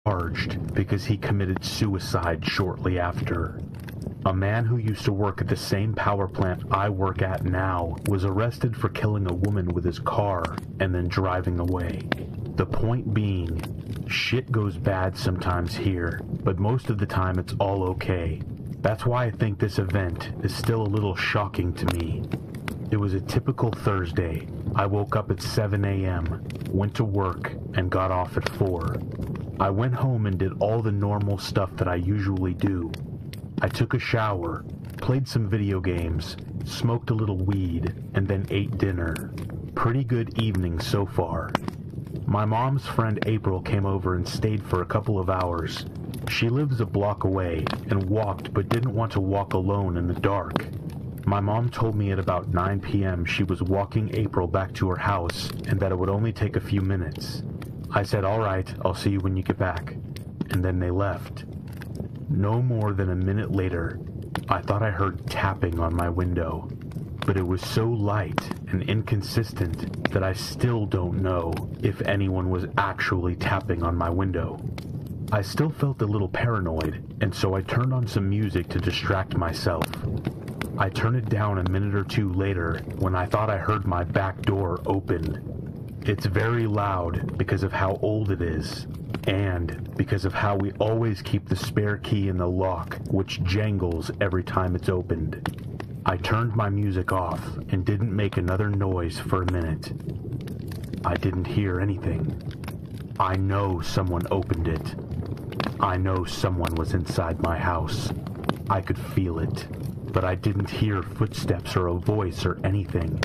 charged because he committed suicide shortly after. A man who used to work at the same power plant I work at now was arrested for killing a woman with his car and then driving away. The point being, shit goes bad sometimes here, but most of the time it's all okay. That's why I think this event is still a little shocking to me. It was a typical Thursday. I woke up at 7 a.m., went to work, and got off at 4. I went home and did all the normal stuff that I usually do. I took a shower, played some video games, smoked a little weed, and then ate dinner. Pretty good evening so far. My mom's friend April came over and stayed for a couple of hours. She lives a block away and walked but didn't want to walk alone in the dark. My mom told me at about 9 p.m. she was walking April back to her house and that it would only take a few minutes. I said, "All right, I'll see you when you get back." And then they left. No more than a minute later, I thought I heard tapping on my window, but it was so light and inconsistent that I still don't know if anyone was actually tapping on my window. I still felt a little paranoid, and so I turned on some music to distract myself. I turned it down a minute or two later when I thought I heard my back door open. It's very loud because of how old it is, and because of how we always keep the spare key in the lock, which jangles every time it's opened. I turned my music off and didn't make another noise for a minute. I didn't hear anything. I know someone opened it. I know someone was inside my house. I could feel it, but I didn't hear footsteps or a voice or anything.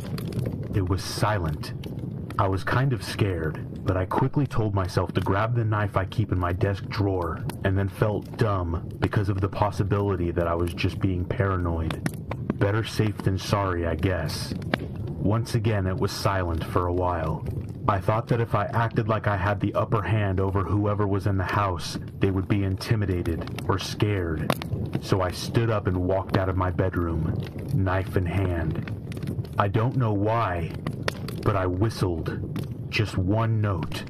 It was silent. I was kind of scared, but I quickly told myself to grab the knife I keep in my desk drawer, and then felt dumb because of the possibility that I was just being paranoid. Better safe than sorry, I guess. Once again, it was silent for a while. I thought that if I acted like I had the upper hand over whoever was in the house, they would be intimidated or scared. So I stood up and walked out of my bedroom, knife in hand. I don't know why, but I whistled. Just one note.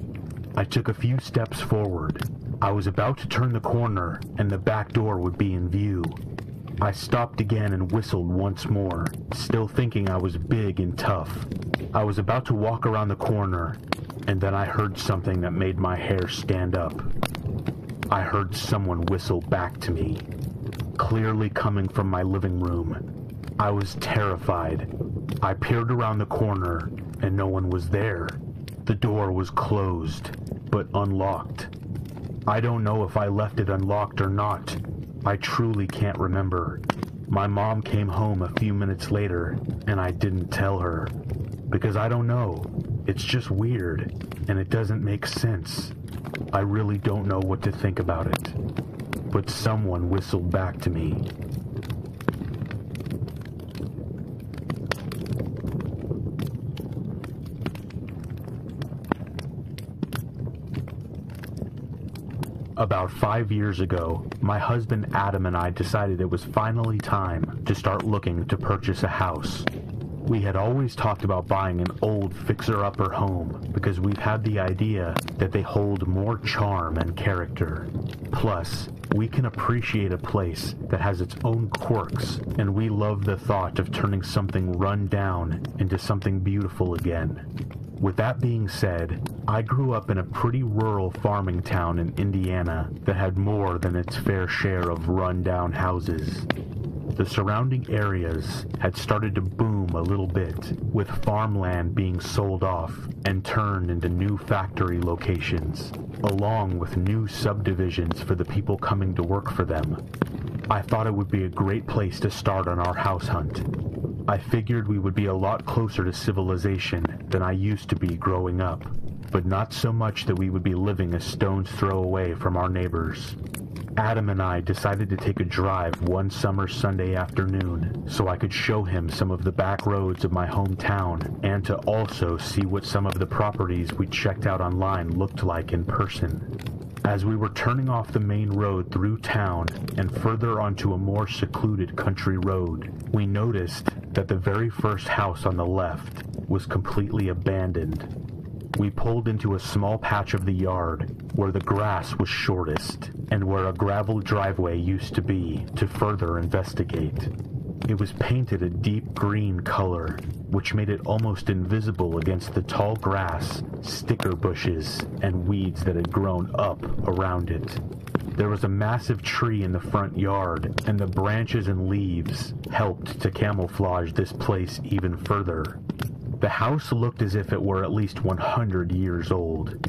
I took a few steps forward. I was about to turn the corner, and the back door would be in view. I stopped again and whistled once more, still thinking I was big and tough. I was about to walk around the corner, and then I heard something that made my hair stand up. I heard someone whistle back to me, clearly coming from my living room. I was terrified. I peered around the corner, and no one was there. The door was closed, but unlocked. I don't know if I left it unlocked or not. I truly can't remember. My mom came home a few minutes later, and I didn't tell her. Because I don't know. It's just weird, and it doesn't make sense. I really don't know what to think about it. But someone whistled back to me. About 5 years ago, my husband Adam and I decided it was finally time to start looking to purchase a house. We had always talked about buying an old fixer-upper home because we've had the idea that they hold more charm and character. Plus, we can appreciate a place that has its own quirks, and we love the thought of turning something run down into something beautiful again. With that being said, I grew up in a pretty rural farming town in Indiana that had more than its fair share of run-down houses. The surrounding areas had started to boom a little bit, with farmland being sold off and turned into new factory locations, along with new subdivisions for the people coming to work for them. I thought it would be a great place to start on our house hunt. I figured we would be a lot closer to civilization than I used to be growing up, but not so much that we would be living a stone's throw away from our neighbors. Adam and I decided to take a drive one summer Sunday afternoon so I could show him some of the back roads of my hometown and to also see what some of the properties we checked out online looked like in person. As we were turning off the main road through town and further onto a more secluded country road, we noticed that the very first house on the left was completely abandoned. We pulled into a small patch of the yard, where the grass was shortest, and where a gravel driveway used to be, to further investigate. It was painted a deep green color, which made it almost invisible against the tall grass, sticker bushes, and weeds that had grown up around it. There was a massive tree in the front yard, and the branches and leaves helped to camouflage this place even further. The house looked as if it were at least 100 years old.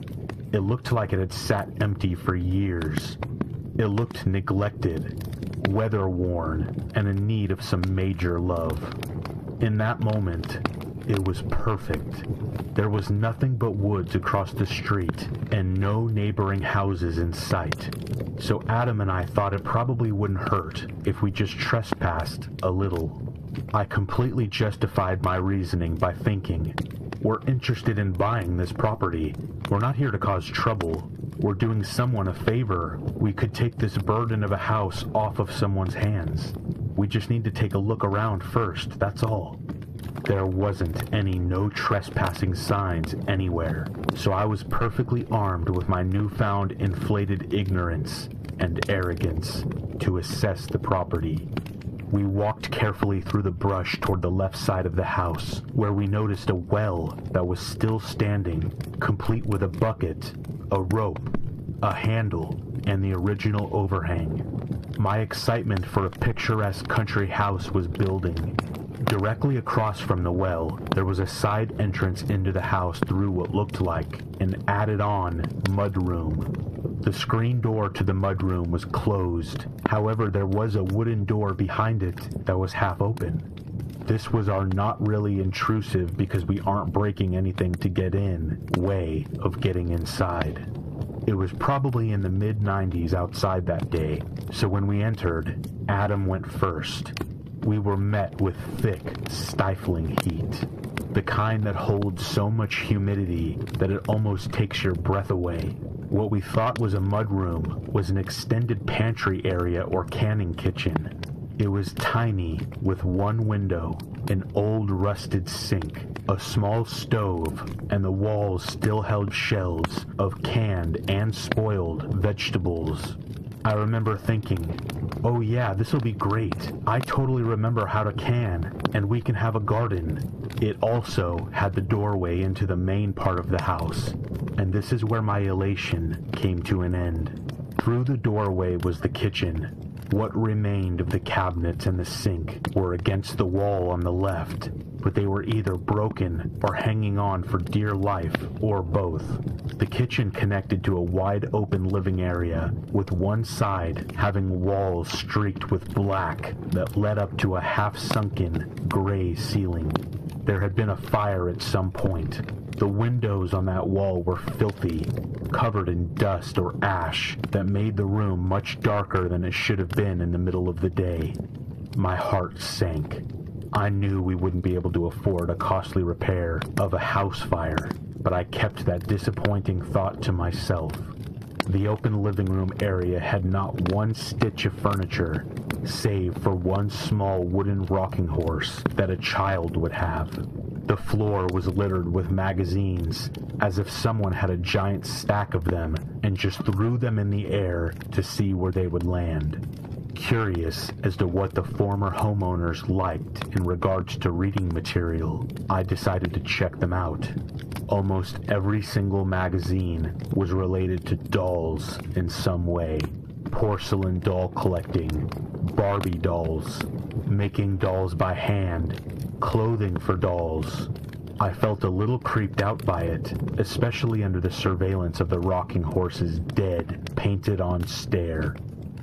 It looked like it had sat empty for years. It looked neglected, weather-worn, and in need of some major love. In that moment, it was perfect. There was nothing but woods across the street, and no neighboring houses in sight. So Adam and I thought it probably wouldn't hurt if we just trespassed a little. I completely justified my reasoning by thinking, we're interested in buying this property. We're not here to cause trouble. We're doing someone a favor. We could take this burden of a house off of someone's hands. We just need to take a look around first, that's all. There wasn't any no trespassing signs anywhere, so I was perfectly armed with my newfound inflated ignorance and arrogance to assess the property. We walked carefully through the brush toward the left side of the house, where we noticed a well that was still standing, complete with a bucket, a rope, a handle, and the original overhang. My excitement for a picturesque country house was building. Directly across from the well, there was a side entrance into the house through what looked like an added-on mudroom. The screen door to the mudroom was closed. However, there was a wooden door behind it that was half open. This was our not really intrusive because we aren't breaking anything to get in way of getting inside. It was probably in the mid-90s outside that day, so when we entered, Adam went first. We were met with thick, stifling heat, the kind that holds so much humidity that it almost takes your breath away. What we thought was a mudroom was an extended pantry area or canning kitchen. It was tiny, with one window, an old rusted sink, a small stove, and the walls still held shelves of canned and spoiled vegetables. I remember thinking, oh yeah, this'll be great. I totally remember how to can, and we can have a garden. It also had the doorway into the main part of the house, and this is where my elation came to an end. Through the doorway was the kitchen. What remained of the cabinets and the sink were against the wall on the left, but they were either broken or hanging on for dear life, or both. The kitchen connected to a wide open living area, with one side having walls streaked with black that led up to a half-sunken gray ceiling. There had been a fire at some point. The windows on that wall were filthy, covered in dust or ash that made the room much darker than it should have been in the middle of the day. My heart sank. I knew we wouldn't be able to afford a costly repair of a house fire, but I kept that disappointing thought to myself. The open living room area had not one stitch of furniture, save for one small wooden rocking horse that a child would have. The floor was littered with magazines, as if someone had a giant stack of them and just threw them in the air to see where they would land. Curious as to what the former homeowners liked in regards to reading material, I decided to check them out. Almost every single magazine was related to dolls in some way. Porcelain doll collecting, Barbie dolls, making dolls by hand, clothing for dolls. I felt a little creeped out by it, especially under the surveillance of the rocking horse's dead, painted-on stare.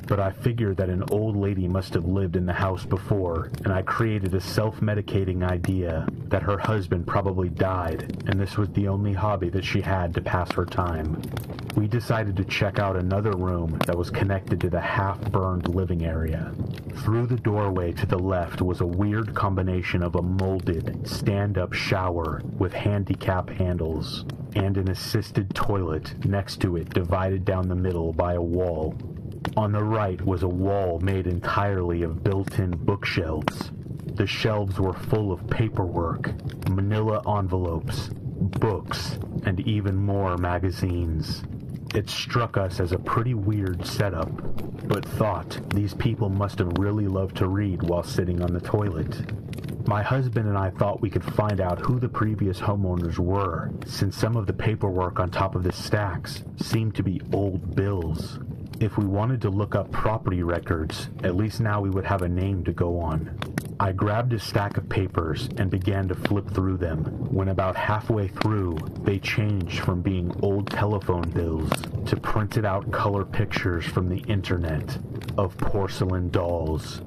But I figured that an old lady must have lived in the house before, and I created a self-medicating idea that her husband probably died, and this was the only hobby that she had to pass her time. We decided to check out another room that was connected to the half-burned living area. Through the doorway to the left was a weird combination of a molded, stand-up shower with handicap handles, and an assisted toilet next to it divided down the middle by a wall. On the right was a wall made entirely of built-in bookshelves. The shelves were full of paperwork, manila envelopes, books, and even more magazines. It struck us as a pretty weird setup, but thought these people must have really loved to read while sitting on the toilet. My husband and I thought we could find out who the previous homeowners were, since some of the paperwork on top of the stacks seemed to be old bills. If we wanted to look up property records, at least now we would have a name to go on. I grabbed a stack of papers and began to flip through them. When about halfway through, they changed from being old telephone bills to printed out color pictures from the internet of porcelain dolls.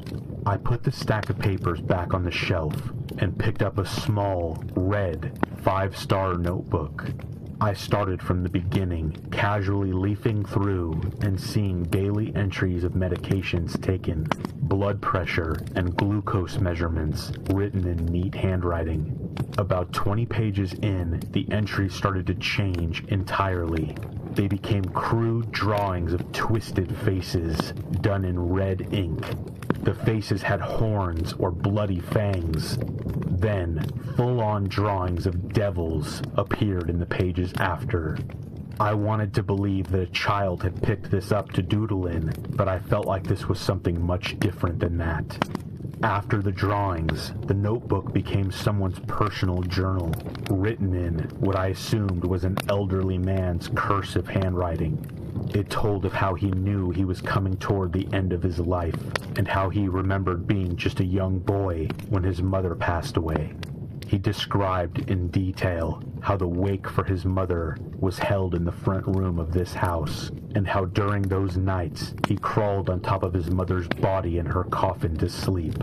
I put the stack of papers back on the shelf and picked up a small, red, 5-star notebook. I started from the beginning, casually leafing through and seeing daily entries of medications taken, blood pressure, and glucose measurements written in neat handwriting. About 20 pages in, the entries started to change entirely. They became crude drawings of twisted faces done in red ink. The faces had horns or bloody fangs. Then, full-on drawings of devils appeared in the pages after. I wanted to believe that a child had picked this up to doodle in, but I felt like this was something much different than that. After the drawings, the notebook became someone's personal journal, written in what I assumed was an elderly man's cursive handwriting. It told of how he knew he was coming toward the end of his life, and how he remembered being just a young boy when his mother passed away. He described in detail how the wake for his mother was held in the front room of this house, and how during those nights he crawled on top of his mother's body in her coffin to sleep.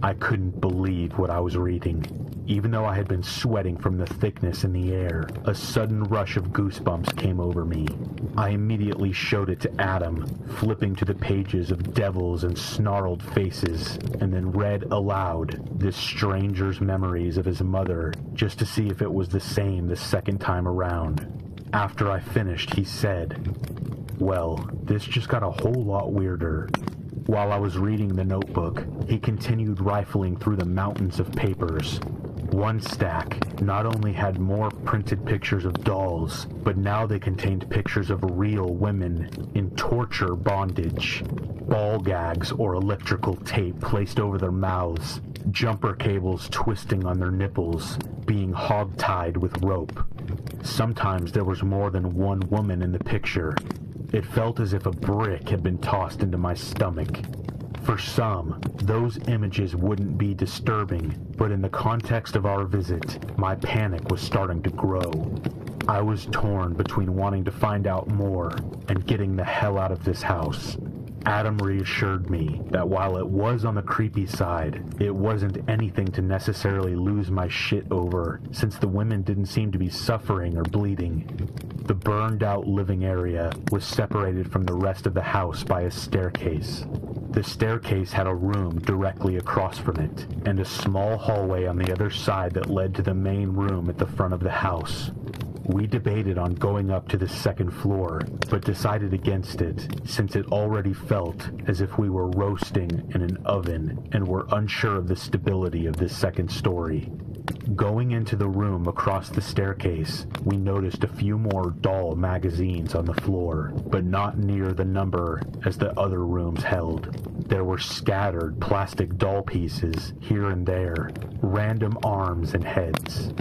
I couldn't believe what I was reading. Even though I had been sweating from the thickness in the air, a sudden rush of goosebumps came over me. I immediately showed it to Adam, flipping to the pages of devils and snarled faces, and then read aloud this stranger's memories of his mother, just to see if it was the same the second time around. After I finished, he said, "Well, this just got a whole lot weirder." While I was reading the notebook, he continued rifling through the mountains of papers. One stack not only had more printed pictures of dolls, but now they contained pictures of real women in torture bondage, ball gags or electrical tape placed over their mouths, jumper cables twisting on their nipples, being hog-tied with rope. Sometimes there was more than one woman in the picture. It felt as if a brick had been tossed into my stomach. For some, those images wouldn't be disturbing, but in the context of our visit, my panic was starting to grow. I was torn between wanting to find out more and getting the hell out of this house. Adam reassured me that while it was on the creepy side, it wasn't anything to necessarily lose my shit over, since the women didn't seem to be suffering or bleeding. The burned-out living area was separated from the rest of the house by a staircase. The staircase had a room directly across from it, and a small hallway on the other side that led to the main room at the front of the house. We debated on going up to the second floor, but decided against it, since it already felt as if we were roasting in an oven and were unsure of the stability of this second story. Going into the room across the staircase, we noticed a few more doll magazines on the floor, but not near the number as the other rooms held. There were scattered plastic doll pieces here and there, random arms and heads.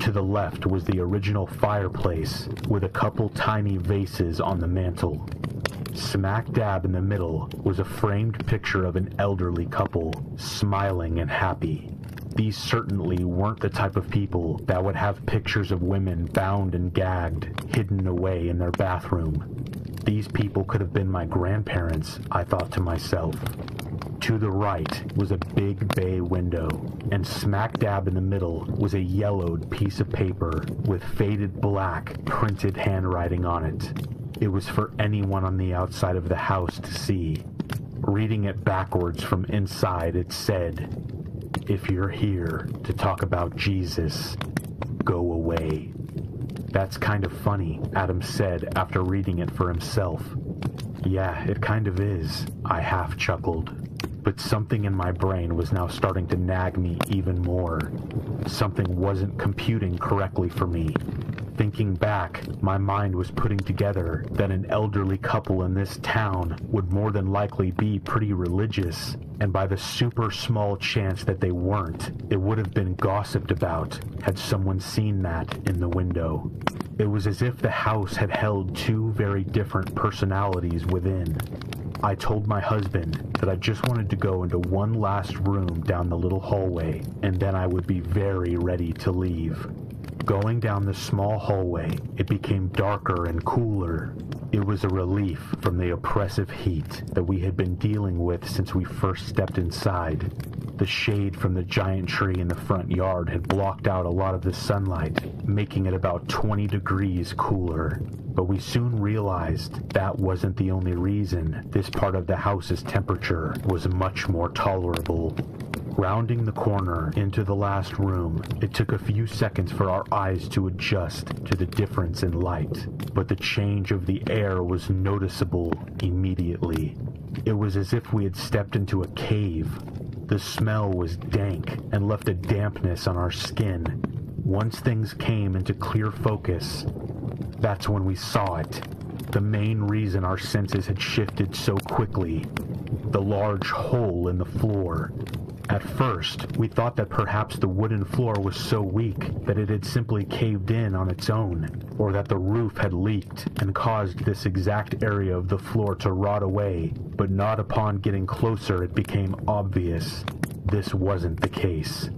To the left was the original fireplace with a couple tiny vases on the mantel. Smack dab in the middle was a framed picture of an elderly couple, smiling and happy. These certainly weren't the type of people that would have pictures of women bound and gagged, hidden away in their bathroom. These people could have been my grandparents, I thought to myself. To the right was a big bay window, and smack dab in the middle was a yellowed piece of paper with faded black printed handwriting on it. It was for anyone on the outside of the house to see. Reading it backwards from inside, it said, "If you're here to talk about Jesus, go away." "That's kind of funny," Adam said after reading it for himself. "Yeah, it kind of is," I half chuckled. But something in my brain was now starting to nag me even more. Something wasn't computing correctly for me. Thinking back, my mind was putting together that an elderly couple in this town would more than likely be pretty religious, and by the super small chance that they weren't, it would have been gossiped about had someone seen that in the window. It was as if the house had held two very different personalities within. I told my husband that I just wanted to go into one last room down the little hallway, and then I would be very ready to leave. Going down the small hallway, it became darker and cooler. It was a relief from the oppressive heat that we had been dealing with since we first stepped inside. The shade from the giant tree in the front yard had blocked out a lot of the sunlight, making it about 20 degrees cooler. But we soon realized that wasn't the only reason this part of the house's temperature was much more tolerable. Rounding the corner into the last room, it took a few seconds for our eyes to adjust to the difference in light, but the change of the air was noticeable immediately. It was as if we had stepped into a cave. The smell was dank and left a dampness on our skin. Once things came into clear focus, that's when we saw it. The main reason our senses had shifted so quickly. The large hole in the floor. At first, we thought that perhaps the wooden floor was so weak that it had simply caved in on its own, or that the roof had leaked and caused this exact area of the floor to rot away, but not upon getting closer it became obvious this wasn't the case.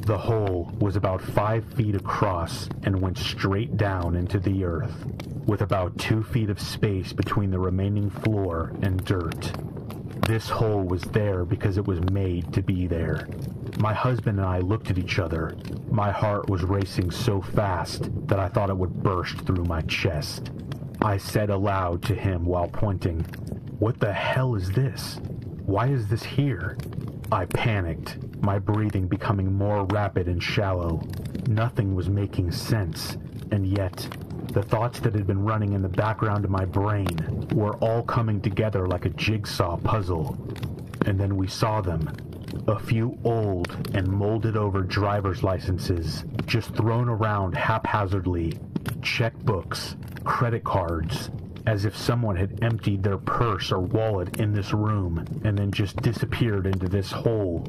The hole was about 5 feet across and went straight down into the earth, with about 2 feet of space between the remaining floor and dirt. This hole was there because it was made to be there. My husband and I looked at each other. My heart was racing so fast that I thought it would burst through my chest. I said aloud to him while pointing, "What the hell is this? Why is this here?" I panicked, my breathing becoming more rapid and shallow. Nothing was making sense, and yet the thoughts that had been running in the background of my brain were all coming together like a jigsaw puzzle. And then we saw them. A few old and molded over driver's licenses, just thrown around haphazardly, checkbooks, credit cards, as if someone had emptied their purse or wallet in this room and then just disappeared into this hole.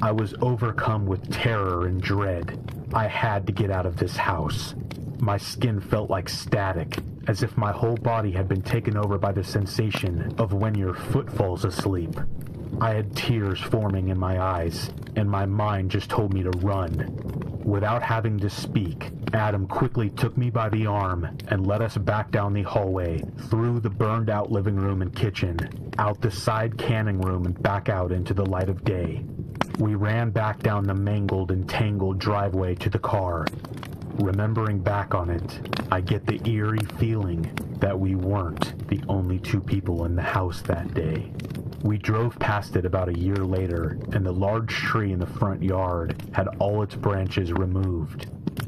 I was overcome with terror and dread. I had to get out of this house. My skin felt like static, as if my whole body had been taken over by the sensation of when your foot falls asleep. I had tears forming in my eyes, and my mind just told me to run. Without having to speak, Adam quickly took me by the arm and led us back down the hallway, through the burned-out living room and kitchen, out the side canning room and back out into the light of day. We ran back down the mangled and tangled driveway to the car. Remembering back on it, I get the eerie feeling that we weren't the only two people in the house that day. We drove past it about a year later, and the large tree in the front yard had all its branches removed.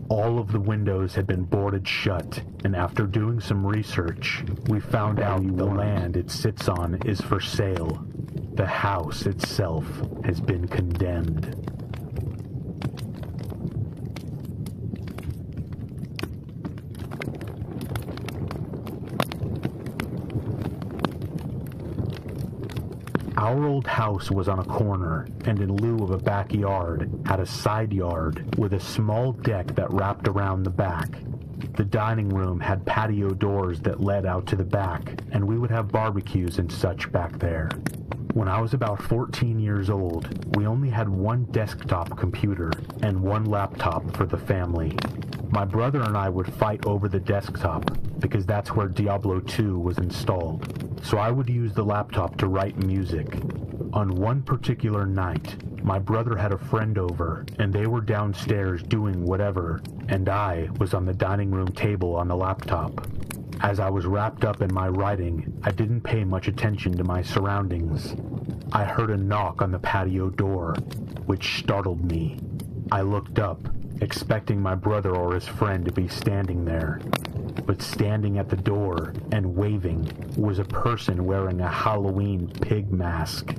All of the windows had been boarded shut, and after doing some research, we found out the land it sits on is for sale. The house itself has been condemned. Our old house was on a corner, and in lieu of a backyard, had a side yard with a small deck that wrapped around the back. The dining room had patio doors that led out to the back, and we would have barbecues and such back there. When I was about 14 years old, we only had one desktop computer and one laptop for the family. My brother and I would fight over the desktop because that's where Diablo 2 was installed, so I would use the laptop to write music. On one particular night, my brother had a friend over, and they were downstairs doing whatever, and I was on the dining room table on the laptop. As I was wrapped up in my writing, I didn't pay much attention to my surroundings. I heard a knock on the patio door, which startled me. I looked up, expecting my brother or his friend to be standing there. But standing at the door and waving was a person wearing a Halloween pig mask.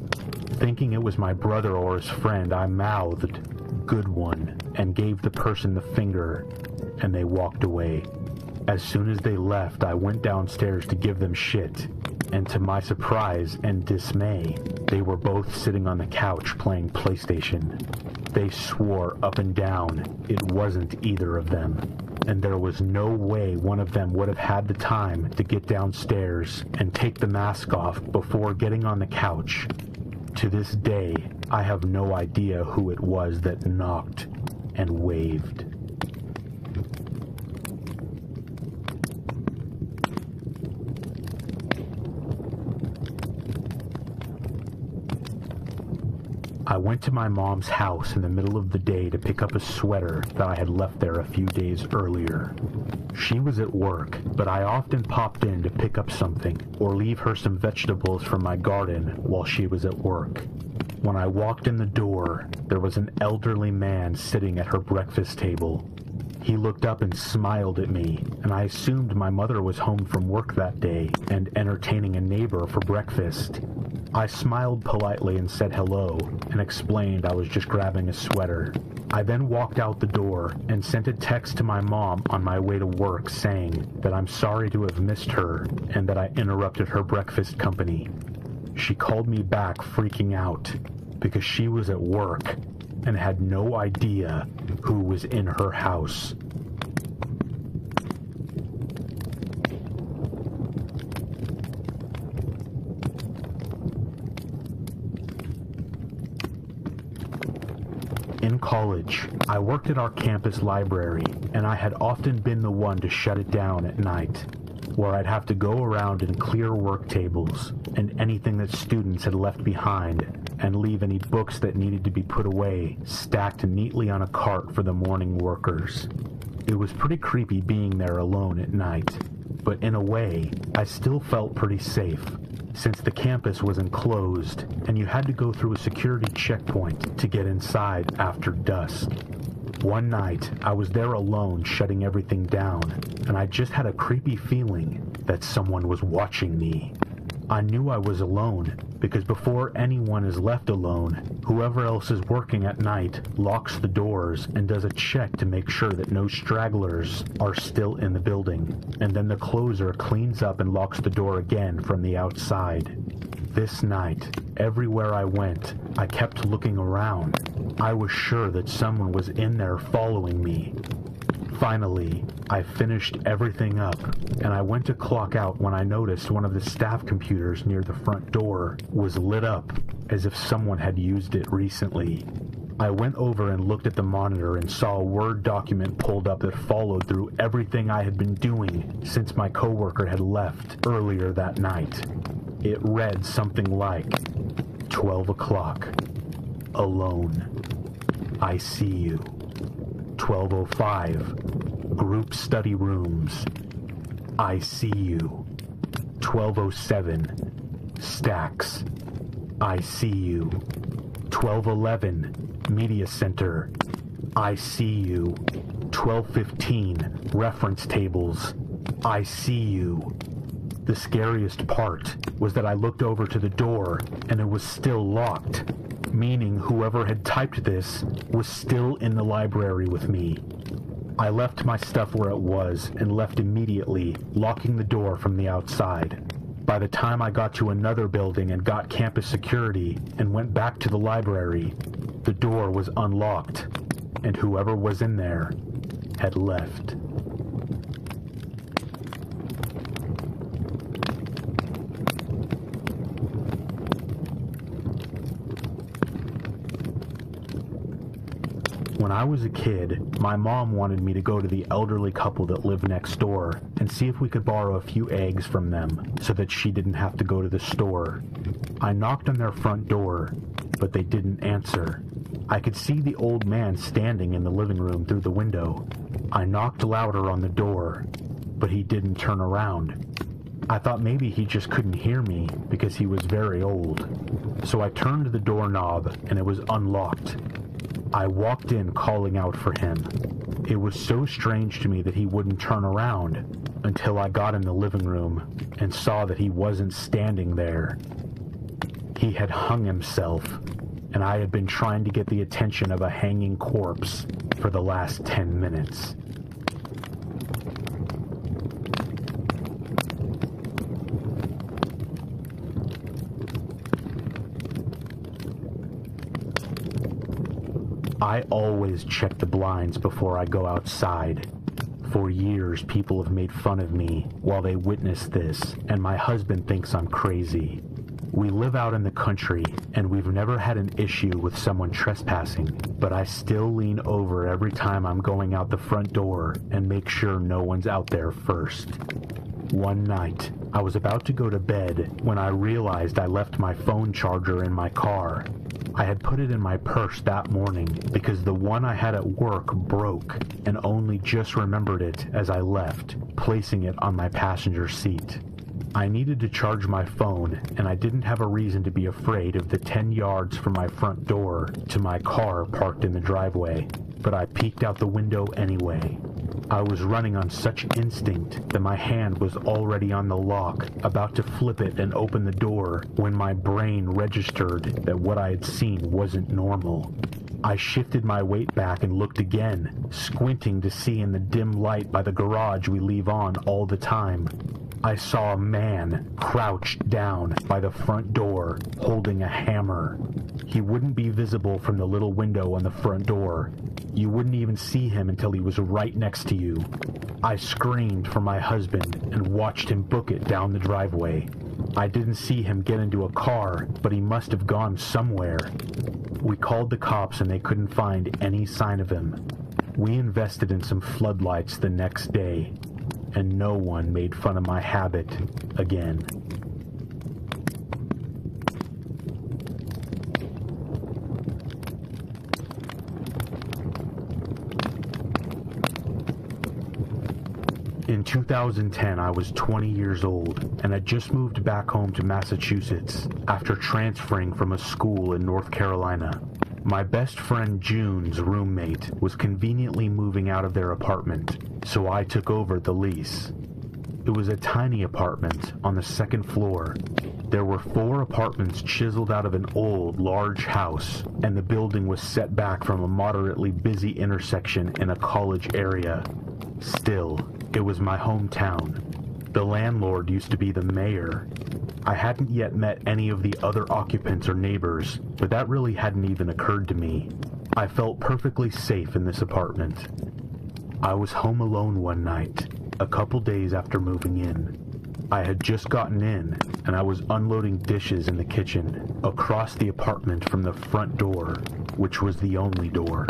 Thinking it was my brother or his friend, I mouthed, "Good one," and gave the person the finger, and they walked away. As soon as they left, I went downstairs to give them shit, and to my surprise and dismay, they were both sitting on the couch playing PlayStation. They swore up and down it wasn't either of them, and there was no way one of them would have had the time to get downstairs and take the mask off before getting on the couch. To this day, I have no idea who it was that knocked and waved. I went to my mom's house in the middle of the day to pick up a sweater that I had left there a few days earlier. She was at work, but I often popped in to pick up something or leave her some vegetables from my garden while she was at work. When I walked in the door, there was an elderly man sitting at her breakfast table. He looked up and smiled at me, and I assumed my mother was home from work that day and entertaining a neighbor for breakfast. I smiled politely and said hello, and explained I was just grabbing a sweater. I then walked out the door and sent a text to my mom on my way to work saying that I'm sorry to have missed her and that I interrupted her breakfast company. She called me back freaking out because she was at work and had no idea who was in her house. In college, I worked at our campus library, and I had often been the one to shut it down at night, where I'd have to go around and clear work tables and anything that students had left behind, and leave any books that needed to be put away stacked neatly on a cart for the morning workers. It was pretty creepy being there alone at night, but in a way, I still felt pretty safe, since the campus was enclosed and you had to go through a security checkpoint to get inside after dusk. One night, I was there alone shutting everything down, and I just had a creepy feeling that someone was watching me. I knew I was alone because before anyone is left alone, whoever else is working at night locks the doors and does a check to make sure that no stragglers are still in the building, and then the closer cleans up and locks the door again from the outside. This night, everywhere I went, I kept looking around. I was sure that someone was in there following me. Finally, I finished everything up, and I went to clock out when I noticed one of the staff computers near the front door was lit up as if someone had used it recently. I went over and looked at the monitor and saw a Word document pulled up that followed through everything I had been doing since my coworker had left earlier that night. It read something like, 12 o'clock, alone, I see you. 12:05, group study rooms, I see you. 12:07, stacks, I see you. 12:11, media center, I see you. 12:15, reference tables, I see you. The scariest part was that I looked over to the door and it was still locked, meaning whoever had typed this was still in the library with me. I left my stuff where it was and left immediately, locking the door from the outside. By the time I got to another building and got campus security and went back to the library, the door was unlocked, and whoever was in there had left. When I was a kid, my mom wanted me to go to the elderly couple that lived next door and see if we could borrow a few eggs from them so that she didn't have to go to the store. I knocked on their front door, but they didn't answer. I could see the old man standing in the living room through the window. I knocked louder on the door, but he didn't turn around. I thought maybe he just couldn't hear me because he was very old. So I turned the doorknob and it was unlocked. I walked in calling out for him. It was so strange to me that he wouldn't turn around until I got in the living room and saw that he wasn't standing there. He had hung himself, and I had been trying to get the attention of a hanging corpse for the last 10 minutes. I always check the blinds before I go outside. For years, people have made fun of me while they witness this, and my husband thinks I'm crazy. We live out in the country, and we've never had an issue with someone trespassing, but I still lean over every time I'm going out the front door and make sure no one's out there first. One night, I was about to go to bed when I realized I left my phone charger in my car. I had put it in my purse that morning because the one I had at work broke and only just remembered it as I left, placing it on my passenger seat. I needed to charge my phone, and I didn't have a reason to be afraid of the 10 yards from my front door to my car parked in the driveway, but I peeked out the window anyway. I was running on such instinct that my hand was already on the lock, about to flip it and open the door, when my brain registered that what I had seen wasn't normal. I shifted my weight back and looked again, squinting to see in the dim light by the garage we leave on all the time. I saw a man crouched down by the front door, holding a hammer. He wouldn't be visible from the little window on the front door. You wouldn't even see him until he was right next to you. I screamed for my husband and watched him book it down the driveway. I didn't see him get into a car, but he must have gone somewhere. We called the cops and they couldn't find any sign of him. We invested in some floodlights the next day, and no one made fun of my habit again. In 2010, I was 20 years old, and had just moved back home to Massachusetts after transferring from a school in North Carolina. My best friend June's roommate was conveniently moving out of their apartment, so I took over the lease. It was a tiny apartment on the second floor. There were 4 apartments chiseled out of an old, large house, and the building was set back from a moderately busy intersection in a college area. Still, it was my hometown. The landlord used to be the mayor. I hadn't yet met any of the other occupants or neighbors, but that really hadn't even occurred to me. I felt perfectly safe in this apartment. I was home alone one night, a couple days after moving in. I had just gotten in, and I was unloading dishes in the kitchen, across the apartment from the front door, which was the only door.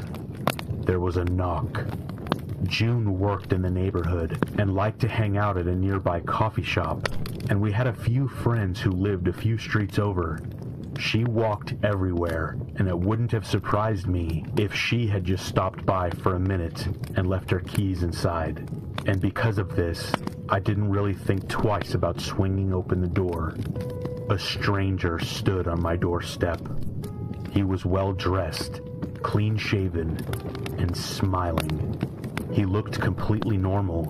There was a knock. June worked in the neighborhood and liked to hang out at a nearby coffee shop, and we had a few friends who lived a few streets over. She walked everywhere, and it wouldn't have surprised me if she had just stopped by for a minute and left her keys inside. And because of this, I didn't really think twice about swinging open the door. A stranger stood on my doorstep. He was well-dressed, clean-shaven, and smiling. He looked completely normal.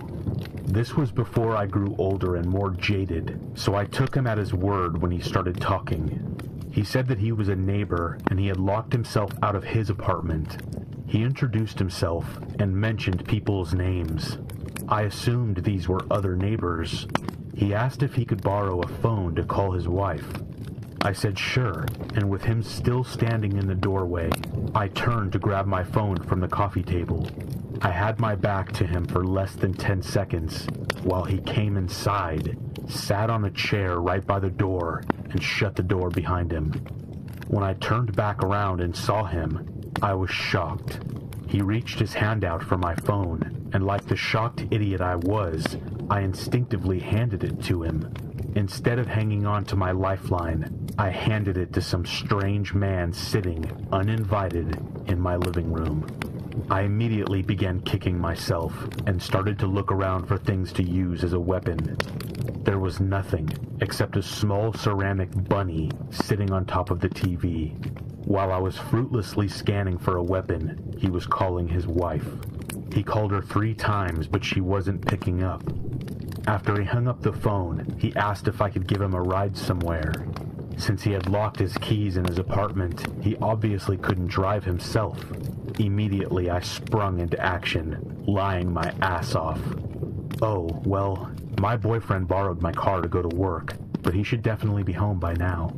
This was before I grew older and more jaded, so I took him at his word when he started talking. He said that he was a neighbor and he had locked himself out of his apartment. He introduced himself and mentioned people's names. I assumed these were other neighbors. He asked if he could borrow a phone to call his wife. I said sure, and with him still standing in the doorway, I turned to grab my phone from the coffee table. I had my back to him for less than 10 seconds, while he came inside, sat on a chair right by the door, and shut the door behind him. When I turned back around and saw him, I was shocked. He reached his hand out for my phone, and like the shocked idiot I was, I instinctively handed it to him. Instead of hanging on to my lifeline, I handed it to some strange man sitting, uninvited, in my living room. I immediately began kicking myself and started to look around for things to use as a weapon. There was nothing except a small ceramic bunny sitting on top of the TV. While I was fruitlessly scanning for a weapon, he was calling his wife. He called her 3 times, but she wasn't picking up. After he hung up the phone, he asked if I could give him a ride somewhere. Since he had locked his keys in his apartment, he obviously couldn't drive himself. Immediately, I sprung into action, lying my ass off. Oh, well, my boyfriend borrowed my car to go to work, but he should definitely be home by now.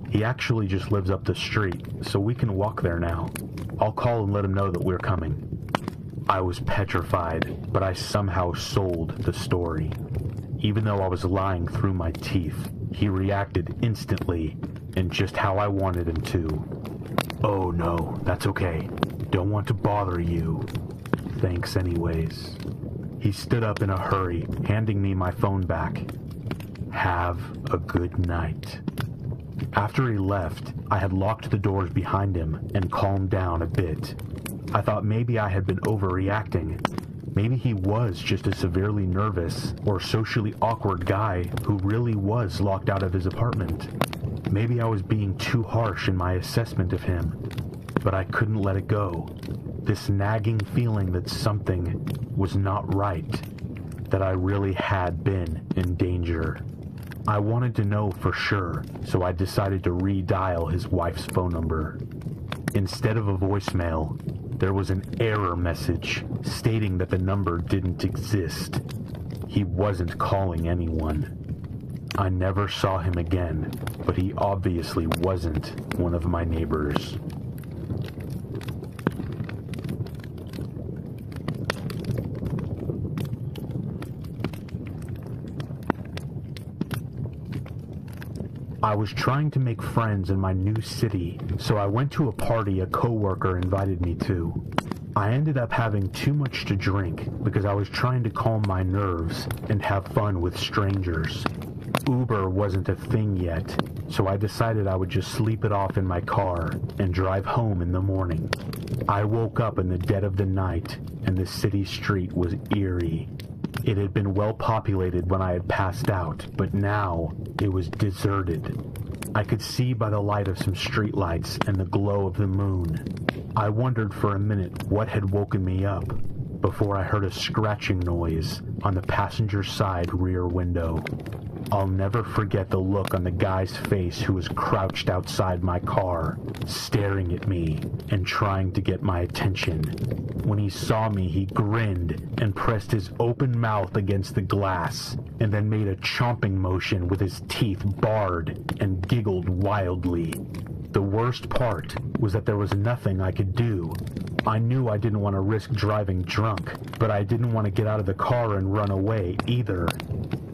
He actually just lives up the street, so we can walk there now. I'll call and let him know that we're coming." I was petrified, but I somehow sold the story. Even though I was lying through my teeth, he reacted instantly and just how I wanted him to. "Oh no, that's okay. Don't want to bother you. Thanks anyways." He stood up in a hurry, handing me my phone back. "Have a good night." After he left, I had locked the doors behind him and calmed down a bit. I thought maybe I had been overreacting. Maybe he was just a severely nervous or socially awkward guy who really was locked out of his apartment. Maybe I was being too harsh in my assessment of him, but I couldn't let it go. This nagging feeling that something was not right, that I really had been in danger. I wanted to know for sure, so I decided to redial his wife's phone number. Instead of a voicemail, there was an error message stating that the number didn't exist. He wasn't calling anyone. I never saw him again, but he obviously wasn't one of my neighbors. I was trying to make friends in my new city, so I went to a party a coworker invited me to. I ended up having too much to drink because I was trying to calm my nerves and have fun with strangers. Uber wasn't a thing yet, so I decided I would just sleep it off in my car and drive home in the morning. I woke up in the dead of the night, and the city street was eerie. It had been well populated when I had passed out, but now it was deserted. I could see by the light of some streetlights and the glow of the moon. I wondered for a minute what had woken me up before I heard a scratching noise on the passenger side rear window. I'll never forget the look on the guy's face who was crouched outside my car, staring at me and trying to get my attention. When he saw me, he grinned and pressed his open mouth against the glass, and then made a chomping motion with his teeth bared and giggled wildly. The worst part was that there was nothing I could do. I knew I didn't want to risk driving drunk, but I didn't want to get out of the car and run away either.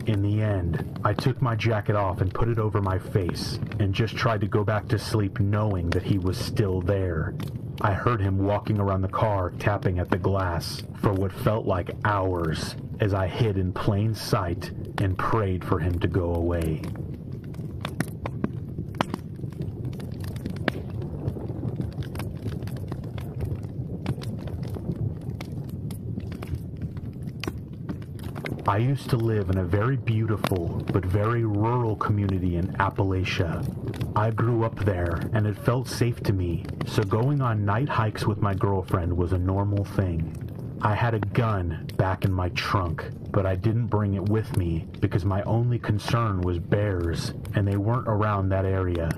In the end, I took my jacket off and put it over my face, and just tried to go back to sleep knowing that he was still there. I heard him walking around the car tapping at the glass for what felt like hours as I hid in plain sight and prayed for him to go away. I used to live in a very beautiful but very rural community in Appalachia. I grew up there and it felt safe to me, so going on night hikes with my girlfriend was a normal thing. I had a gun back in my trunk, but I didn't bring it with me because my only concern was bears, and they weren't around that area.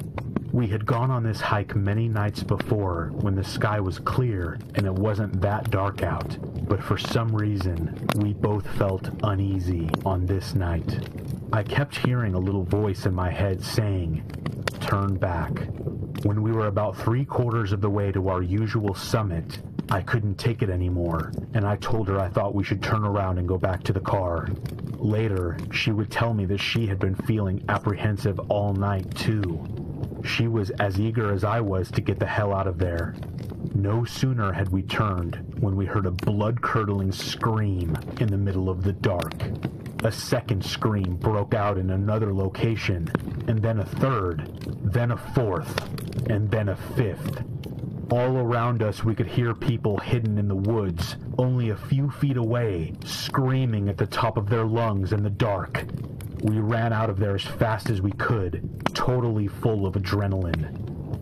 We had gone on this hike many nights before when the sky was clear and it wasn't that dark out, but for some reason, we both felt uneasy on this night. I kept hearing a little voice in my head saying, "Turn back." When we were about 3/4 of the way to our usual summit, I couldn't take it anymore, and I told her I thought we should turn around and go back to the car. Later, she would tell me that she had been feeling apprehensive all night too. She was as eager as I was to get the hell out of there. No sooner had we turned when we heard a blood-curdling scream in the middle of the dark. A second scream broke out in another location, and then a third, then a fourth, and then a fifth. All around us we could hear people hidden in the woods, only a few feet away, screaming at the top of their lungs in the dark. We ran out of there as fast as we could, totally full of adrenaline.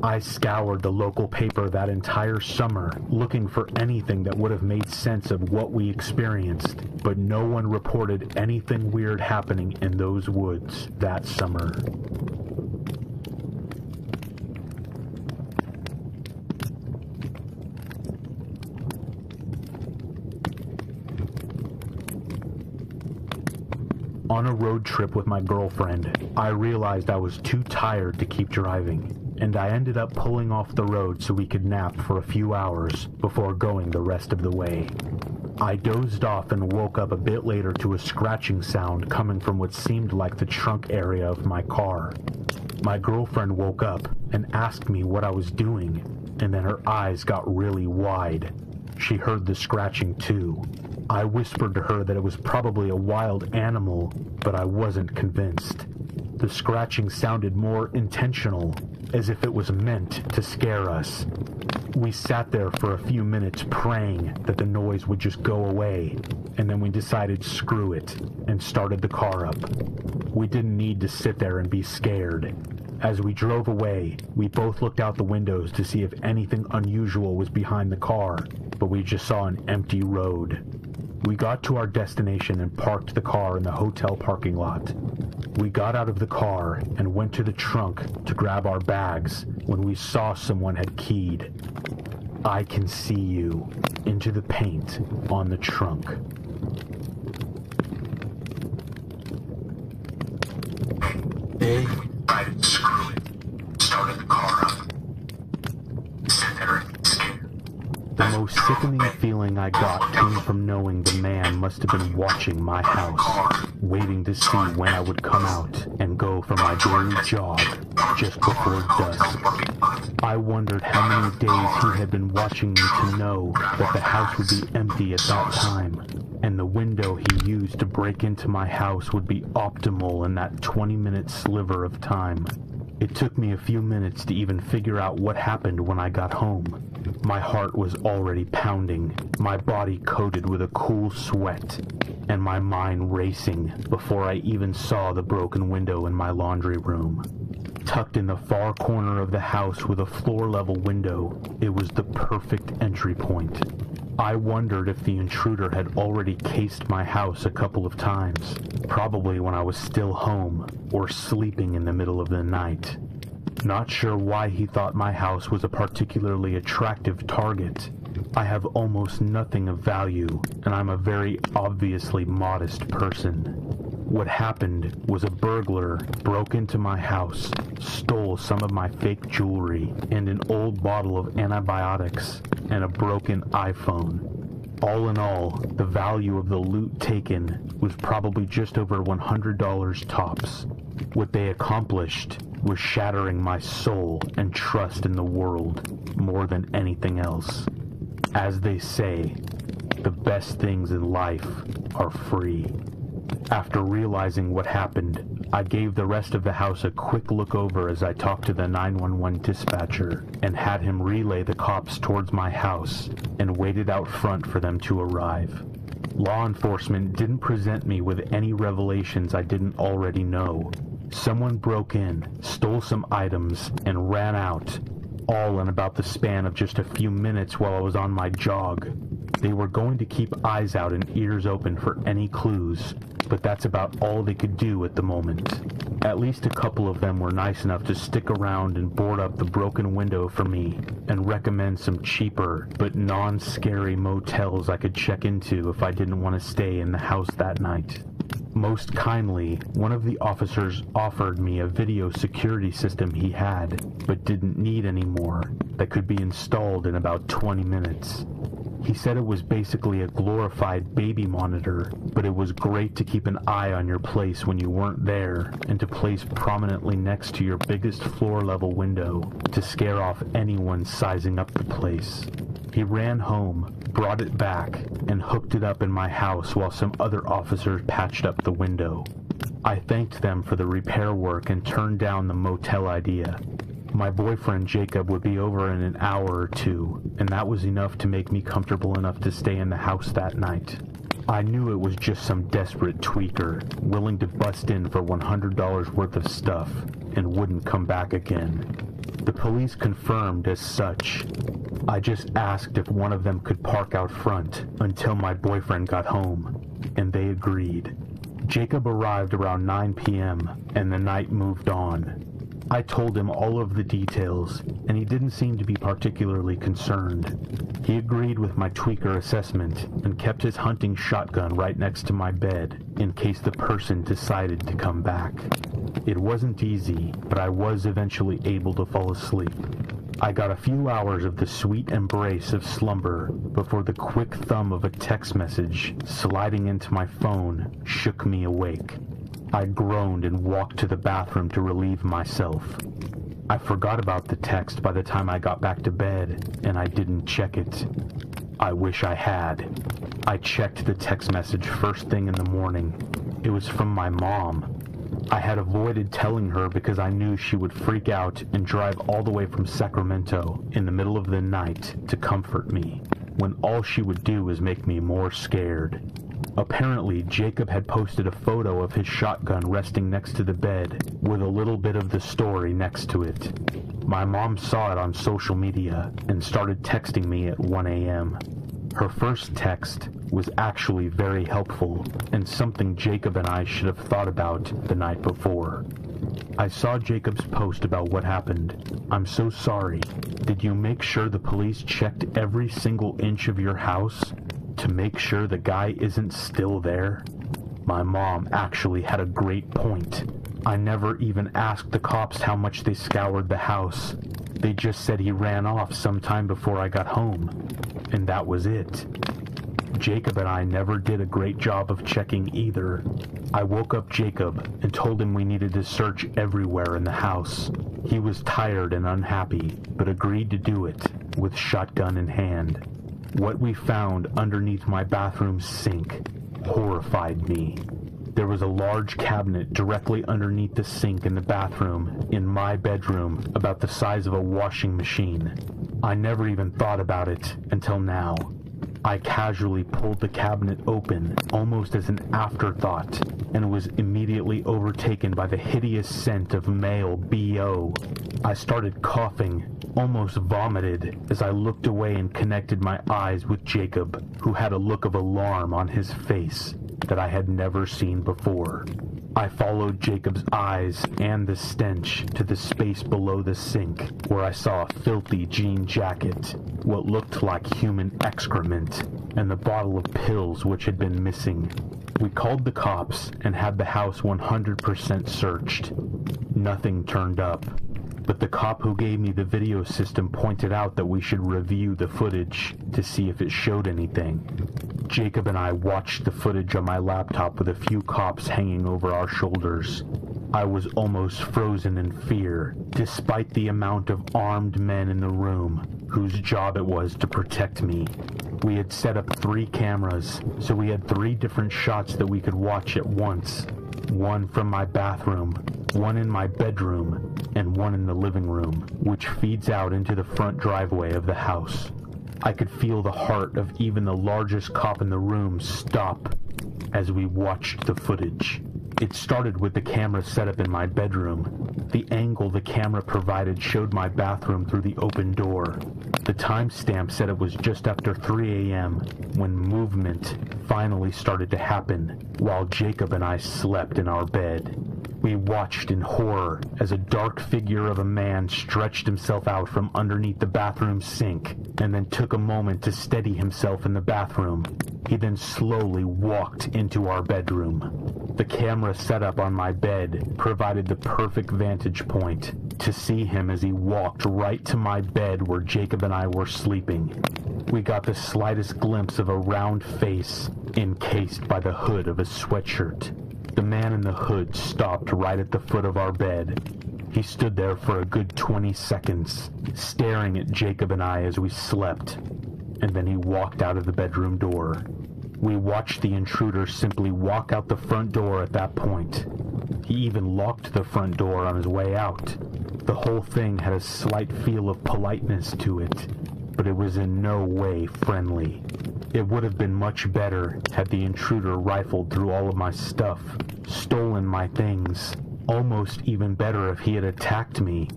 I scoured the local paper that entire summer, looking for anything that would have made sense of what we experienced, but no one reported anything weird happening in those woods that summer. On a road trip with my girlfriend, I realized I was too tired to keep driving, and I ended up pulling off the road so we could nap for a few hours before going the rest of the way. I dozed off and woke up a bit later to a scratching sound coming from what seemed like the trunk area of my car. My girlfriend woke up and asked me what I was doing, and then her eyes got really wide. She heard the scratching too. I whispered to her that it was probably a wild animal, but I wasn't convinced. The scratching sounded more intentional, as if it was meant to scare us. We sat there for a few minutes praying that the noise would just go away, and then we decided screw it, and started the car up. We didn't need to sit there and be scared. As we drove away, we both looked out the windows to see if anything unusual was behind the car, but we just saw an empty road. We got to our destination and parked the car in the hotel parking lot. We got out of the car and went to the trunk to grab our bags when we saw someone had keyed "I can see you" into the paint on the trunk. I didn't screw it. Started the car up. Sit there and scared. The most sickening feeling I got came from knowing the man must have been watching my house, waiting to see when I would come out and go for my daily jog just before dusk. I wondered how many days he had been watching me to know that the house would be empty at that time, and the window he used to break into my house would be optimal in that 20-minute sliver of time. It took me a few minutes to even figure out what happened when I got home. My heart was already pounding, my body coated with a cool sweat, and my mind racing before I even saw the broken window in my laundry room. Tucked in the far corner of the house with a floor-level window, it was the perfect entry point. I wondered if the intruder had already cased my house a couple of times, probably when I was still home or sleeping in the middle of the night. Not sure why he thought my house was a particularly attractive target. I have almost nothing of value, and I'm a very obviously modest person. What happened was a burglar broke into my house, stole some of my fake jewelry, and an old bottle of antibiotics, and a broken iPhone. All in all, the value of the loot taken was probably just over $100 tops. What they accomplished was shattering my soul and trust in the world more than anything else. As they say, the best things in life are free. After realizing what happened, I gave the rest of the house a quick look over as I talked to the 911 dispatcher and had him relay the cops towards my house and waited out front for them to arrive. Law enforcement didn't present me with any revelations I didn't already know. Someone broke in, stole some items, and ran out, all in about the span of just a few minutes while I was on my jog. They were going to keep eyes out and ears open for any clues, but that's about all they could do at the moment. At least a couple of them were nice enough to stick around and board up the broken window for me and recommend some cheaper but non-scary motels I could check into if I didn't want to stay in the house that night. Most kindly, one of the officers offered me a video security system he had, but didn't need anymore, that could be installed in about 20 minutes. He said it was basically a glorified baby monitor, but it was great to keep an eye on your place when you weren't there, and to place prominently next to your biggest floor-level window to scare off anyone sizing up the place. He ran home, brought it back, and hooked it up in my house while some other officers patched up the window. I thanked them for the repair work and turned down the motel idea. My boyfriend Jacob would be over in an hour or two, and that was enough to make me comfortable enough to stay in the house that night. I knew it was just some desperate tweaker, willing to bust in for $100 worth of stuff, and wouldn't come back again. The police confirmed as such. I just asked if one of them could park out front until my boyfriend got home, and they agreed. Jacob arrived around 9 p.m., and the night moved on. I told him all of the details, and he didn't seem to be particularly concerned. He agreed with my tweaker assessment and kept his hunting shotgun right next to my bed in case the person decided to come back. It wasn't easy, but I was eventually able to fall asleep. I got a few hours of the sweet embrace of slumber before the quick thumb of a text message sliding into my phone shook me awake. I groaned and walked to the bathroom to relieve myself. I forgot about the text by the time I got back to bed, and I didn't check it. I wish I had. I checked the text message first thing in the morning. It was from my mom. I had avoided telling her because I knew she would freak out and drive all the way from Sacramento in the middle of the night to comfort me, when all she would do was make me more scared. Apparently, Jacob had posted a photo of his shotgun resting next to the bed with a little bit of the story next to it. My mom saw it on social media and started texting me at 1 a.m. Her first text was actually very helpful and something Jacob and I should have thought about the night before. I saw Jacob's post about what happened. I'm so sorry. Did you make sure the police checked every single inch of your house to make sure the guy isn't still there? My mom actually had a great point. I never even asked the cops how much they scoured the house. They just said he ran off sometime before I got home, and that was it. Jacob and I never did a great job of checking either. I woke up Jacob and told him we needed to search everywhere in the house. He was tired and unhappy, but agreed to do it, with shotgun in hand. What we found underneath my bathroom sink horrified me. There was a large cabinet directly underneath the sink in the bathroom in my bedroom, about the size of a washing machine. I never even thought about it until now. I casually pulled the cabinet open, almost as an afterthought, and was immediately overtaken by the hideous scent of male BO. I started coughing, almost vomited, as I looked away and connected my eyes with Jacob, who had a look of alarm on his face that I had never seen before. I followed Jacob's eyes and the stench to the space below the sink, where I saw a filthy jean jacket, what looked like human excrement, and the bottle of pills which had been missing. We called the cops and had the house 100% searched. Nothing turned up, but the cop who gave me the video system pointed out that we should review the footage to see if it showed anything. Jacob and I watched the footage on my laptop with a few cops hanging over our shoulders. I was almost frozen in fear, despite the amount of armed men in the room, whose job it was to protect me. We had set up 3 cameras, so we had 3 different shots that we could watch at once. One from my bathroom, one in my bedroom, and one in the living room, which feeds out into the front driveway of the house. I could feel the heart of even the largest cop in the room stop as we watched the footage. It started with the camera set up in my bedroom. The angle the camera provided showed my bathroom through the open door. The timestamp said it was just after 3 a.m. when movement finally started to happen while Jacob and I slept in our bed. We watched in horror as a dark figure of a man stretched himself out from underneath the bathroom sink and then took a moment to steady himself in the bathroom. He then slowly walked into our bedroom. The camera set up on my bed provided the perfect vantage point to see him as he walked right to my bed where Jacob and I were sleeping. We got the slightest glimpse of a round face encased by the hood of a sweatshirt. The man in the hood stopped right at the foot of our bed. He stood there for a good 20 seconds, staring at Jacob and I as we slept, and then he walked out of the bedroom door. We watched the intruder simply walk out the front door at that point. He even locked the front door on his way out. The whole thing had a slight feel of politeness to it, but it was in no way friendly. It would have been much better had the intruder rifled through all of my stuff, stolen my things. Almost even better if he had attacked me.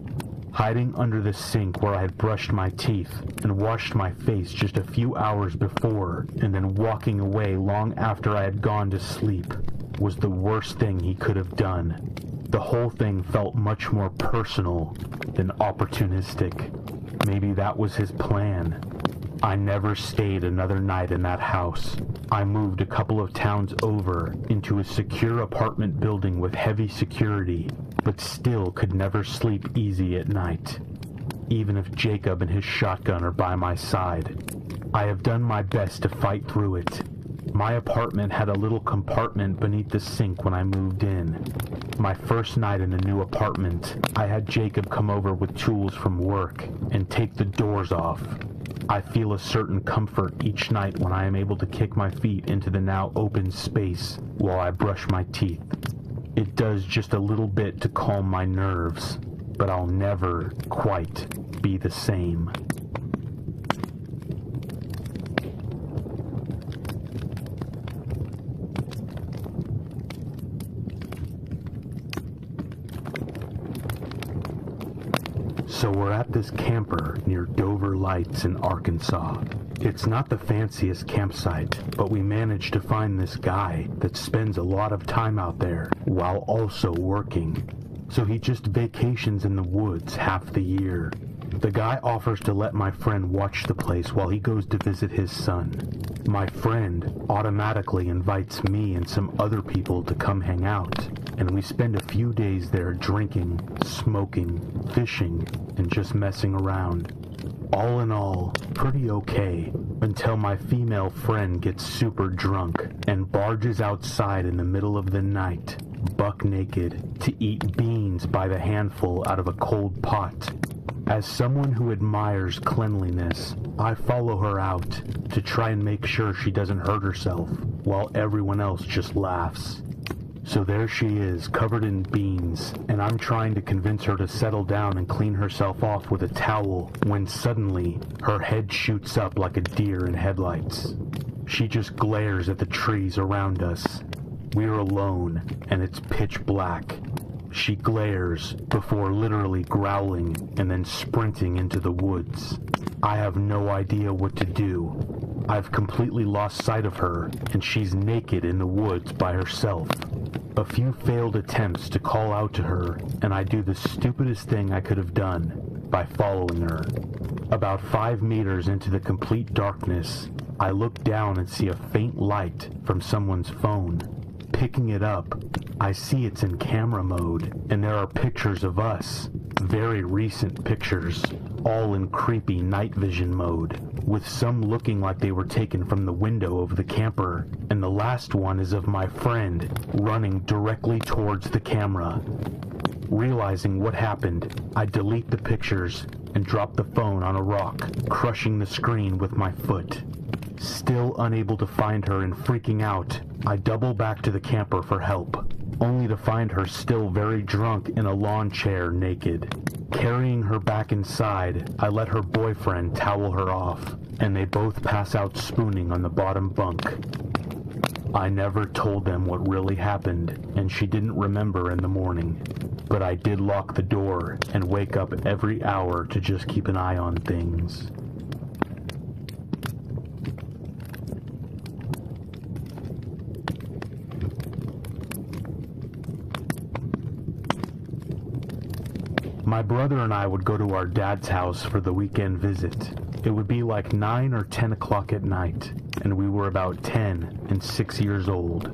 Hiding under the sink where I had brushed my teeth and washed my face just a few hours before, and then walking away long after I had gone to sleep, was the worst thing he could have done. The whole thing felt much more personal than opportunistic. Maybe that was his plan. I never stayed another night in that house. I moved a couple of towns over into a secure apartment building with heavy security, but still could never sleep easy at night, even if Jacob and his shotgun are by my side. I have done my best to fight through it. My apartment had a little compartment beneath the sink when I moved in. My first night in the new apartment, I had Jacob come over with tools from work and take the doors off. I feel a certain comfort each night when I am able to kick my feet into the now open space while I brush my teeth. It does just a little bit to calm my nerves, but I'll never quite be the same. So we're at this camper near Dover Lights in Arkansas. It's not the fanciest campsite, but we managed to find this guy that spends a lot of time out there while also working. So he just vacations in the woods half the year. The guy offers to let my friend watch the place while he goes to visit his son. My friend automatically invites me and some other people to come hang out, and we spend a few days there drinking, smoking, fishing, and just messing around. All in all, pretty okay, until my female friend gets super drunk and barges outside in the middle of the night, buck naked, to eat beans by the handful out of a cold pot. As someone who admires cleanliness, I follow her out to try and make sure she doesn't hurt herself, while everyone else just laughs. So there she is, covered in beans, and I'm trying to convince her to settle down and clean herself off with a towel, when suddenly, her head shoots up like a deer in headlights. She just glares at the trees around us. We're alone, and it's pitch black. She glares before literally growling and then sprinting into the woods. I have no idea what to do. I've completely lost sight of her, and she's naked in the woods by herself. A few failed attempts to call out to her, and I do the stupidest thing I could have done by following her. About 5 meters into the complete darkness, I look down and see a faint light from someone's phone. Picking it up, I see it's in camera mode, and there are pictures of us, very recent pictures, all in creepy night vision mode, with some looking like they were taken from the window of the camper, and the last one is of my friend running directly towards the camera. Realizing what happened, I delete the pictures and drop the phone on a rock, crushing the screen with my foot. Still unable to find her and freaking out, I double back to the camper for help, only to find her still very drunk in a lawn chair naked. Carrying her back inside, I let her boyfriend towel her off, and they both pass out spooning on the bottom bunk. I never told them what really happened, and she didn't remember in the morning. But I did lock the door and wake up every hour to just keep an eye on things. My brother and I would go to our dad's house for the weekend visit. It would be like 9 or 10 o'clock at night, and we were about 10 and 6 years old.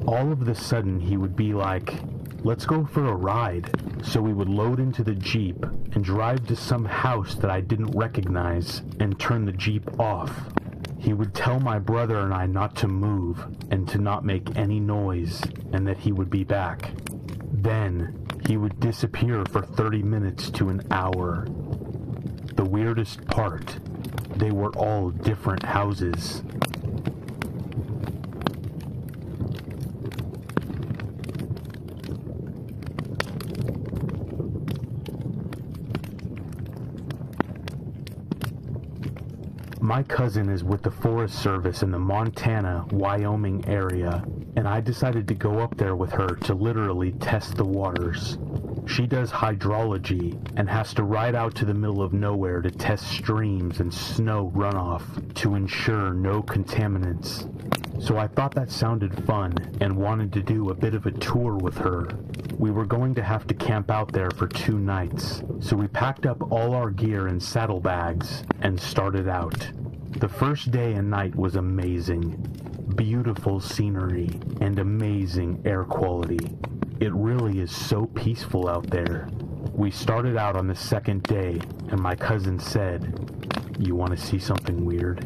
All of a sudden he would be like, "Let's go for a ride." So we would load into the Jeep and drive to some house that I didn't recognize and turn the Jeep off. He would tell my brother and I not to move and to not make any noise, and that he would be back. Then he would disappear for 30 minutes to an hour. The weirdest part, they were all different houses. My cousin is with the Forest Service in the Montana, Wyoming area, and I decided to go up there with her to literally test the waters. She does hydrology and has to ride out to the middle of nowhere to test streams and snow runoff to ensure no contaminants. So I thought that sounded fun and wanted to do a bit of a tour with her. We were going to have to camp out there for 2 nights, so we packed up all our gear in saddlebags and started out. The first day and night was amazing. Beautiful scenery and amazing air quality. It really is so peaceful out there. We started out on the second day, and my cousin said, "You want to see something weird?"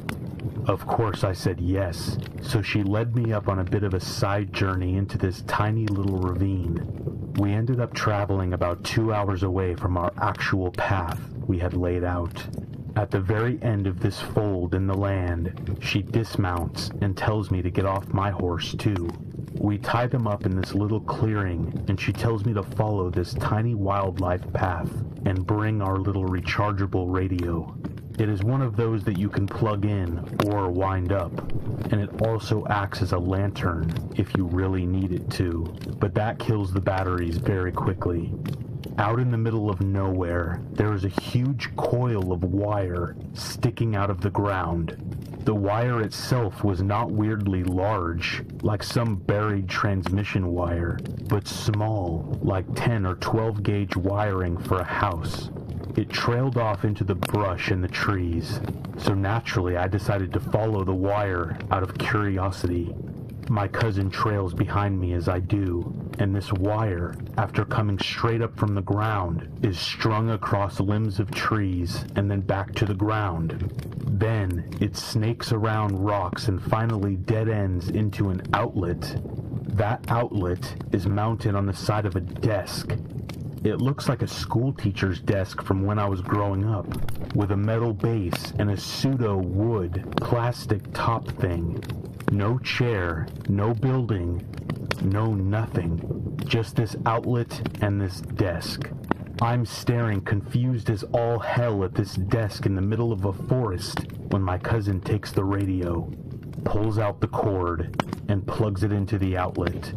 Of course I said yes, so she led me up on a bit of a side journey into this tiny little ravine. We ended up traveling about 2 hours away from our actual path we had laid out. At the very end of this fold in the land, she dismounts and tells me to get off my horse too. We tie them up in this little clearing, and she tells me to follow this tiny wildlife path and bring our little rechargeable radio. It is one of those that you can plug in or wind up, and it also acts as a lantern if you really need it to, but that kills the batteries very quickly. Out in the middle of nowhere, there is a huge coil of wire sticking out of the ground. The wire itself was not weirdly large, like some buried transmission wire, but small, like 10 or 12 gauge wiring for a house. It trailed off into the brush and the trees, so naturally I decided to follow the wire out of curiosity. My cousin trails behind me as I do, and this wire, after coming straight up from the ground, is strung across limbs of trees and then back to the ground. Then it snakes around rocks and finally dead ends into an outlet. That outlet is mounted on the side of a desk. It looks like a school teacher's desk from when I was growing up, with a metal base and a pseudo-wood, plastic top thing. No chair, no building, no nothing. Just this outlet and this desk. I'm staring confused as all hell at this desk in the middle of a forest when my cousin takes the radio, pulls out the cord, and plugs it into the outlet.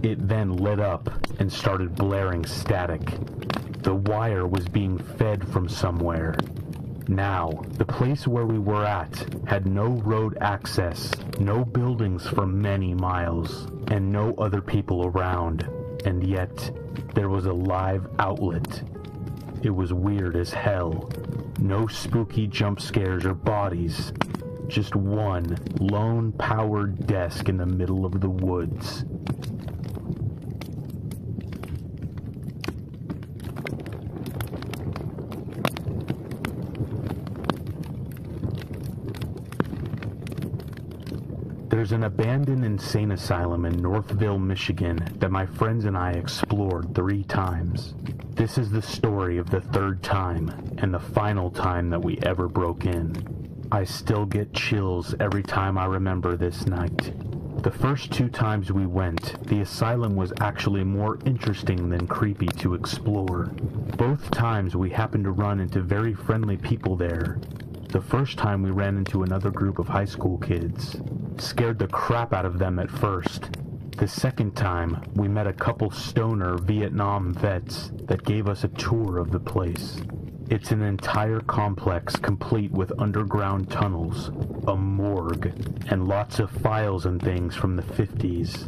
It then lit up and started blaring static. The wire was being fed from somewhere. Now, the place where we were at had no road access, no buildings for many miles, and no other people around. And yet, there was a live outlet. It was weird as hell. No spooky jump scares or bodies. Just one lone powered desk in the middle of the woods. There's an abandoned insane asylum in Northville, Michigan that my friends and I explored 3 times. This is the story of the 3rd time and the final time that we ever broke in. I still get chills every time I remember this night. The first 2 times we went, the asylum was actually more interesting than creepy to explore. Both times we happened to run into very friendly people there. The first time we ran into another group of high school kids. Scared the crap out of them at first. The second time, we met a couple stoner Vietnam vets that gave us a tour of the place. It's an entire complex complete with underground tunnels, a morgue, and lots of files and things from the 50s.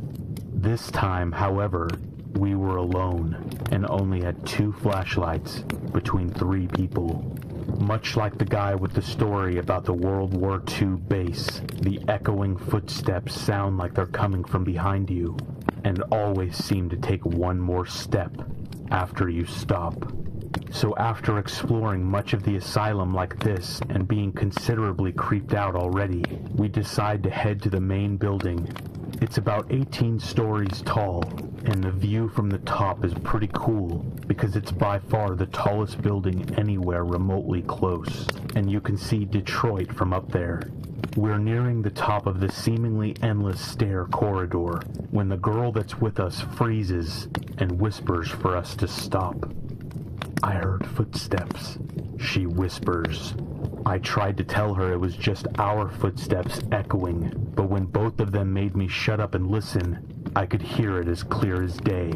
This time, however, we were alone and only had 2 flashlights between 3 people. Much like the guy with the story about the World War II base, the echoing footsteps sound like they're coming from behind you, and always seem to take one more step after you stop. So after exploring much of the asylum like this and being considerably creeped out already, we decide to head to the main building. It's about 18 stories tall, and the view from the top is pretty cool because it's by far the tallest building anywhere remotely close, and you can see Detroit from up there. We're nearing the top of the seemingly endless stair corridor when the girl that's with us freezes and whispers for us to stop. "I heard footsteps," she whispers. I tried to tell her it was just our footsteps echoing, but when both of them made me shut up and listen, I could hear it as clear as day.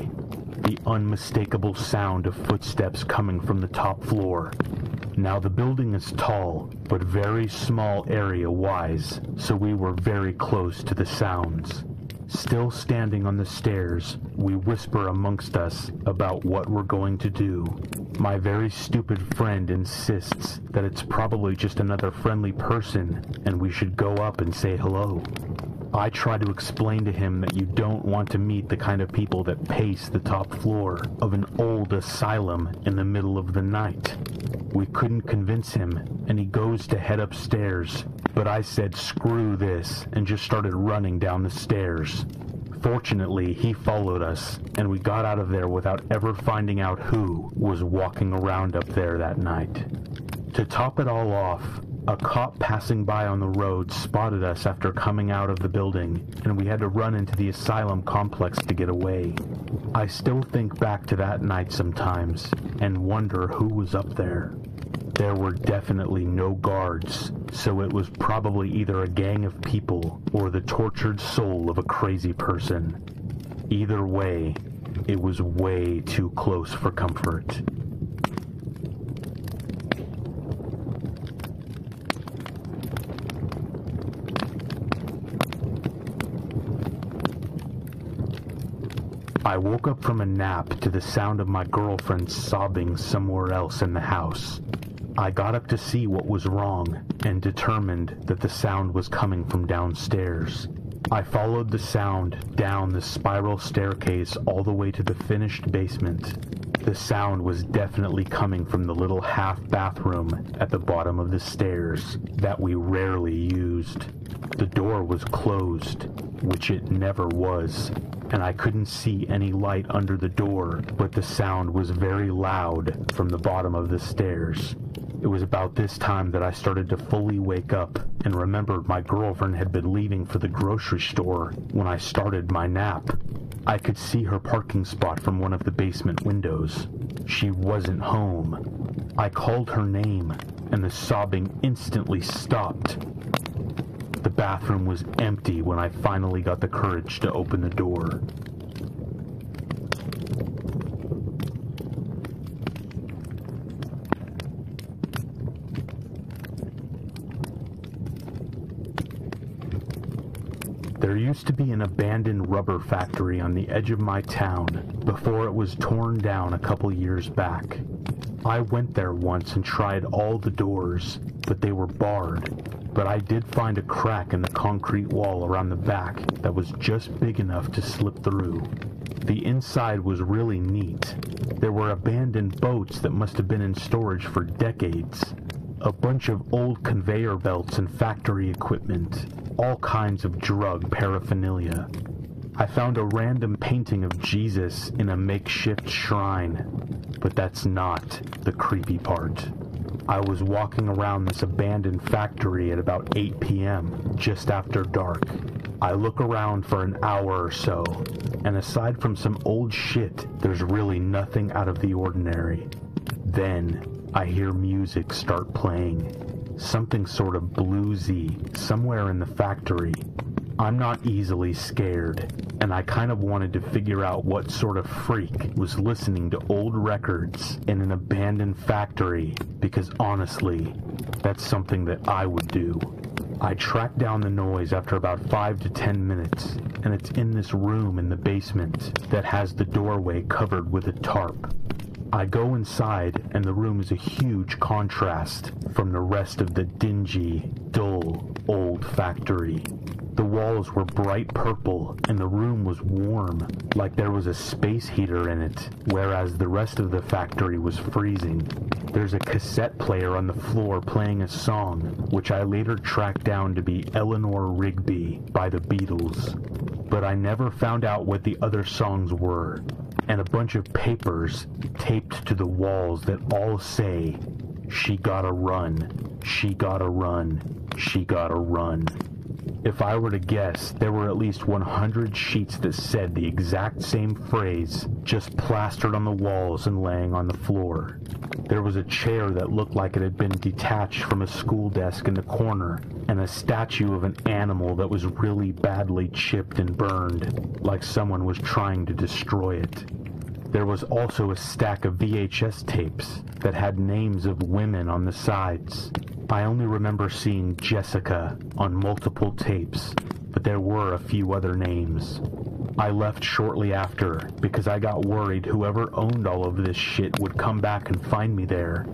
The unmistakable sound of footsteps coming from the top floor. Now the building is tall, but very small area-wise, so we were very close to the sounds. Still standing on the stairs, we whisper amongst us about what we're going to do. My very stupid friend insists that it's probably just another friendly person and we should go up and say hello. I try to explain to him that you don't want to meet the kind of people that pace the top floor of an old asylum in the middle of the night. We couldn't convince him, and he goes to head upstairs, but I said screw this and just started running down the stairs. Fortunately, he followed us, and we got out of there without ever finding out who was walking around up there that night. To top it all off, a cop passing by on the road spotted us after coming out of the building, and we had to run into the asylum complex to get away. I still think back to that night sometimes, and wonder who was up there. There were definitely no guards, so it was probably either a gang of people or the tortured soul of a crazy person. Either way, it was way too close for comfort. I woke up from a nap to the sound of my girlfriend sobbing somewhere else in the house. I got up to see what was wrong and determined that the sound was coming from downstairs. I followed the sound down the spiral staircase all the way to the finished basement. The sound was definitely coming from the little half bathroom at the bottom of the stairs that we rarely used. The door was closed, which it never was, and I couldn't see any light under the door, but the sound was very loud from the bottom of the stairs. It was about this time that I started to fully wake up and remembered my girlfriend had been leaving for the grocery store when I started my nap. I could see her parking spot from one of the basement windows. She wasn't home. I called her name, and the sobbing instantly stopped. The bathroom was empty when I finally got the courage to open the door. There used to be an abandoned rubber factory on the edge of my town before it was torn down a couple years back. I went there once and tried all the doors, but they were barred. But I did find a crack in the concrete wall around the back that was just big enough to slip through. The inside was really neat. There were abandoned boats that must have been in storage for decades. A bunch of old conveyor belts and factory equipment. All kinds of drug paraphernalia. I found a random painting of Jesus in a makeshift shrine, but that's not the creepy part. I was walking around this abandoned factory at about 8 p.m., just after dark. I look around for an hour or so, and aside from some old shit, there's really nothing out of the ordinary. Then I hear music start playing. Something sort of bluesy, somewhere in the factory. I'm not easily scared, and I kind of wanted to figure out what sort of freak was listening to old records in an abandoned factory, because honestly, that's something that I would do. I tracked down the noise after about 5 to 10 minutes, and it's in this room in the basement that has the doorway covered with a tarp. I go inside, and the room is a huge contrast from the rest of the dingy, dull, old factory. The walls were bright purple, and the room was warm, like there was a space heater in it, whereas the rest of the factory was freezing. There's a cassette player on the floor playing a song, which I later tracked down to be Eleanor Rigby by the Beatles. But I never found out what the other songs were, and a bunch of papers taped to the walls that all say, "She gotta run, she gotta run, she gotta run." If I were to guess, there were at least 100 sheets that said the exact same phrase, just plastered on the walls and laying on the floor. There was a chair that looked like it had been detached from a school desk in the corner, and a statue of an animal that was really badly chipped and burned, like someone was trying to destroy it. There was also a stack of VHS tapes that had names of women on the sides. I only remember seeing Jessica on multiple tapes, but there were a few other names. I left shortly after because I got worried whoever owned all of this shit would come back and find me there,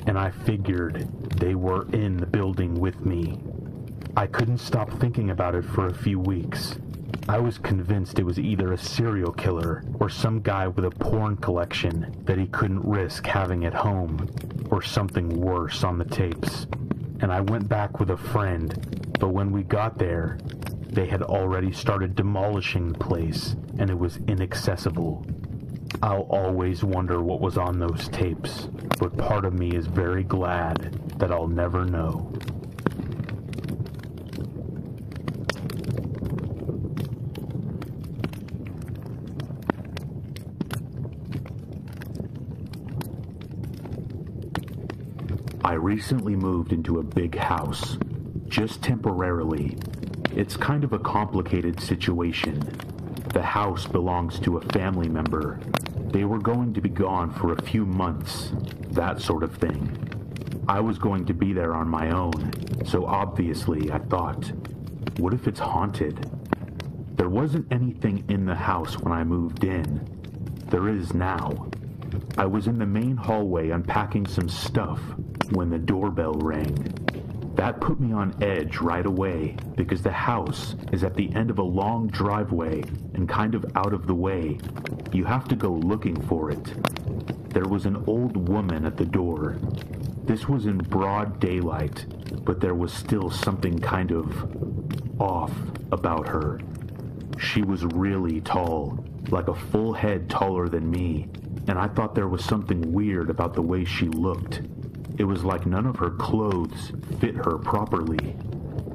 and I figured they were in the building with me. I couldn't stop thinking about it for a few weeks. I was convinced it was either a serial killer or some guy with a porn collection that he couldn't risk having at home, or something worse on the tapes. And I went back with a friend, but when we got there, they had already started demolishing the place, and it was inaccessible. I'll always wonder what was on those tapes, but part of me is very glad that I'll never know. I recently moved into a big house, just temporarily. It's kind of a complicated situation. The house belongs to a family member. They were going to be gone for a few months, that sort of thing. I was going to be there on my own, so obviously I thought, what if it's haunted? There wasn't anything in the house when I moved in. There is now. I was in the main hallway unpacking some stuff when the doorbell rang. That put me on edge right away because the house is at the end of a long driveway and kind of out of the way. You have to go looking for it. There was an old woman at the door. This was in broad daylight, but there was still something kind of off about her. She was really tall, like a full head taller than me, and I thought there was something weird about the way she looked. It was like none of her clothes fit her properly.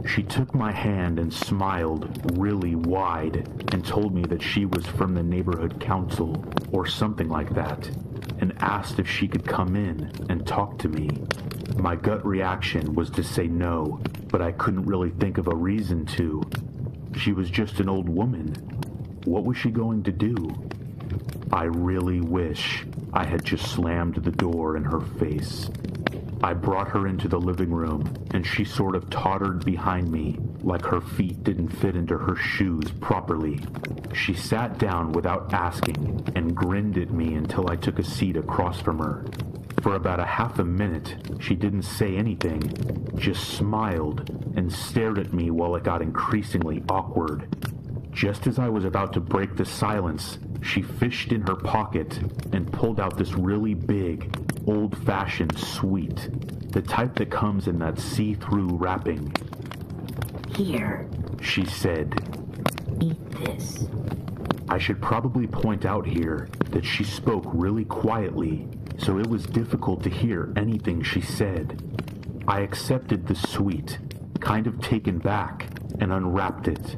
She took my hand and smiled really wide and told me that she was from the neighborhood council or something like that, and asked if she could come in and talk to me. My gut reaction was to say no, but I couldn't really think of a reason to. She was just an old woman. What was she going to do? I really wish I had just slammed the door in her face. I brought her into the living room, and she sort of tottered behind me, like her feet didn't fit into her shoes properly. She sat down without asking, and grinned at me until I took a seat across from her. For about a half a minute, she didn't say anything, just smiled, and stared at me while it got increasingly awkward. Just as I was about to break the silence, she fished in her pocket and pulled out this really big, old-fashioned sweet, the type that comes in that see-through wrapping. Here, she said. Eat this. I should probably point out here that she spoke really quietly, so it was difficult to hear anything she said. I accepted the sweet, kind of taken back, and unwrapped it.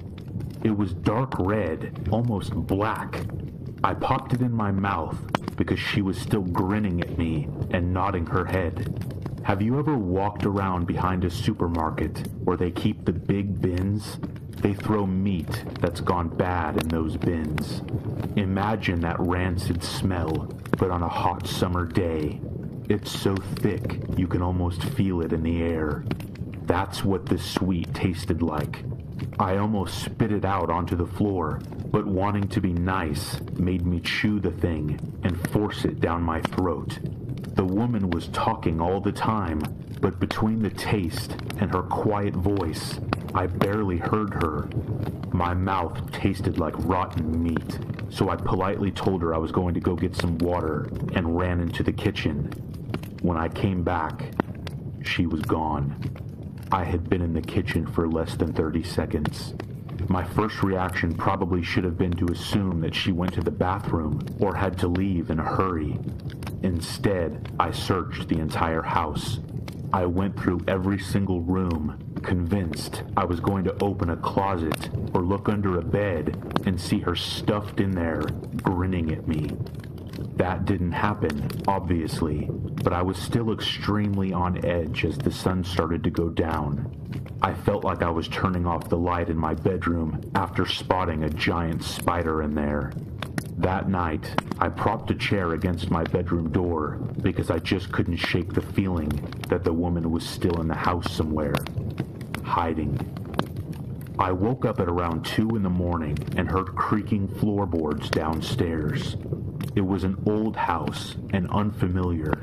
It was dark red, almost black. I popped it in my mouth because she was still grinning at me and nodding her head. Have you ever walked around behind a supermarket where they keep the big bins? They throw meat that's gone bad in those bins. Imagine that rancid smell, but on a hot summer day. It's so thick you can almost feel it in the air. That's what the sweet tasted like. I almost spit it out onto the floor, but wanting to be nice made me chew the thing and force it down my throat. The woman was talking all the time, but between the taste and her quiet voice, I barely heard her. My mouth tasted like rotten meat, so I politely told her I was going to go get some water and ran into the kitchen. When I came back, she was gone. I had been in the kitchen for less than 30 seconds. My first reaction probably should have been to assume that she went to the bathroom or had to leave in a hurry. Instead, I searched the entire house. I went through every single room, convinced I was going to open a closet or look under a bed and see her stuffed in there, grinning at me. That didn't happen, obviously, but I was still extremely on edge as the sun started to go down. I felt like I was turning off the light in my bedroom after spotting a giant spider in there. That night, I propped a chair against my bedroom door because I just couldn't shake the feeling that the woman was still in the house somewhere, hiding. I woke up at around 2 in the morning and heard creaking floorboards downstairs. It was an old house and unfamiliar.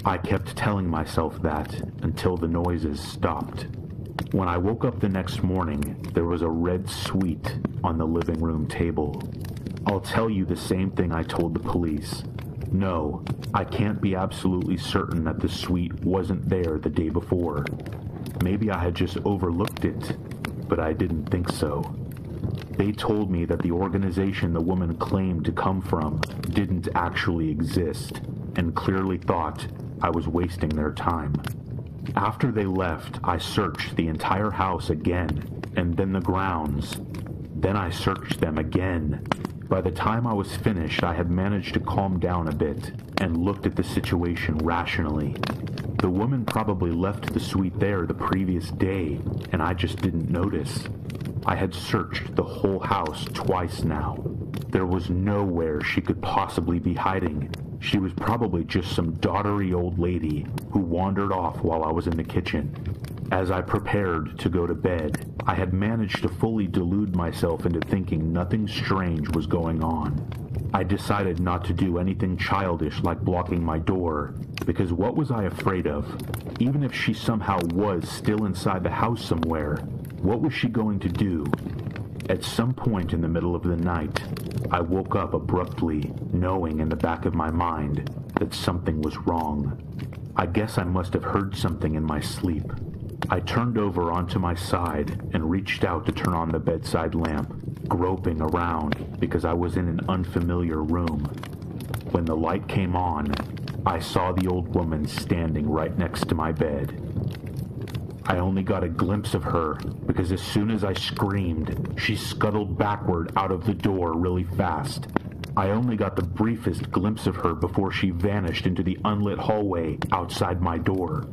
I kept telling myself that until the noises stopped. When I woke up the next morning, there was a red sweet on the living room table. I'll tell you the same thing I told the police. No, I can't be absolutely certain that the sweet wasn't there the day before. Maybe I had just overlooked it, but I didn't think so. They told me that the organization the woman claimed to come from didn't actually exist, and clearly thought I was wasting their time. After they left, I searched the entire house again, and then the grounds. Then I searched them again. By the time I was finished, I had managed to calm down a bit and looked at the situation rationally. The woman probably left the suite there the previous day, and I just didn't notice. I had searched the whole house twice now. There was nowhere she could possibly be hiding. She was probably just some doddery old lady who wandered off while I was in the kitchen. As I prepared to go to bed, I had managed to fully delude myself into thinking nothing strange was going on. I decided not to do anything childish like blocking my door, because what was I afraid of? Even if she somehow was still inside the house somewhere, what was she going to do? At some point in the middle of the night, I woke up abruptly, knowing in the back of my mind that something was wrong. I guess I must have heard something in my sleep. I turned over onto my side and reached out to turn on the bedside lamp, groping around because I was in an unfamiliar room. When the light came on, I saw the old woman standing right next to my bed. I only got a glimpse of her because as soon as I screamed, she scuttled backward out of the door really fast. I only got the briefest glimpse of her before she vanished into the unlit hallway outside my door.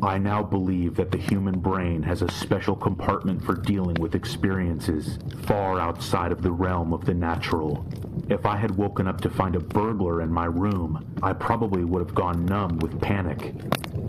I now believe that the human brain has a special compartment for dealing with experiences far outside of the realm of the natural. If I had woken up to find a burglar in my room, I probably would have gone numb with panic.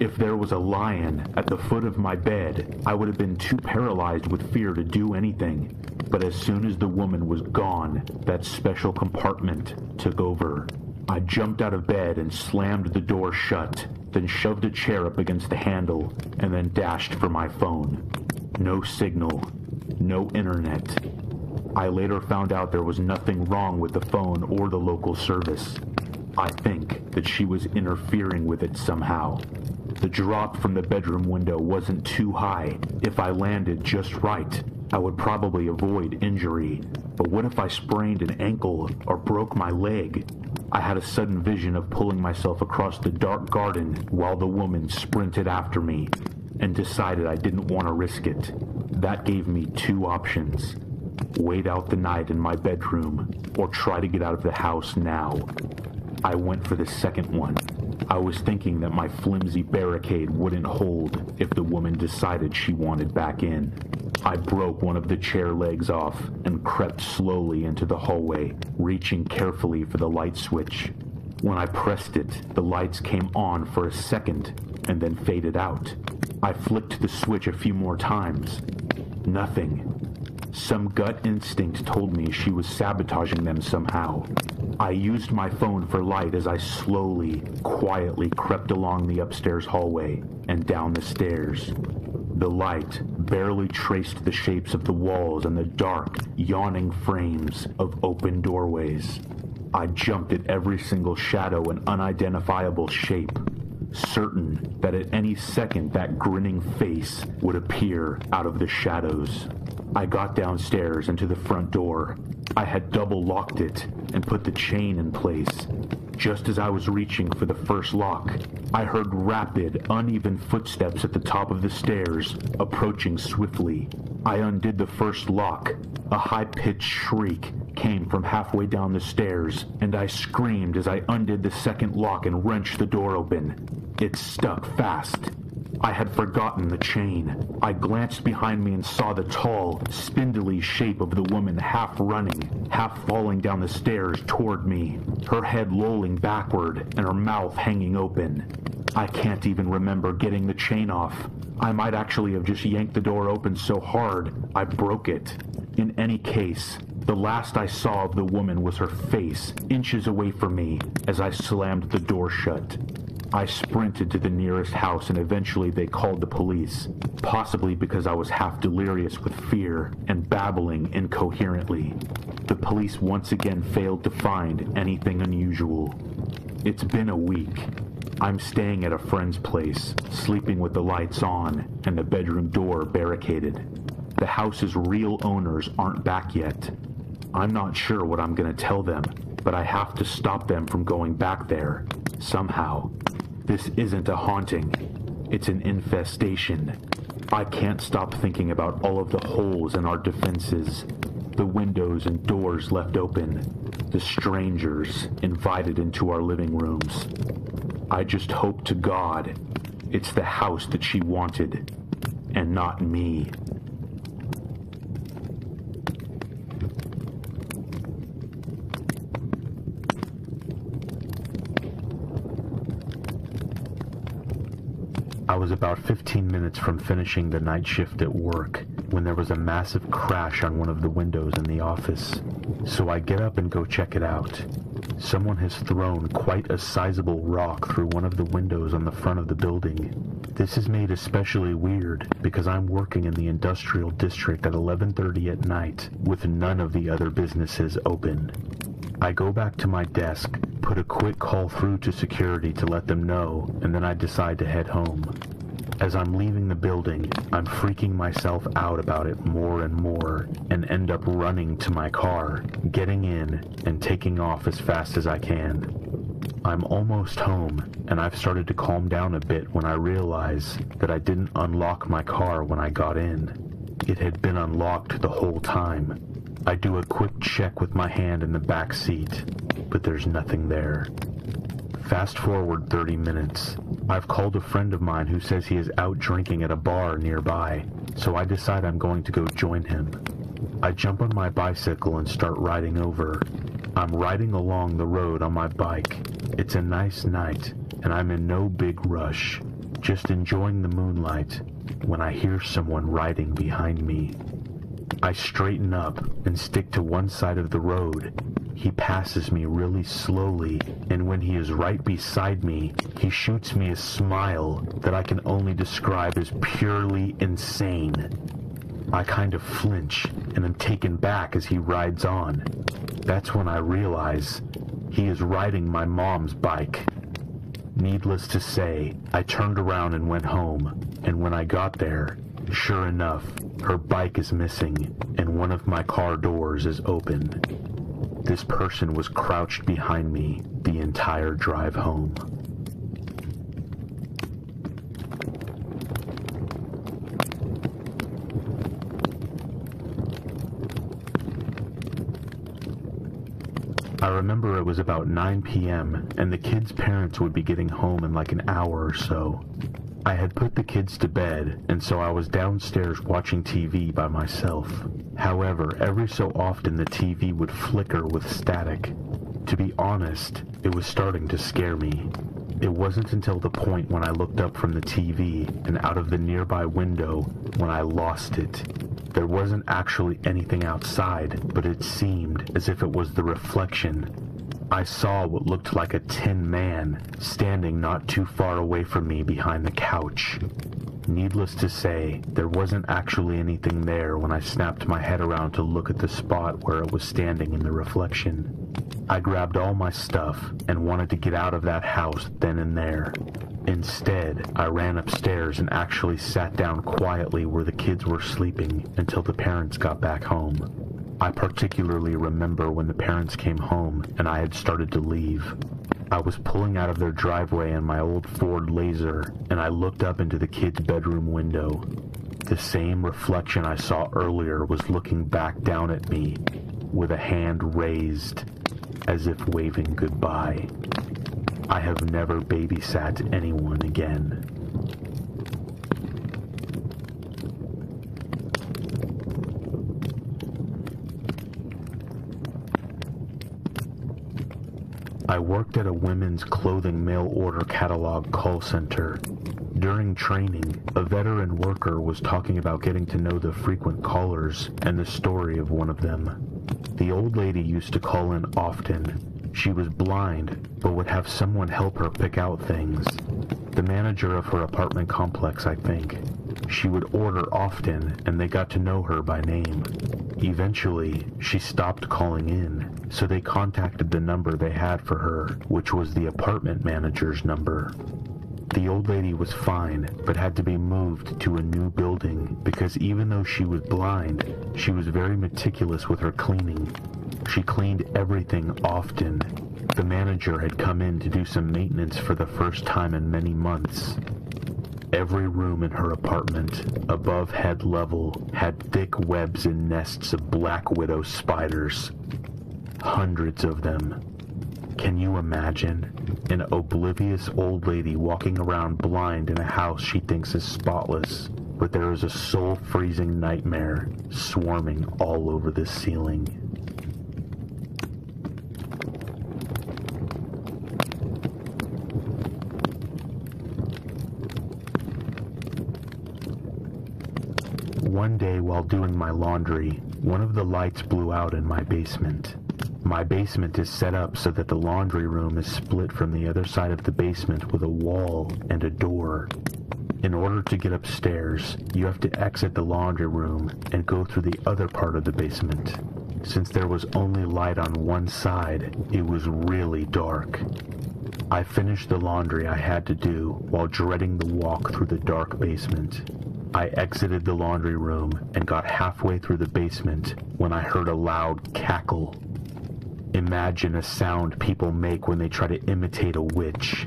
If there was a lion at the foot of my bed, I would have been too paralyzed with fear to do anything. But as soon as the woman was gone, that special compartment took over. I jumped out of bed and slammed the door shut, then shoved a chair up against the handle, and then dashed for my phone. No signal, no internet. I later found out there was nothing wrong with the phone or the local service. I think that she was interfering with it somehow. The drop from the bedroom window wasn't too high. If I landed just right, I would probably avoid injury. But what if I sprained an ankle or broke my leg? I had a sudden vision of pulling myself across the dark garden while the woman sprinted after me, and decided I didn't want to risk it. That gave me two options: wait out the night in my bedroom, or try to get out of the house now. I went for the second one. I was thinking that my flimsy barricade wouldn't hold if the woman decided she wanted back in. I broke one of the chair legs off and crept slowly into the hallway, reaching carefully for the light switch. When I pressed it, the lights came on for a second and then faded out. I flicked the switch a few more times. Nothing. Some gut instinct told me she was sabotaging them somehow. I used my phone for light as I slowly, quietly crept along the upstairs hallway and down the stairs. The light barely traced the shapes of the walls and the dark, yawning frames of open doorways. I jumped at every single shadow and unidentifiable shape, certain that at any second that grinning face would appear out of the shadows. I got downstairs and to the front door. I had double locked it and put the chain in place. Just as I was reaching for the first lock, I heard rapid, uneven footsteps at the top of the stairs, approaching swiftly. I undid the first lock. A high-pitched shriek came from halfway down the stairs, and I screamed as I undid the second lock and wrenched the door open. It stuck fast. I had forgotten the chain. I glanced behind me and saw the tall, spindly shape of the woman half running, half falling down the stairs toward me, her head lolling backward and her mouth hanging open. I can't even remember getting the chain off. I might actually have just yanked the door open so hard I broke it. In any case, the last I saw of the woman was her face, inches away from me, as I slammed the door shut. I sprinted to the nearest house and eventually they called the police, possibly because I was half delirious with fear and babbling incoherently. The police once again failed to find anything unusual. It's been a week. I'm staying at a friend's place, sleeping with the lights on and the bedroom door barricaded. The house's real owners aren't back yet. I'm not sure what I'm going to tell them, but I have to stop them from going back there, somehow. This isn't a haunting. It's an infestation. I can't stop thinking about all of the holes in our defenses, the windows and doors left open, the strangers invited into our living rooms. I just hope to God it's the house that she wanted, and not me. I was about 15 minutes from finishing the night shift at work when there was a massive crash on one of the windows in the office. So I get up and go check it out. Someone has thrown quite a sizable rock through one of the windows on the front of the building. This is made especially weird because I'm working in the industrial district at 11:30 at night with none of the other businesses open. I go back to my desk, put a quick call through to security to let them know, and then I decide to head home. As I'm leaving the building, I'm freaking myself out about it more and more, and end up running to my car, getting in, and taking off as fast as I can. I'm almost home, and I've started to calm down a bit when I realize that I didn't unlock my car when I got in. It had been unlocked the whole time. I do a quick check with my hand in the back seat, but there's nothing there. Fast forward 30 minutes. I've called a friend of mine who says he is out drinking at a bar nearby, so I decide I'm going to go join him. I jump on my bicycle and start riding over. I'm riding along the road on my bike. It's a nice night, and I'm in no big rush, just enjoying the moonlight, when I hear someone riding behind me. I straighten up and stick to one side of the road. He passes me really slowly, and when he is right beside me, he shoots me a smile that I can only describe as purely insane. I kind of flinch and am taken back as he rides on. That's when I realize he is riding my mom's bike. Needless to say, I turned around and went home, and when I got there, sure enough, her bike is missing, and one of my car doors is open. This person was crouched behind me the entire drive home. I remember it was about 9 p.m. and the kids' parents would be getting home in like an hour or so. I had put the kids to bed, and so I was downstairs watching TV by myself. However, every so often the TV would flicker with static. To be honest, it was starting to scare me. It wasn't until the point when I looked up from the TV and out of the nearby window when I lost it. There wasn't actually anything outside, but it seemed as if it was the reflection. I saw what looked like a tin man standing not too far away from me behind the couch. Needless to say, there wasn't actually anything there when I snapped my head around to look at the spot where it was standing in the reflection. I grabbed all my stuff and wanted to get out of that house then and there. Instead, I ran upstairs and actually sat down quietly where the kids were sleeping until the parents got back home. I particularly remember when the parents came home and I had started to leave. I was pulling out of their driveway in my old Ford Laser, and I looked up into the kids' bedroom window. The same reflection I saw earlier was looking back down at me, with a hand raised, as if waving goodbye. I have never babysat anyone again. I worked at a women's clothing mail order catalog call center. During training, a veteran worker was talking about getting to know the frequent callers and the story of one of them. The old lady used to call in often. She was blind, but would have someone help her pick out things. The manager of her apartment complex, I think. She would order often, and they got to know her by name. Eventually, she stopped calling in, so they contacted the number they had for her, which was the apartment manager's number. The old lady was fine, but had to be moved to a new building because even though she was blind, she was very meticulous with her cleaning. She cleaned everything often. The manager had come in to do some maintenance for the first time in many months. Every room in her apartment, above head level, had thick webs and nests of black widow spiders. Hundreds of them. Can you imagine? An oblivious old lady walking around blind in a house she thinks is spotless, but there is a soul-freezing nightmare swarming all over the ceiling. One day while doing my laundry, one of the lights blew out in my basement. My basement is set up so that the laundry room is split from the other side of the basement with a wall and a door. In order to get upstairs, you have to exit the laundry room and go through the other part of the basement. Since there was only light on one side, it was really dark. I finished the laundry I had to do while dreading the walk through the dark basement. I exited the laundry room and got halfway through the basement when I heard a loud cackle. Imagine a sound people make when they try to imitate a witch.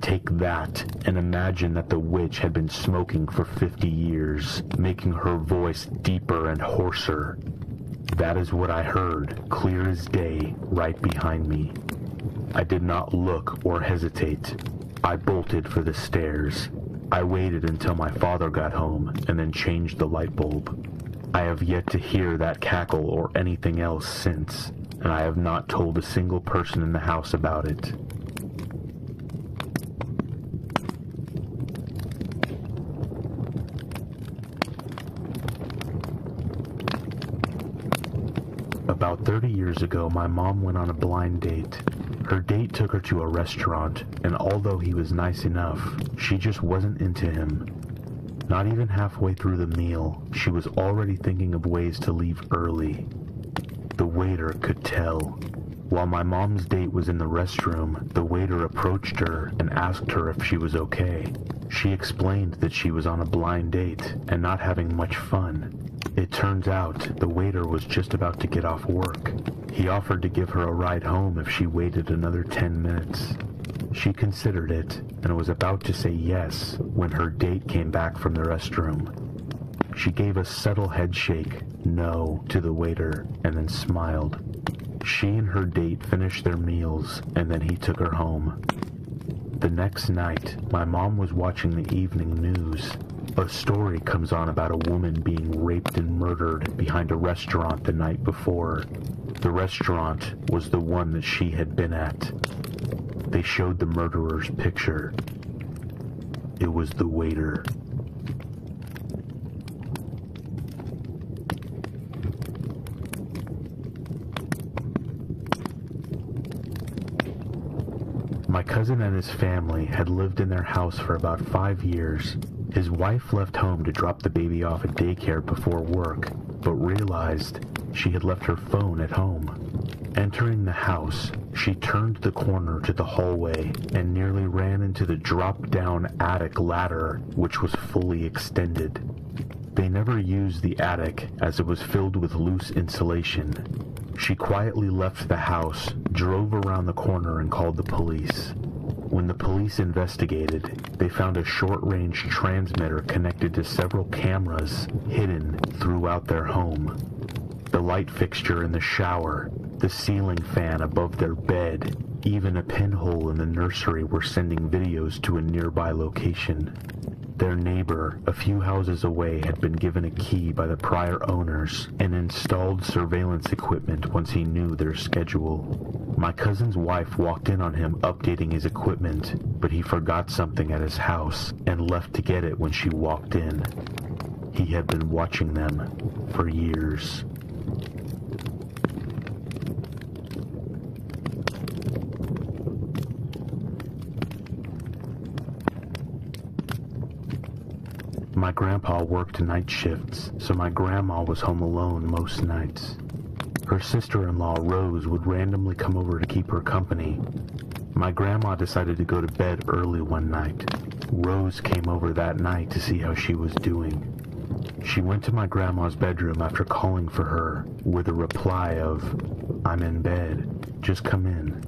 Take that and imagine that the witch had been smoking for 50 years, making her voice deeper and hoarser. That is what I heard, clear as day, right behind me. I did not look or hesitate. I bolted for the stairs. I waited until my father got home and then changed the light bulb. I have yet to hear that cackle or anything else since, and I have not told a single person in the house about it. About 30 years ago, my mom went on a blind date. Her date took her to a restaurant, and although he was nice enough, she just wasn't into him. Not even halfway through the meal, she was already thinking of ways to leave early. The waiter could tell. While my mom's date was in the restroom, the waiter approached her and asked her if she was okay. She explained that she was on a blind date and not having much fun. It turns out the waiter was just about to get off work. He offered to give her a ride home if she waited another 10 minutes. She considered it and was about to say yes when her date came back from the restroom. She gave a subtle head shake, no, to the waiter, and then smiled. She and her date finished their meals, and then he took her home. The next night, my mom was watching the evening news. A story comes on about a woman being raped and murdered behind a restaurant the night before. The restaurant was the one that she had been at. They showed the murderer's picture. It was the waiter. My cousin and his family had lived in their house for about 5 years. His wife left home to drop the baby off at daycare before work, but realized she had left her phone at home. Entering the house, she turned the corner to the hallway and nearly ran into the drop-down attic ladder, which was fully extended. They never used the attic as it was filled with loose insulation. She quietly left the house, drove around the corner, and called the police. When the police investigated, they found a short-range transmitter connected to several cameras hidden throughout their home. The light fixture in the shower, the ceiling fan above their bed, even a pinhole in the nursery were sending videos to a nearby location. Their neighbor, a few houses away, had been given a key by the prior owners and installed surveillance equipment once he knew their schedule. My cousin's wife walked in on him updating his equipment, but he forgot something at his house and left to get it when she walked in. He had been watching them for years. My grandpa worked night shifts, so my grandma was home alone most nights. Her sister-in-law, Rose, would randomly come over to keep her company. My grandma decided to go to bed early one night. Rose came over that night to see how she was doing. She went to my grandma's bedroom after calling for her with a reply of, "I'm in bed, just come in."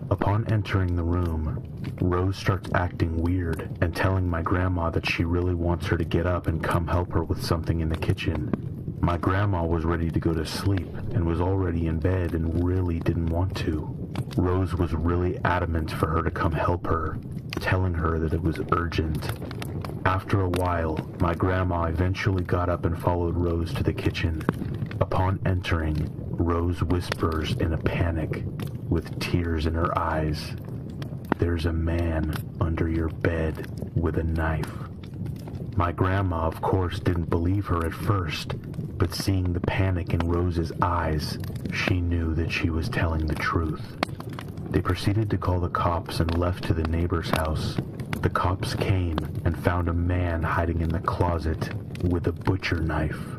Upon entering the room, Rose starts acting weird and telling my grandma that she really wants her to get up and come help her with something in the kitchen. My grandma was ready to go to sleep and was already in bed and really didn't want to. Rose was really adamant for her to come help her, telling her that it was urgent. After a while, my grandma eventually got up and followed Rose to the kitchen. Upon entering, Rose whispers in a panic, with tears in her eyes, "There's a man under your bed with a knife." My grandma, of course, didn't believe her at first, but seeing the panic in Rose's eyes, she knew that she was telling the truth. They proceeded to call the cops and left to the neighbor's house. The cops came and found a man hiding in the closet with a butcher knife.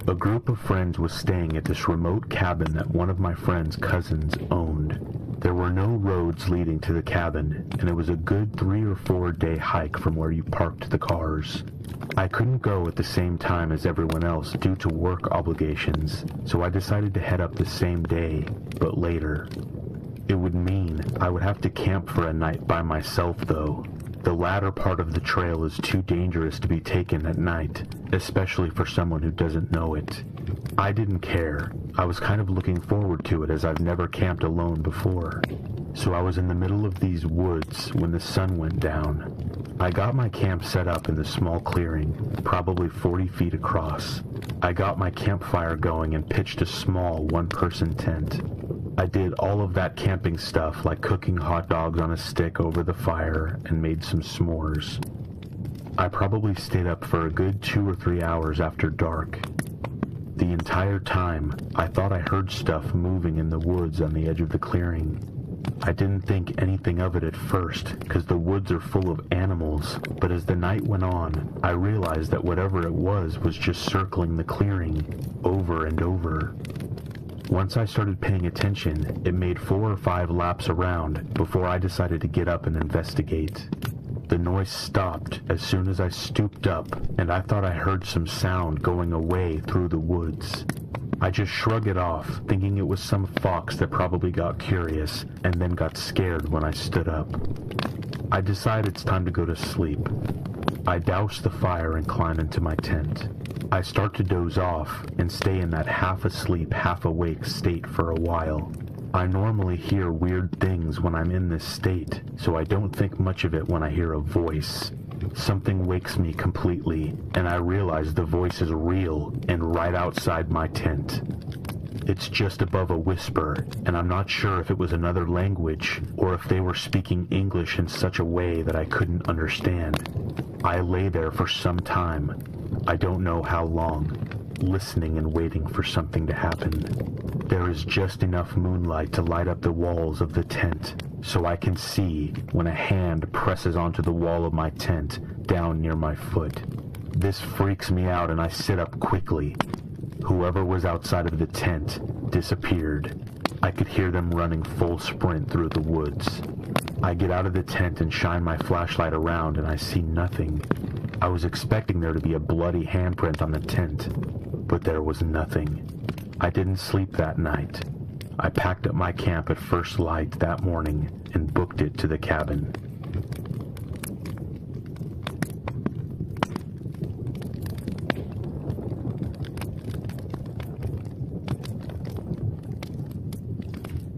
A group of friends was staying at this remote cabin that one of my friend's cousins owned. There were no roads leading to the cabin, and it was a good 3 or 4 day hike from where you parked the cars. I couldn't go at the same time as everyone else due to work obligations, so I decided to head up the same day, but later. It would mean I would have to camp for a night by myself though. The latter part of the trail is too dangerous to be taken at night, especially for someone who doesn't know it. I didn't care. I was kind of looking forward to it as I've never camped alone before. So I was in the middle of these woods when the sun went down. I got my camp set up in the small clearing, probably 40 feet across. I got my campfire going and pitched a small one-person tent. I did all of that camping stuff like cooking hot dogs on a stick over the fire and made some s'mores. I probably stayed up for a good 2 or 3 hours after dark. The entire time, I thought I heard stuff moving in the woods on the edge of the clearing. I didn't think anything of it at first, because the woods are full of animals, but as the night went on, I realized that whatever it was just circling the clearing, over and over. Once I started paying attention, it made 4 or 5 laps around before I decided to get up and investigate. The noise stopped as soon as I stooped up, and I thought I heard some sound going away through the woods. I just shrugged it off, thinking it was some fox that probably got curious and then got scared when I stood up. I decide it's time to go to sleep. I douse the fire and climb into my tent. I start to doze off and stay in that half-asleep, half-awake state for a while. I normally hear weird things when I'm in this state, so I don't think much of it when I hear a voice. Something wakes me completely, and I realize the voice is real and right outside my tent. It's just above a whisper, and I'm not sure if it was another language or if they were speaking English in such a way that I couldn't understand. I lay there for some time. I don't know how long, listening and waiting for something to happen. There is just enough moonlight to light up the walls of the tent, so I can see when a hand presses onto the wall of my tent down near my foot. This freaks me out and I sit up quickly. Whoever was outside of the tent disappeared. I could hear them running full sprint through the woods. I get out of the tent and shine my flashlight around and I see nothing. I was expecting there to be a bloody handprint on the tent, but there was nothing. I didn't sleep that night. I packed up my camp at first light that morning and booked it to the cabin.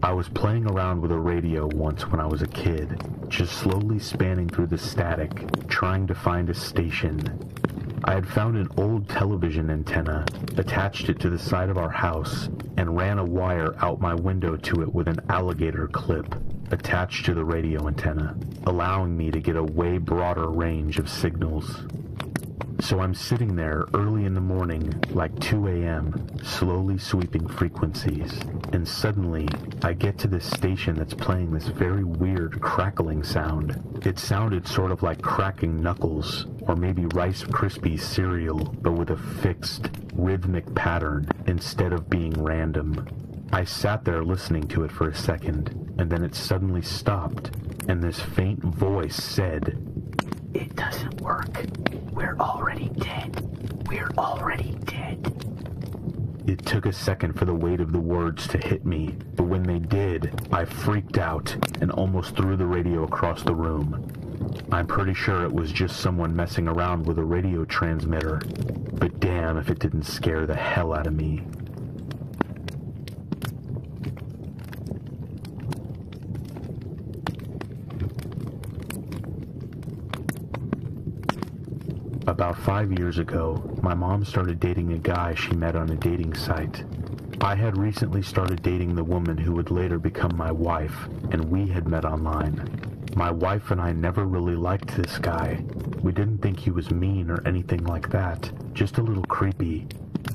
I was playing around with a radio once when I was a kid, just slowly spanning through the static, trying to find a station. I had found an old television antenna, attached it to the side of our house, and ran a wire out my window to it with an alligator clip attached to the radio antenna, allowing me to get a way broader range of signals. So I'm sitting there early in the morning, like 2 a.m., slowly sweeping frequencies, and suddenly I get to this station that's playing this very weird crackling sound. It sounded sort of like cracking knuckles, or maybe Rice Krispies cereal, but with a fixed, rhythmic pattern instead of being random. I sat there listening to it for a second, and then it suddenly stopped, and this faint voice said, "It doesn't work. We're already dead. We're already dead." It took a second for the weight of the words to hit me, but when they did, I freaked out and almost threw the radio across the room. I'm pretty sure it was just someone messing around with a radio transmitter, but damn if it didn't scare the hell out of me. About 5 years ago, my mom started dating a guy she met on a dating site. I had recently started dating the woman who would later become my wife, and we had met online. My wife and I never really liked this guy. We didn't think he was mean or anything like that, just a little creepy.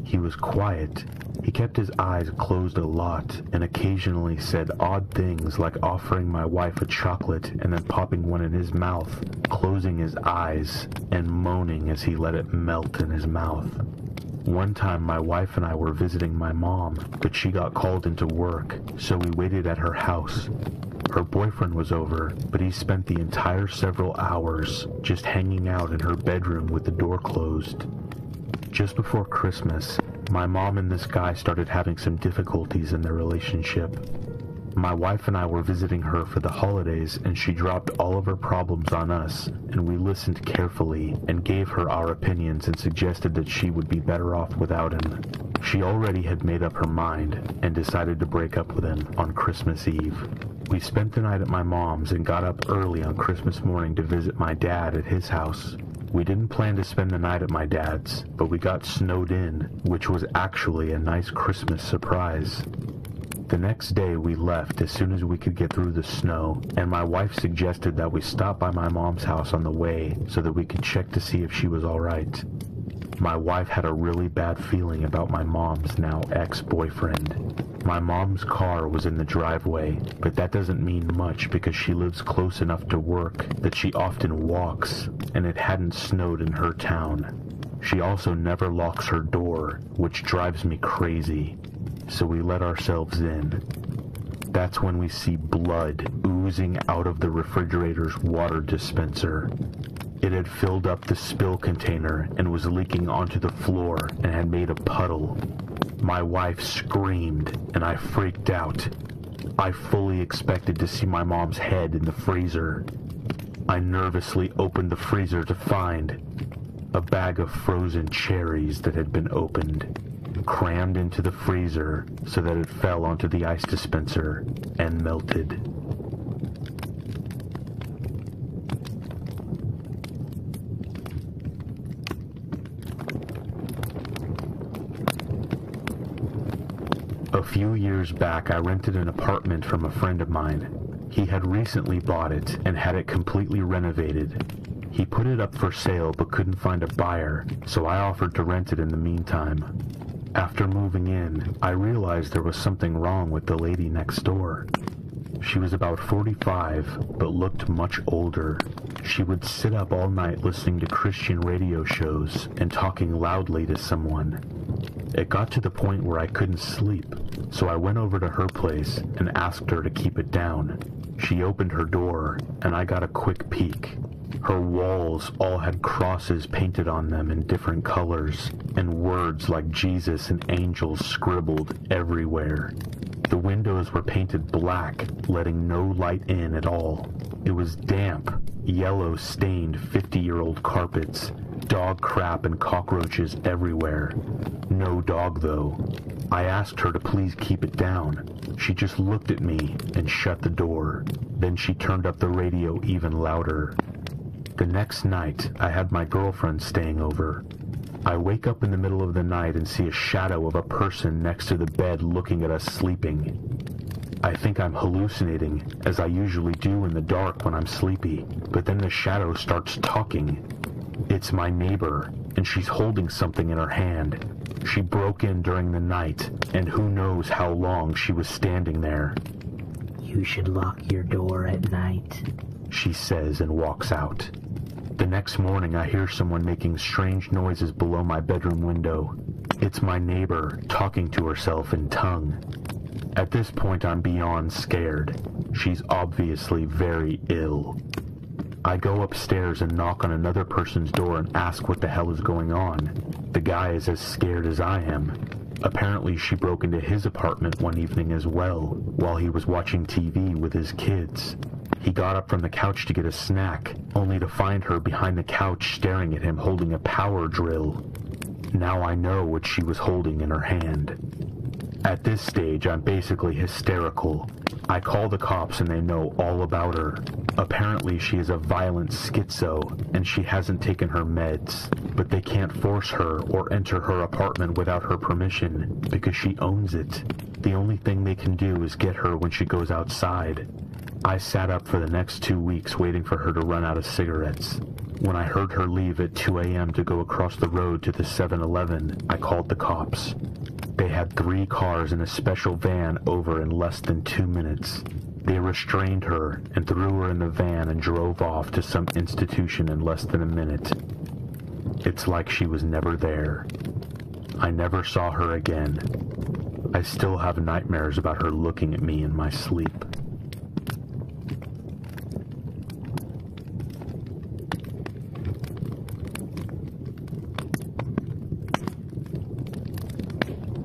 He was quiet. He kept his eyes closed a lot and occasionally said odd things like offering my wife a chocolate and then popping one in his mouth, closing his eyes, and moaning as he let it melt in his mouth. One time my wife and I were visiting my mom, but she got called into work, so we waited at her house. Her boyfriend was over, but he spent the entire several hours just hanging out in her bedroom with the door closed. Just before Christmas, my mom and this guy started having some difficulties in their relationship. My wife and I were visiting her for the holidays, and she dropped all of her problems on us, and we listened carefully and gave her our opinions and suggested that she would be better off without him. She already had made up her mind and decided to break up with him on Christmas Eve. We spent the night at my mom's and got up early on Christmas morning to visit my dad at his house. We didn't plan to spend the night at my dad's, but we got snowed in, which was actually a nice Christmas surprise. The next day we left as soon as we could get through the snow, and my wife suggested that we stop by my mom's house on the way so that we could check to see if she was alright. My wife had a really bad feeling about my mom's now ex-boyfriend. My mom's car was in the driveway, but that doesn't mean much because she lives close enough to work that she often walks, and it hadn't snowed in her town. She also never locks her door, which drives me crazy, so we let ourselves in. That's when we see blood oozing out of the refrigerator's water dispenser. It had filled up the spill container and was leaking onto the floor and had made a puddle. My wife screamed, and I freaked out. I fully expected to see my mom's head in the freezer. I nervously opened the freezer to find a bag of frozen cherries that had been opened, crammed into the freezer so that it fell onto the ice dispenser and melted. A few years back, I rented an apartment from a friend of mine. He had recently bought it and had it completely renovated. He put it up for sale but couldn't find a buyer, so I offered to rent it in the meantime. After moving in, I realized there was something wrong with the lady next door. She was about 45, but looked much older. She would sit up all night listening to Christian radio shows and talking loudly to someone. It got to the point where I couldn't sleep, so I went over to her place and asked her to keep it down. She opened her door, and I got a quick peek. Her walls all had crosses painted on them in different colors, and words like Jesus and angels scribbled everywhere. The windows were painted black, letting no light in at all. It was damp, Yellow, stained 50-year-old carpets, dog crap and cockroaches everywhere. No dog, though. I asked her to please keep it down. She just looked at me and shut the door. Then she turned up the radio even louder. The next night, I had my girlfriend staying over. I wake up in the middle of the night and see a shadow of a person next to the bed looking at us sleeping. I think I'm hallucinating, as I usually do in the dark when I'm sleepy, but then the shadow starts talking. It's my neighbor, and she's holding something in her hand. She broke in during the night, and who knows how long she was standing there. You should lock your door at night, she says and walks out. The next morning I hear someone making strange noises below my bedroom window. It's my neighbor talking to herself in tongue. At this point I'm beyond scared. She's obviously very ill. I go upstairs and knock on another person's door and ask what the hell is going on. The guy is as scared as I am. Apparently she broke into his apartment one evening as well, while he was watching TV with his kids. He got up from the couch to get a snack, only to find her behind the couch staring at him holding a power drill. Now I know what she was holding in her hand. At this stage, I'm basically hysterical. I call the cops and they know all about her. Apparently she is a violent schizo and she hasn't taken her meds, but they can't force her or enter her apartment without her permission because she owns it. The only thing they can do is get her when she goes outside. I sat up for the next 2 weeks waiting for her to run out of cigarettes. When I heard her leave at 2 a.m. to go across the road to the 7-Eleven, I called the cops. They had 3 cars and a special van over in less than 2 minutes. They restrained her and threw her in the van and drove off to some institution in less than a minute. It's like she was never there. I never saw her again. I still have nightmares about her looking at me in my sleep.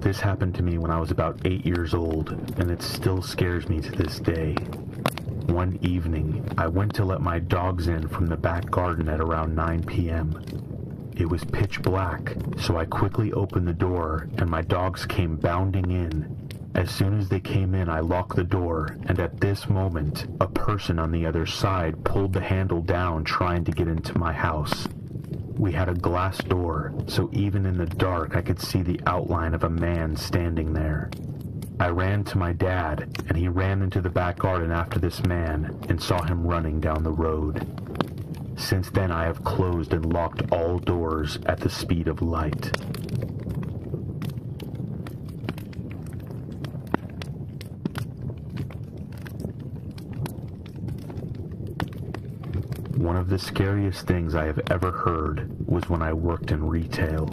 This happened to me when I was about 8 years old, and it still scares me to this day. One evening, I went to let my dogs in from the back garden at around 9 p.m. It was pitch black, so I quickly opened the door, and my dogs came bounding in. As soon as they came in, I locked the door, and at this moment, a person on the other side pulled the handle down trying to get into my house. We had a glass door, so even in the dark I could see the outline of a man standing there. I ran to my dad, and he ran into the back garden after this man and saw him running down the road. Since then I have closed and locked all doors at the speed of light. One of the scariest things I have ever heard was when I worked in retail.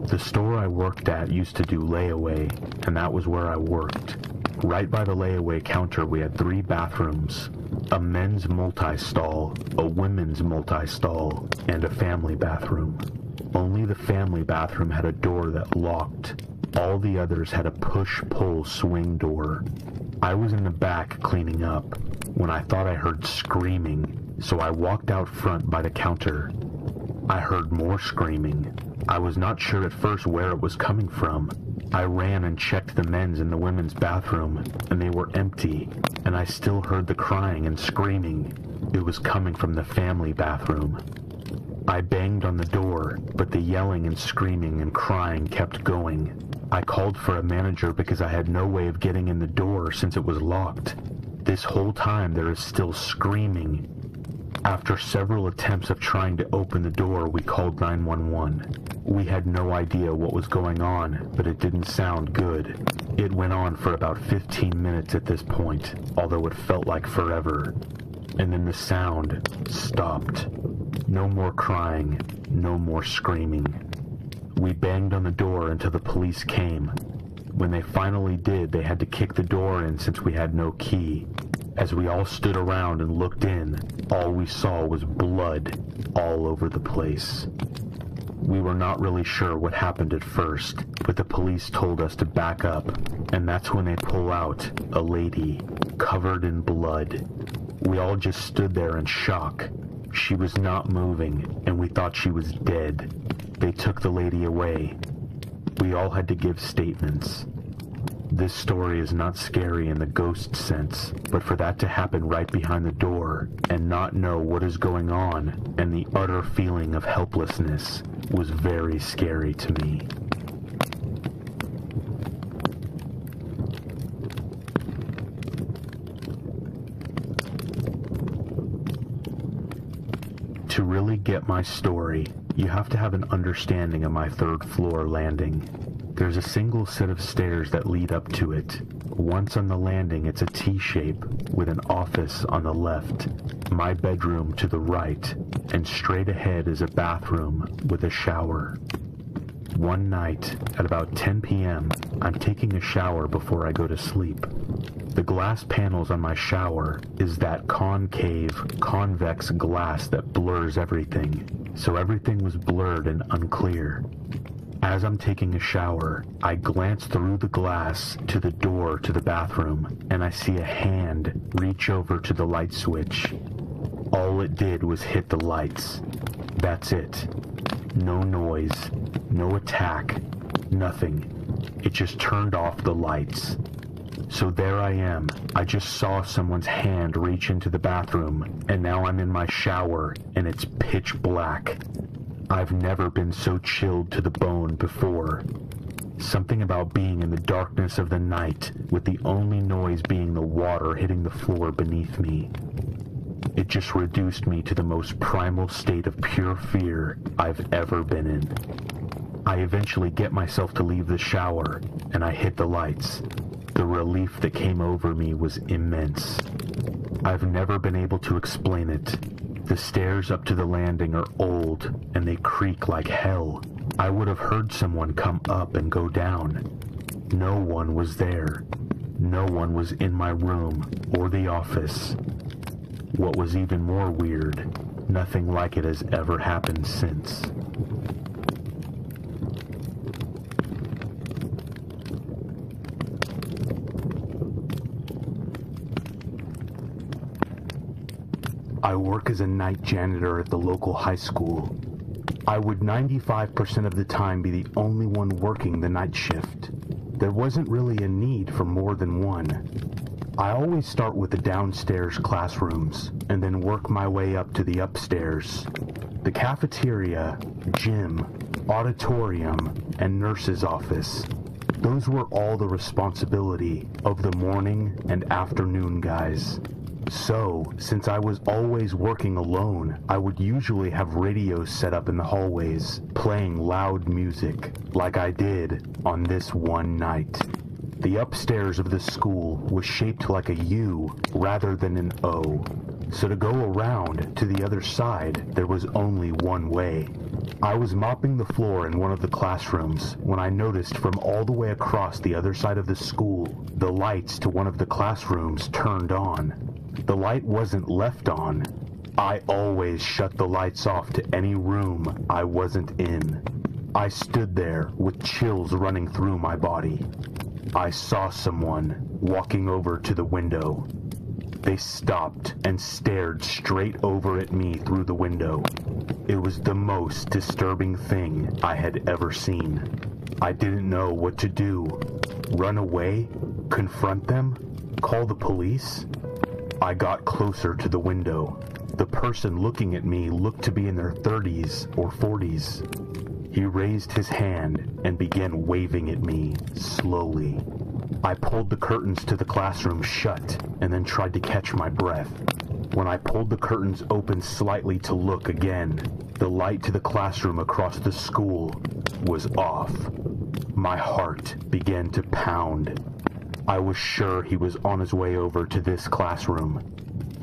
The store I worked at used to do layaway, and that was where I worked. Right by the layaway counter we had 3 bathrooms, a men's multi-stall, a women's multi-stall, and a family bathroom. Only the family bathroom had a door that locked. All the others had a push-pull swing door. I was in the back cleaning up when I thought I heard screaming, so I walked out front by the counter. I heard more screaming. I was not sure at first where it was coming from. I ran and checked the men's and the women's bathroom, and they were empty, and I still heard the crying and screaming. It was coming from the family bathroom. I banged on the door, but the yelling and screaming and crying kept going. I called for a manager because I had no way of getting in the door since it was locked. This whole time there is still screaming. After several attempts of trying to open the door, we called 911. We had no idea what was going on, but it didn't sound good. It went on for about 15 minutes at this point, although it felt like forever. And then the sound stopped. No more crying, no more screaming. We banged on the door until the police came. When they finally did, they had to kick the door in since we had no key. As we all stood around and looked in, all we saw was blood all over the place. We were not really sure what happened at first, but the police told us to back up, and that's when they pull out a lady covered in blood. We all just stood there in shock. She was not moving, and we thought she was dead. They took the lady away. We all had to give statements. This story is not scary in the ghost sense, but for that to happen right behind the door and not know what is going on and the utter feeling of helplessness was very scary to me. To really get my story, you have to have an understanding of my third floor landing. There's a single set of stairs that lead up to it. Once on the landing, it's a T-shape with an office on the left, my bedroom to the right, and straight ahead is a bathroom with a shower. One night, at about 10 p.m., I'm taking a shower before I go to sleep. The glass panels on my shower is that concave, convex glass that blurs everything, so everything was blurred and unclear. As I'm taking a shower, I glance through the glass to the door to the bathroom, and I see a hand reach over to the light switch. All it did was hit the lights. That's it. No noise, no attack, nothing. It just turned off the lights. So there I am. I just saw someone's hand reach into the bathroom, and now I'm in my shower, and it's pitch black. I've never been so chilled to the bone before. Something about being in the darkness of the night, with the only noise being the water hitting the floor beneath me. It just reduced me to the most primal state of pure fear I've ever been in. I eventually get myself to leave the shower, and I hit the lights. The relief that came over me was immense. I've never been able to explain it. The stairs up to the landing are old, and they creak like hell. I would have heard someone come up and go down. No one was there. No one was in my room or the office. What was even more weird, nothing like it has ever happened since. I work as a night janitor at the local high school. I would 95% of the time be the only one working the night shift. There wasn't really a need for more than one. I always start with the downstairs classrooms and then work my way up to the upstairs. The cafeteria, gym, auditorium, and nurse's office. Those were all the responsibility of the morning and afternoon guys. So, since I was always working alone, I would usually have radios set up in the hallways, playing loud music, like I did on this one night. The upstairs of the school was shaped like a U rather than an O, so to go around to the other side, there was only one way. I was mopping the floor in one of the classrooms when I noticed from all the way across the other side of the school, the lights to one of the classrooms turned on. The light wasn't left on. I always shut the lights off to any room I wasn't in. I stood there with chills running through my body. I saw someone walking over to the window. They stopped and stared straight over at me through the window. It was the most disturbing thing I had ever seen. I didn't know what to do. Run away? Confront them? Call the police? I got closer to the window. The person looking at me looked to be in their 30s or 40s. He raised his hand and began waving at me, slowly. I pulled the curtains to the classroom shut and then tried to catch my breath. When I pulled the curtains open slightly to look again, the light to the classroom across the school was off. My heart began to pound. I was sure he was on his way over to this classroom.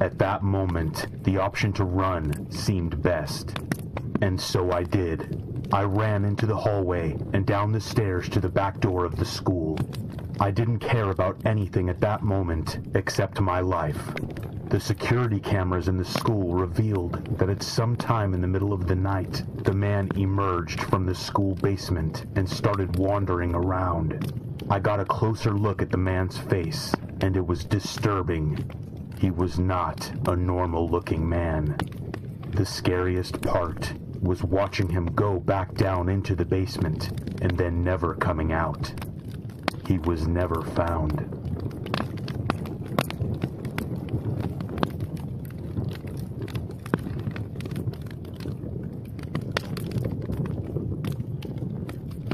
At that moment, the option to run seemed best. And so I did. I ran into the hallway and down the stairs to the back door of the school. I didn't care about anything at that moment except my life. The security cameras in the school revealed that at some time in the middle of the night, the man emerged from the school basement and started wandering around. I got a closer look at the man's face, and it was disturbing. He was not a normal-looking man. The scariest part was watching him go back down into the basement and then never coming out. He was never found.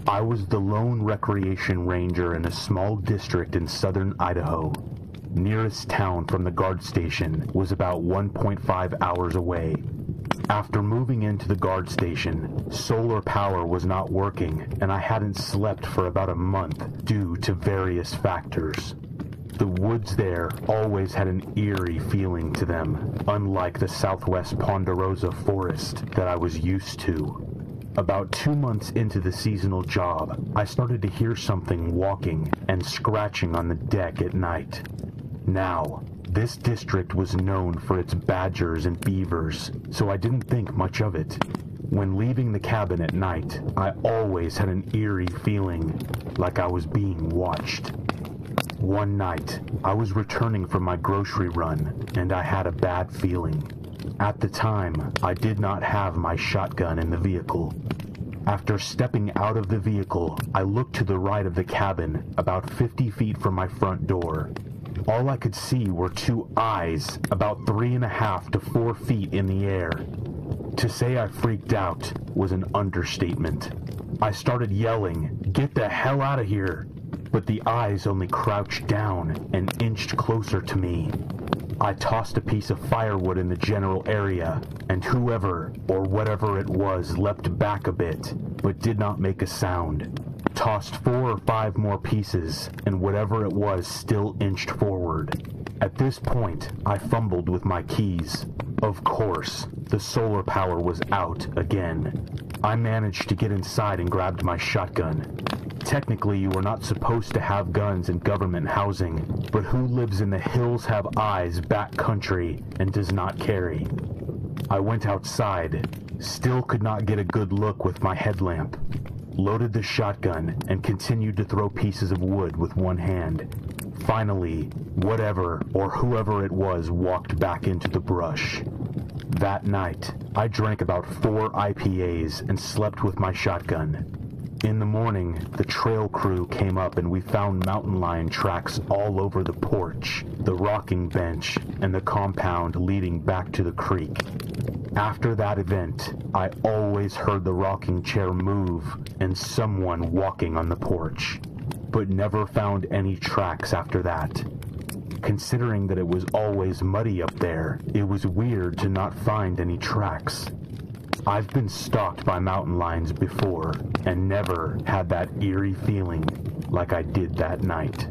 I was the lone recreation ranger in a small district in southern Idaho. Nearest town from the guard station was about 1.5 hours away. After moving into the guard station, solar power was not working, and I hadn't slept for about a month due to various factors. The woods there always had an eerie feeling to them, unlike the southwest Ponderosa forest that I was used to. About 2 months into the seasonal job, I started to hear something walking and scratching on the deck at night. Now, this district was known for its badgers and beavers, so I didn't think much of it. When leaving the cabin at night, I always had an eerie feeling like I was being watched. One night, I was returning from my grocery run, and I had a bad feeling. At the time, I did not have my shotgun in the vehicle. After stepping out of the vehicle, I looked to the right of the cabin, about 50 feet from my front door. All I could see were two eyes, about 3.5 to 4 feet in the air. To say I freaked out was an understatement. I started yelling, "Get the hell out of here!" But the eyes only crouched down and inched closer to me. I tossed a piece of firewood in the general area, and whoever or whatever it was leapt back a bit, but did not make a sound. Tossed 4 or 5 more pieces, and whatever it was still inched forward. At this point, I fumbled with my keys. Of course, the solar power was out again. I managed to get inside and grabbed my shotgun. Technically, you are not supposed to have guns in government housing, but who lives in the hills have eyes backcountry and does not carry? I went outside, still could not get a good look with my headlamp. Loaded the shotgun and continued to throw pieces of wood with one hand. Finally, whatever or whoever it was walked back into the brush. That night, I drank about 4 IPAs and slept with my shotgun. In the morning, the trail crew came up and we found mountain lion tracks all over the porch, the rocking bench, and the compound leading back to the creek. After that event, I always heard the rocking chair move and someone walking on the porch, but never found any tracks after that. Considering that it was always muddy up there, it was weird to not find any tracks. I've been stalked by mountain lions before, and never had that eerie feeling like I did that night.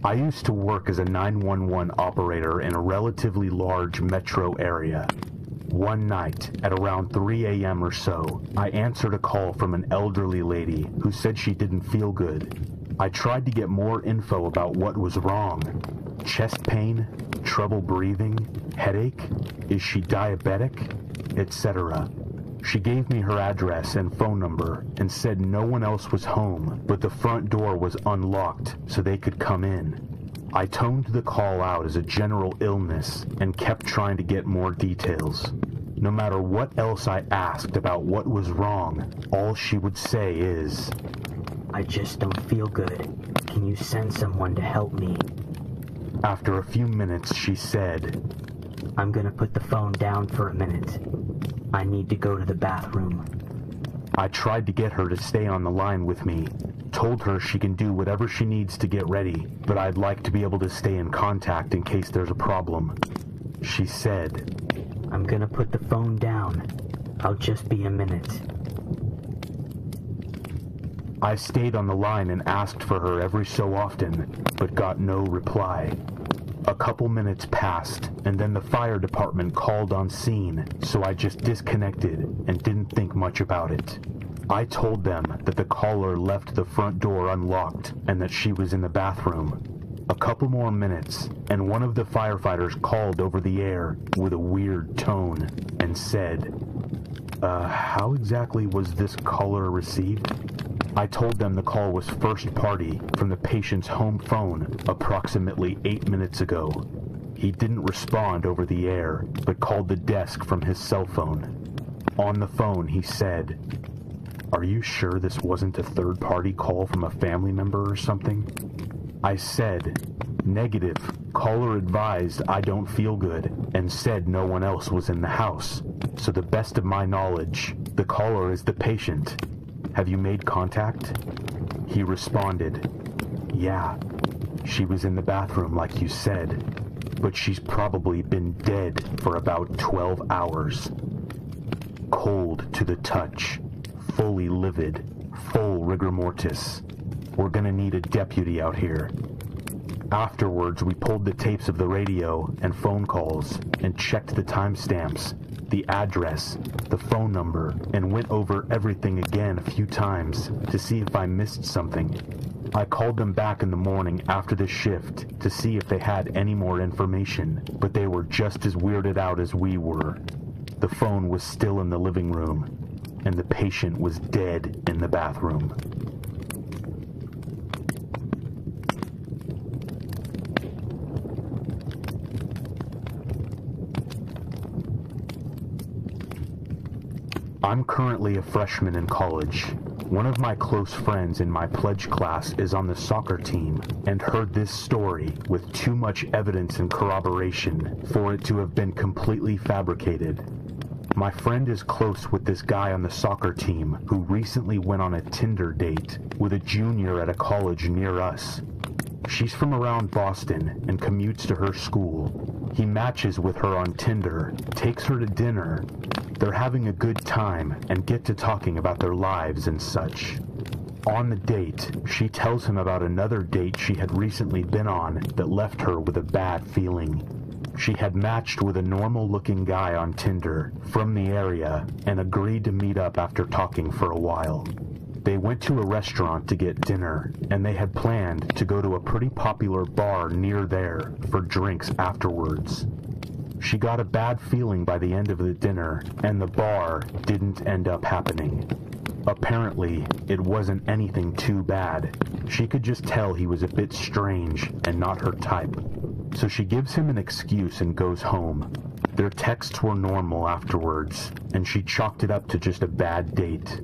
I used to work as a 911 operator in a relatively large metro area. One night, at around 3 a.m. or so, I answered a call from an elderly lady who said she didn't feel good. I tried to get more info about what was wrong. Chest pain, trouble breathing, headache, is she diabetic, etc. She gave me her address and phone number and said no one else was home, but the front door was unlocked so they could come in. I toned the call out as a general illness and kept trying to get more details. No matter what else I asked about what was wrong, all she would say is, "I just don't feel good. Can you send someone to help me?" After a few minutes, she said, "I'm gonna put the phone down for a minute. I need to go to the bathroom." I tried to get her to stay on the line with me, told her she can do whatever she needs to get ready, but I'd like to be able to stay in contact in case there's a problem. She said, "I'm gonna put the phone down. I'll just be a minute." I stayed on the line and asked for her every so often, but got no reply. A couple minutes passed, and then the fire department called on scene, so I just disconnected and didn't think much about it. I told them that the caller left the front door unlocked and that she was in the bathroom. A couple more minutes, and one of the firefighters called over the air with a weird tone and said, How exactly was this caller received? I told them the call was first party from the patient's home phone approximately 8 minutes ago. He didn't respond over the air, but called the desk from his cell phone. On the phone, he said, "Are you sure this wasn't a third-party call from a family member or something?" I said, "Negative. Caller advised I don't feel good and said no one else was in the house. So the best of my knowledge, the caller is the patient. Have you made contact?" He responded, "Yeah, she was in the bathroom like you said, but she's probably been dead for about 12 hours. Cold to the touch, fully livid, full rigor mortis. We're gonna need a deputy out here." Afterwards, we pulled the tapes of the radio and phone calls and checked the timestamps, the address, the phone number, and went over everything again a few times to see if I missed something. I called them back in the morning after the shift to see if they had any more information, but they were just as weirded out as we were. The phone was still in the living room, and the patient was dead in the bathroom. I'm currently a freshman in college. One of my close friends in my pledge class is on the soccer team and heard this story with too much evidence and corroboration for it to have been completely fabricated. My friend is close with this guy on the soccer team who recently went on a Tinder date with a junior at a college near us. She's from around Boston and commutes to her school. He matches with her on Tinder, takes her to dinner. They're having a good time and get to talking about their lives and such. On the date, she tells him about another date she had recently been on that left her with a bad feeling. She had matched with a normal-looking guy on Tinder from the area and agreed to meet up after talking for a while. They went to a restaurant to get dinner, and they had planned to go to a pretty popular bar near there for drinks afterwards. She got a bad feeling by the end of the dinner, and the bar didn't end up happening. Apparently, it wasn't anything too bad. She could just tell he was a bit strange and not her type. So she gives him an excuse and goes home. Their texts were normal afterwards, and she chalked it up to just a bad date.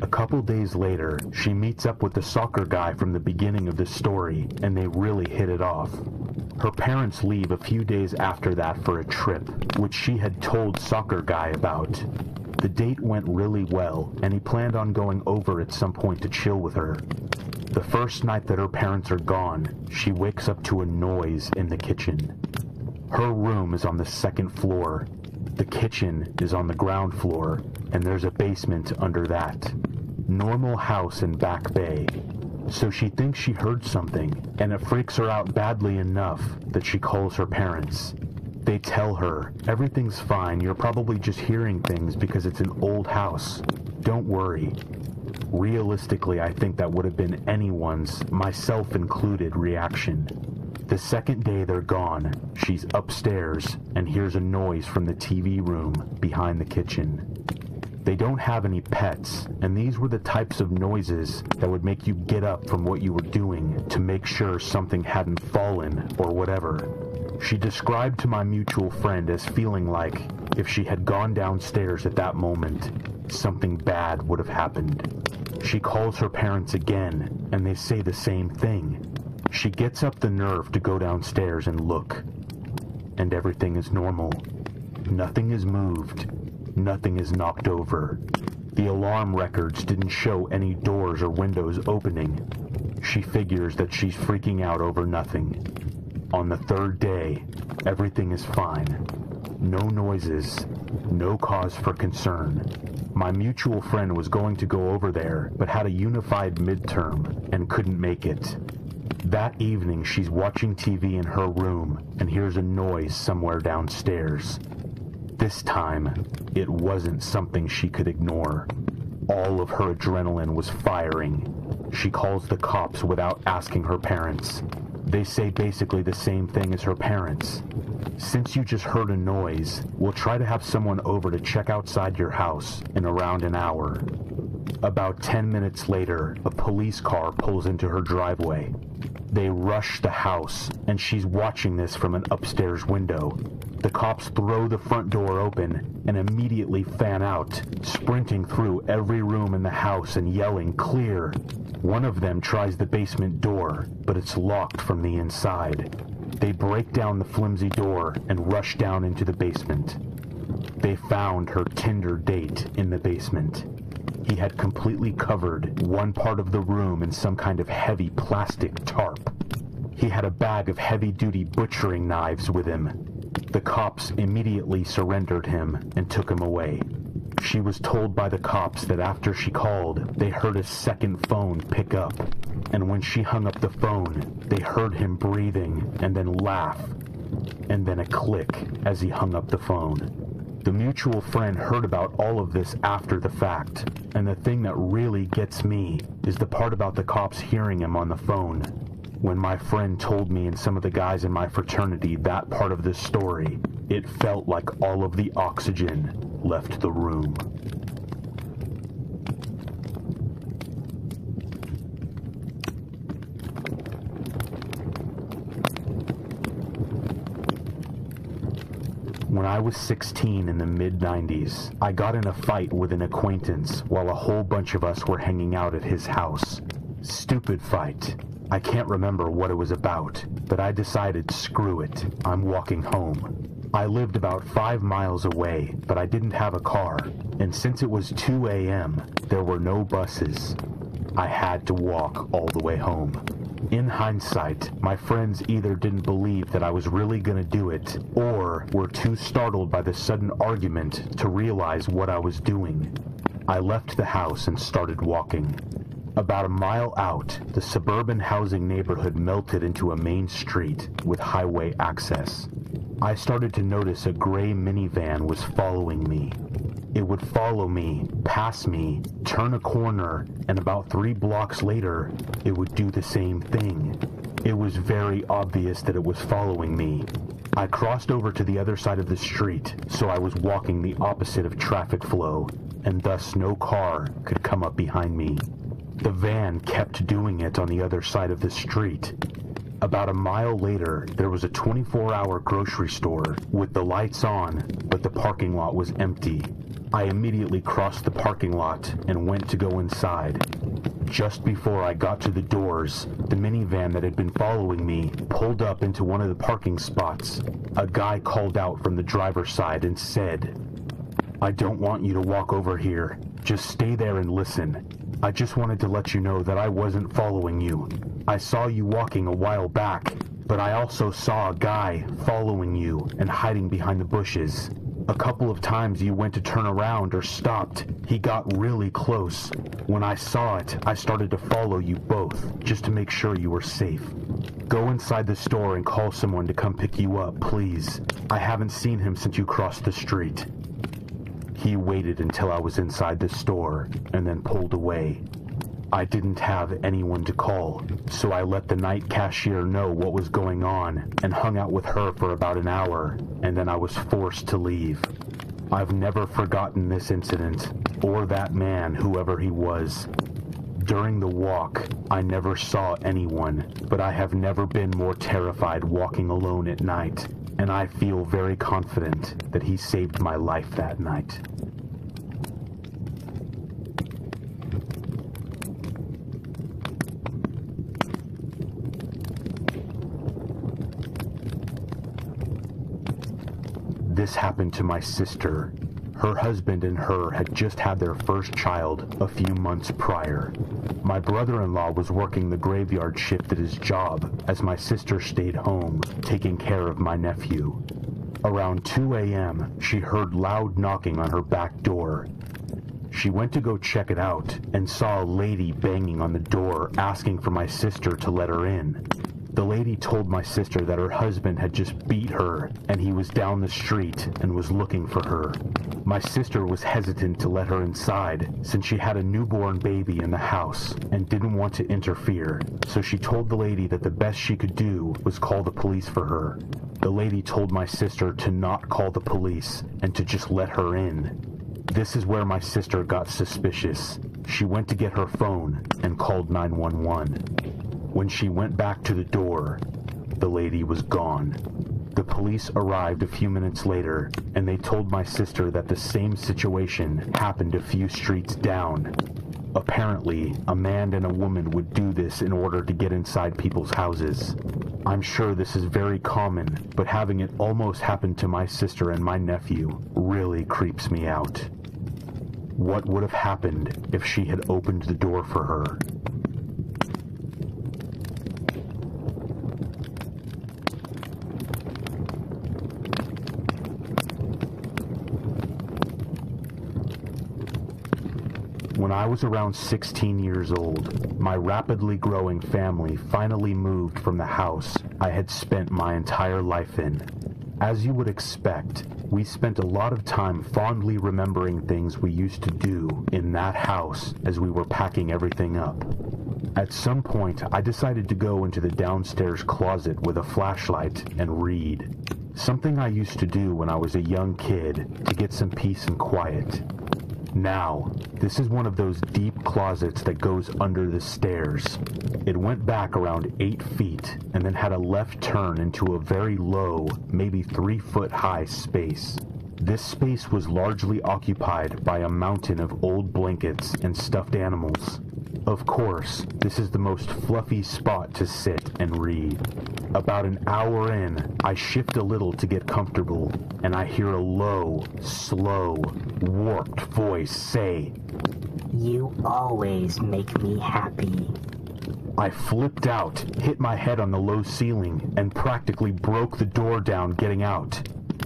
A couple days later, she meets up with the soccer guy from the beginning of the story, and they really hit it off. Her parents leave a few days after that for a trip, which she had told soccer guy about. The date went really well, and he planned on going over at some point to chill with her. The first night that her parents are gone, she wakes up to a noise in the kitchen. Her room is on the second floor. The kitchen is on the ground floor, and there's a basement under that. Normal house in Back Bay. So she thinks she heard something, and it freaks her out badly enough that she calls her parents. They tell her, "Everything's fine, you're probably just hearing things because it's an old house. Don't worry." Realistically, I think that would have been anyone's, myself included, reaction. The second day they're gone, she's upstairs and hears a noise from the TV room behind the kitchen. They don't have any pets, and these were the types of noises that would make you get up from what you were doing to make sure something hadn't fallen or whatever. She described to my mutual friend as feeling like if she had gone downstairs at that moment, something bad would have happened. She calls her parents again, and they say the same thing. She gets up the nerve to go downstairs and look, and everything is normal. Nothing is moved. Nothing is knocked over. The alarm records didn't show any doors or windows opening. She figures that she's freaking out over nothing. On the third day, everything is fine. No noises, no cause for concern. My mutual friend was going to go over there, but had a unified midterm and couldn't make it. That evening, she's watching TV in her room and hears a noise somewhere downstairs. This time, it wasn't something she could ignore. All of her adrenaline was firing. She calls the cops without asking her parents. They say basically the same thing as her parents. Since you just heard a noise, we'll try to have someone over to check outside your house in around an hour. About 10 minutes later, a police car pulls into her driveway. They rush the house, and she's watching this from an upstairs window. The cops throw the front door open and immediately fan out, sprinting through every room in the house and yelling, "Clear!" One of them tries the basement door, but it's locked from the inside. They break down the flimsy door and rush down into the basement. They found her Tinder date in the basement. He had completely covered one part of the room in some kind of heavy plastic tarp. He had a bag of heavy-duty butchering knives with him. The cops immediately surrendered him and took him away. She was told by the cops that after she called, they heard a second phone pick up, and when she hung up the phone, they heard him breathing and then laugh, and then a click as he hung up the phone. The mutual friend heard about all of this after the fact, and the thing that really gets me is the part about the cops hearing him on the phone. When my friend told me and some of the guys in my fraternity that part of this story, it felt like all of the oxygen left the room. When I was 16 in the mid-90s, I got in a fight with an acquaintance while a whole bunch of us were hanging out at his house. Stupid fight. I can't remember what it was about, but I decided, screw it, I'm walking home. I lived about 5 miles away, but I didn't have a car, and since it was 2 a.m., there were no buses. I had to walk all the way home. In hindsight, my friends either didn't believe that I was really gonna do it, or were too startled by the sudden argument to realize what I was doing. I left the house and started walking. About a mile out, the suburban housing neighborhood melted into a main street with highway access. I started to notice a gray minivan was following me. It would follow me, pass me, turn a corner, and about 3 blocks later, it would do the same thing. It was very obvious that it was following me. I crossed over to the other side of the street, so I was walking the opposite of traffic flow, and thus no car could come up behind me. The van kept doing it on the other side of the street. About a mile later, there was a 24-hour grocery store with the lights on, but the parking lot was empty. I immediately crossed the parking lot and went to go inside. Just before I got to the doors, the minivan that had been following me pulled up into one of the parking spots. A guy called out from the driver's side and said, "I don't want you to walk over here. Just stay there and listen. I just wanted to let you know that I wasn't following you. I saw you walking a while back, but I also saw a guy following you and hiding behind the bushes. A couple of times you went to turn around or stopped. He got really close. When I saw it, I started to follow you both, just to make sure you were safe. Go inside the store and call someone to come pick you up, please. I haven't seen him since you crossed the street." He waited until I was inside the store and then pulled away. I didn't have anyone to call, so I let the night cashier know what was going on and hung out with her for about an hour, and then I was forced to leave. I've never forgotten this incident, or that man, whoever he was. During the walk, I never saw anyone, but I have never been more terrified walking alone at night, and I feel very confident that he saved my life that night. This happened to my sister. Her husband and her had just had their first child a few months prior. My brother-in-law was working the graveyard shift at his job as my sister stayed home, taking care of my nephew. Around 2 a.m., she heard loud knocking on her back door. She went to go check it out and saw a lady banging on the door asking for my sister to let her in. The lady told my sister that her husband had just beat her and he was down the street and was looking for her. My sister was hesitant to let her inside since she had a newborn baby in the house and didn't want to interfere, so she told the lady that the best she could do was call the police for her. The lady told my sister to not call the police and to just let her in. This is where my sister got suspicious. She went to get her phone and called 911. When she went back to the door, the lady was gone. The police arrived a few minutes later, and they told my sister that the same situation happened a few streets down. Apparently, a man and a woman would do this in order to get inside people's houses. I'm sure this is very common, but having it almost happen to my sister and my nephew really creeps me out. What would have happened if she had opened the door for her? When I was around 16 years old, my rapidly growing family finally moved from the house I had spent my entire life in. As you would expect, we spent a lot of time fondly remembering things we used to do in that house as we were packing everything up. At some point, I decided to go into the downstairs closet with a flashlight and read. Something I used to do when I was a young kid to get some peace and quiet. Now, this is one of those deep closets that goes under the stairs. It went back around 8 feet and then had a left turn into a very low, maybe 3-foot high space. This space was largely occupied by a mountain of old blankets and stuffed animals. Of course, this is the most fluffy spot to sit and read. About an hour in, I shift a little to get comfortable, and I hear a low, slow, warped voice say, "You always make me happy." I flipped out, hit my head on the low ceiling, and practically broke the door down getting out.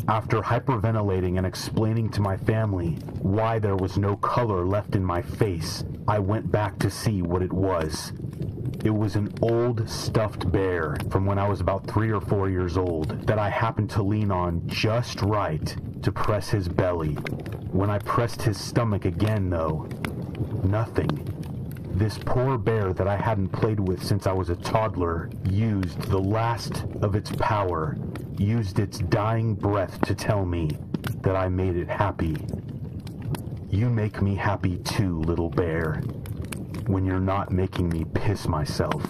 After hyperventilating and explaining to my family why there was no color left in my face, I went back to see what it was. It was an old stuffed bear from when I was about 3 or 4 years old that I happened to lean on just right to press his belly. When I pressed his stomach again, though, nothing. This poor bear that I hadn't played with since I was a toddler used the last of its power, used its dying breath to tell me that I made it happy. You make me happy too, little bear, when you're not making me piss myself.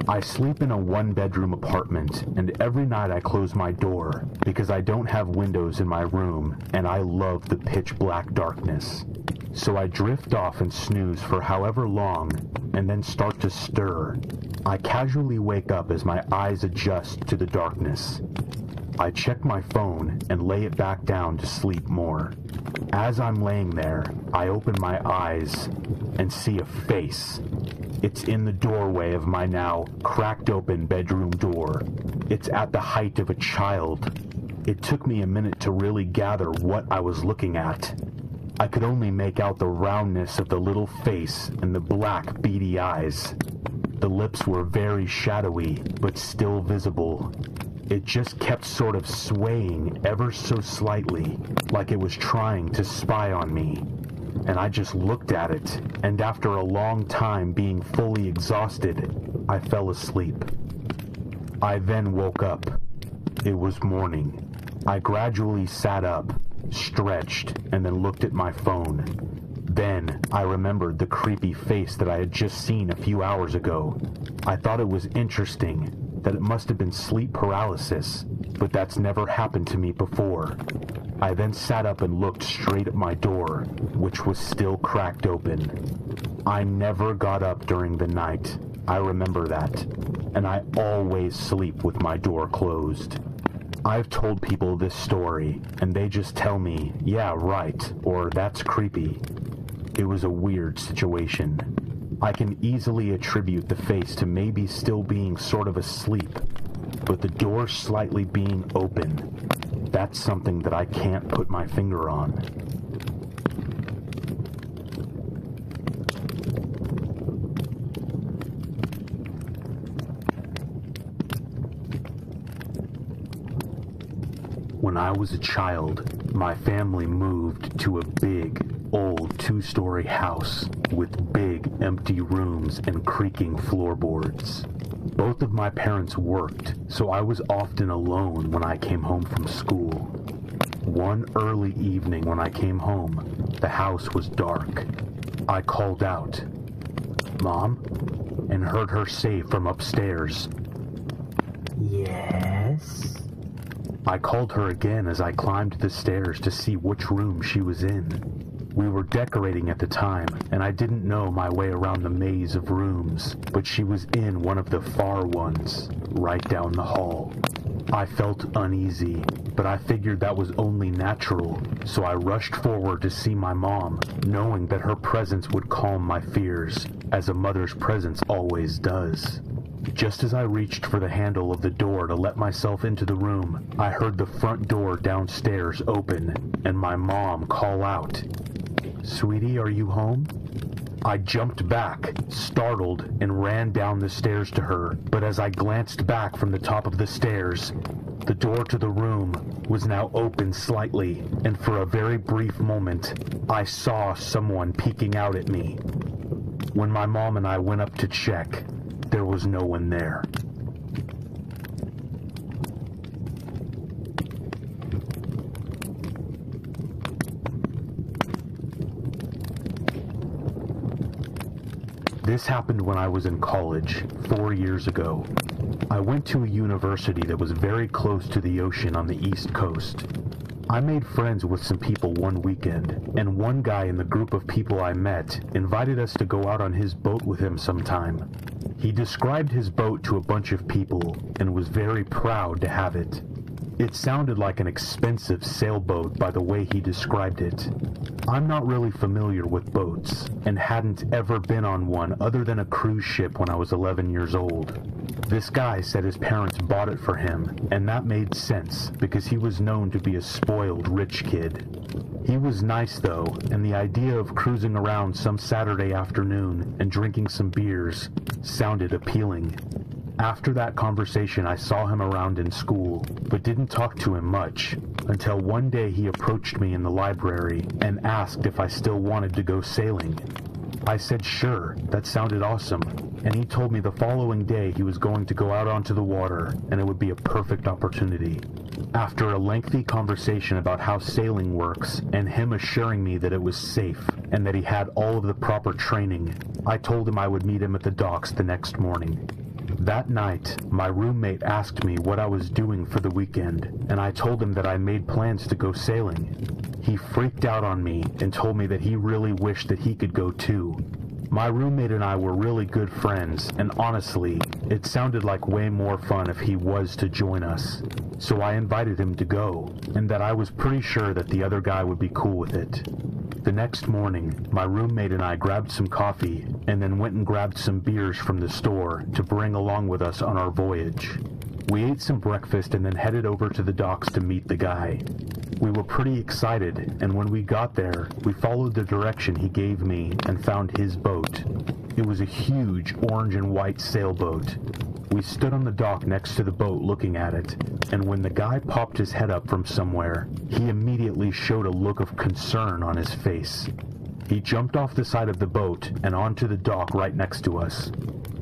I sleep in a 1-bedroom apartment, and every night I close my door because I don't have windows in my room and I love the pitch black darkness. So I drift off and snooze for however long and then start to stir. I casually wake up as my eyes adjust to the darkness. I check my phone and lay it back down to sleep more. As I'm laying there, I open my eyes and see a face. It's in the doorway of my now cracked open bedroom door. It's at the height of a child. It took me a minute to really gather what I was looking at. I could only make out the roundness of the little face and the black beady eyes. The lips were very shadowy, but still visible. It just kept sort of swaying ever so slightly, like it was trying to spy on me. And I just looked at it, and after a long time being fully exhausted, I fell asleep. I then woke up. It was morning. I gradually sat up, stretched, and then looked at my phone. Then I remembered the creepy face that I had just seen a few hours ago. I thought it was interesting, that it must have been sleep paralysis, but that's never happened to me before. I then sat up and looked straight at my door, which was still cracked open. I never got up during the night. I remember that. And I always sleep with my door closed. I've told people this story, and they just tell me, yeah, right, or that's creepy. It was a weird situation. I can easily attribute the face to maybe still being sort of asleep, but the door slightly being open, that's something that I can't put my finger on. When I was a child, my family moved to a big, old two-story house with big, empty rooms and creaking floorboards. Both of my parents worked, so I was often alone when I came home from school. One early evening when I came home, the house was dark. I called out, "Mom?" and heard her say from upstairs, Yes? I called her again as I climbed the stairs to see which room she was in. We were decorating at the time, and I didn't know my way around the maze of rooms, but she was in one of the far ones, right down the hall. I felt uneasy, but I figured that was only natural, so I rushed forward to see my mom, knowing that her presence would calm my fears, as a mother's presence always does. Just as I reached for the handle of the door to let myself into the room, I heard the front door downstairs open, and my mom call out, "Sweetie, are you home?" I jumped back, startled, and ran down the stairs to her, but as I glanced back from the top of the stairs, the door to the room was now open slightly, and for a very brief moment, I saw someone peeking out at me. When my mom and I went up to check, there was no one there. This happened when I was in college, 4 years ago. I went to a university that was very close to the ocean on the East Coast. I made friends with some people one weekend, and one guy in the group of people I met invited us to go out on his boat with him sometime. He described his boat to a bunch of people and was very proud to have it. It sounded like an expensive sailboat by the way he described it. I'm not really familiar with boats and hadn't ever been on one other than a cruise ship when I was 11 years old. This guy said his parents bought it for him, and that made sense because he was known to be a spoiled rich kid. He was nice though, and the idea of cruising around some Saturday afternoon and drinking some beers sounded appealing. After that conversation, I saw him around in school, but didn't talk to him much, until one day he approached me in the library and asked if I still wanted to go sailing. I said sure, that sounded awesome, and he told me the following day he was going to go out onto the water, and it would be a perfect opportunity. After a lengthy conversation about how sailing works, and him assuring me that it was safe, and that he had all of the proper training, I told him I would meet him at the docks the next morning. That night, my roommate asked me what I was doing for the weekend, and I told him that I made plans to go sailing. He freaked out on me and told me that he really wished that he could go too. My roommate and I were really good friends, and honestly, it sounded like way more fun if he was to join us. So I invited him to go, and that I was pretty sure that the other guy would be cool with it. The next morning, my roommate and I grabbed some coffee, and then went and grabbed some beers from the store to bring along with us on our voyage. We ate some breakfast and then headed over to the docks to meet the guy. We were pretty excited, and when we got there, we followed the direction he gave me and found his boat. It was a huge orange and white sailboat. We stood on the dock next to the boat looking at it, and when the guy popped his head up from somewhere, he immediately showed a look of concern on his face. He jumped off the side of the boat and onto the dock right next to us.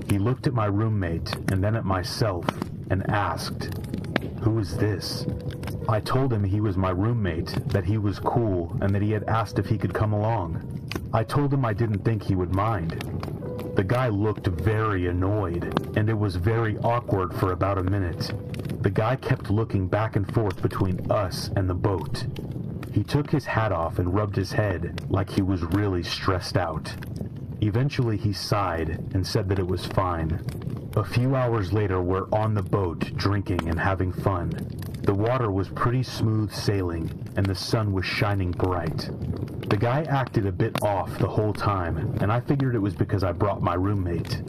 He looked at my roommate and then at myself and asked, "Who is this?" I told him he was my roommate, that he was cool, and that he had asked if he could come along. I told him I didn't think he would mind. The guy looked very annoyed, and it was very awkward for about a minute. The guy kept looking back and forth between us and the boat. He took his hat off and rubbed his head like he was really stressed out. Eventually he sighed and said that it was fine. A few hours later, we're on the boat, drinking and having fun. The water was pretty smooth sailing, and the sun was shining bright. The guy acted a bit off the whole time, and I figured it was because I brought my roommate.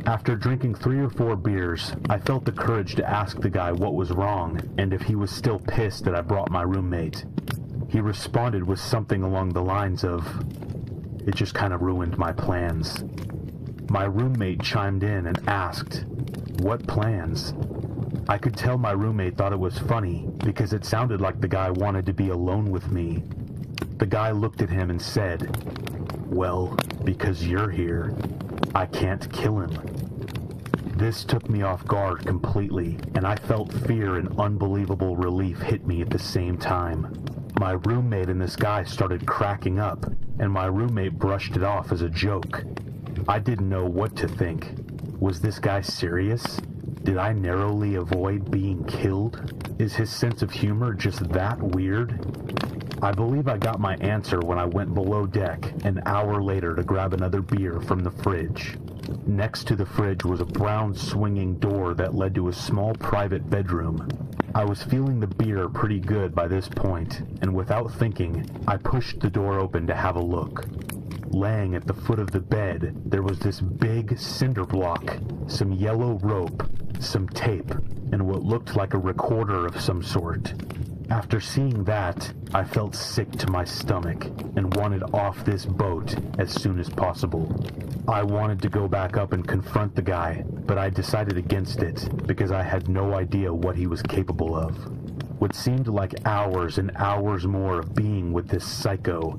After drinking 3 or 4 beers, I felt the courage to ask the guy what was wrong and if he was still pissed that I brought my roommate. He responded with something along the lines of, "It just kind of ruined my plans." My roommate chimed in and asked, "What plans?" I could tell my roommate thought it was funny because it sounded like the guy wanted to be alone with me. The guy looked at him and said, "Well, because you're here, I can't kill him." This took me off guard completely, and I felt fear and unbelievable relief hit me at the same time. My roommate and this guy started cracking up, and my roommate brushed it off as a joke. I didn't know what to think. Was this guy serious? Did I narrowly avoid being killed? Is his sense of humor just that weird? I believe I got my answer when I went below deck an hour later to grab another beer from the fridge. Next to the fridge was a brown swinging door that led to a small private bedroom. I was feeling the beer pretty good by this point, and without thinking, I pushed the door open to have a look. Laying at the foot of the bed, there was this big cinder block, some yellow rope, some tape, and what looked like a recorder of some sort. After seeing that, I felt sick to my stomach and wanted off this boat as soon as possible. I wanted to go back up and confront the guy, but I decided against it because I had no idea what he was capable of. What seemed like hours and hours more of being with this psycho,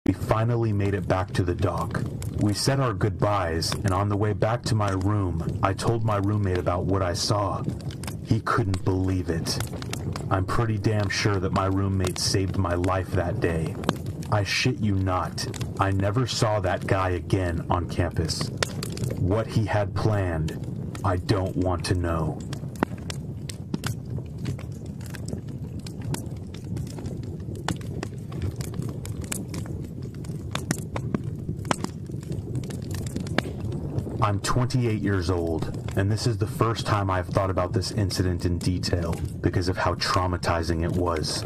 We finally made it back to the dock. We said our goodbyes, and on the way back to my room, I told my roommate about what I saw. He couldn't believe it. I'm pretty damn sure that my roommate saved my life that day. I shit you not, I never saw that guy again on campus. What he had planned, I don't want to know. I'm 28 years old, and this is the first time I've thought about this incident in detail because of how traumatizing it was.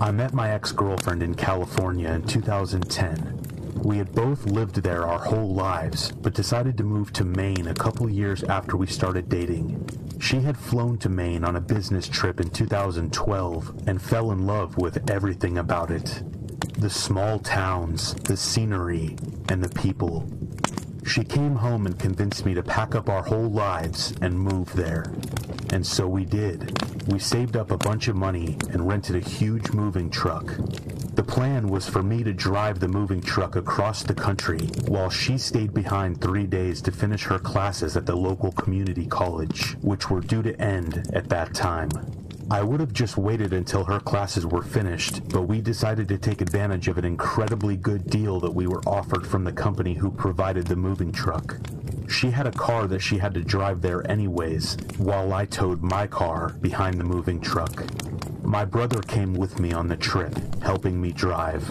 I met my ex-girlfriend in California in 2010. We had both lived there our whole lives, but decided to move to Maine a couple years after we started dating. She had flown to Maine on a business trip in 2012 and fell in love with everything about it. The small towns, the scenery, and the people. She came home and convinced me to pack up our whole lives and move there. And so we did. We saved up a bunch of money and rented a huge moving truck. The plan was for me to drive the moving truck across the country while she stayed behind 3 days to finish her classes at the local community college, which were due to end at that time. I would have just waited until her classes were finished, but we decided to take advantage of an incredibly good deal that we were offered from the company who provided the moving truck. She had a car that she had to drive there anyways, while I towed my car behind the moving truck. My brother came with me on the trip, helping me drive.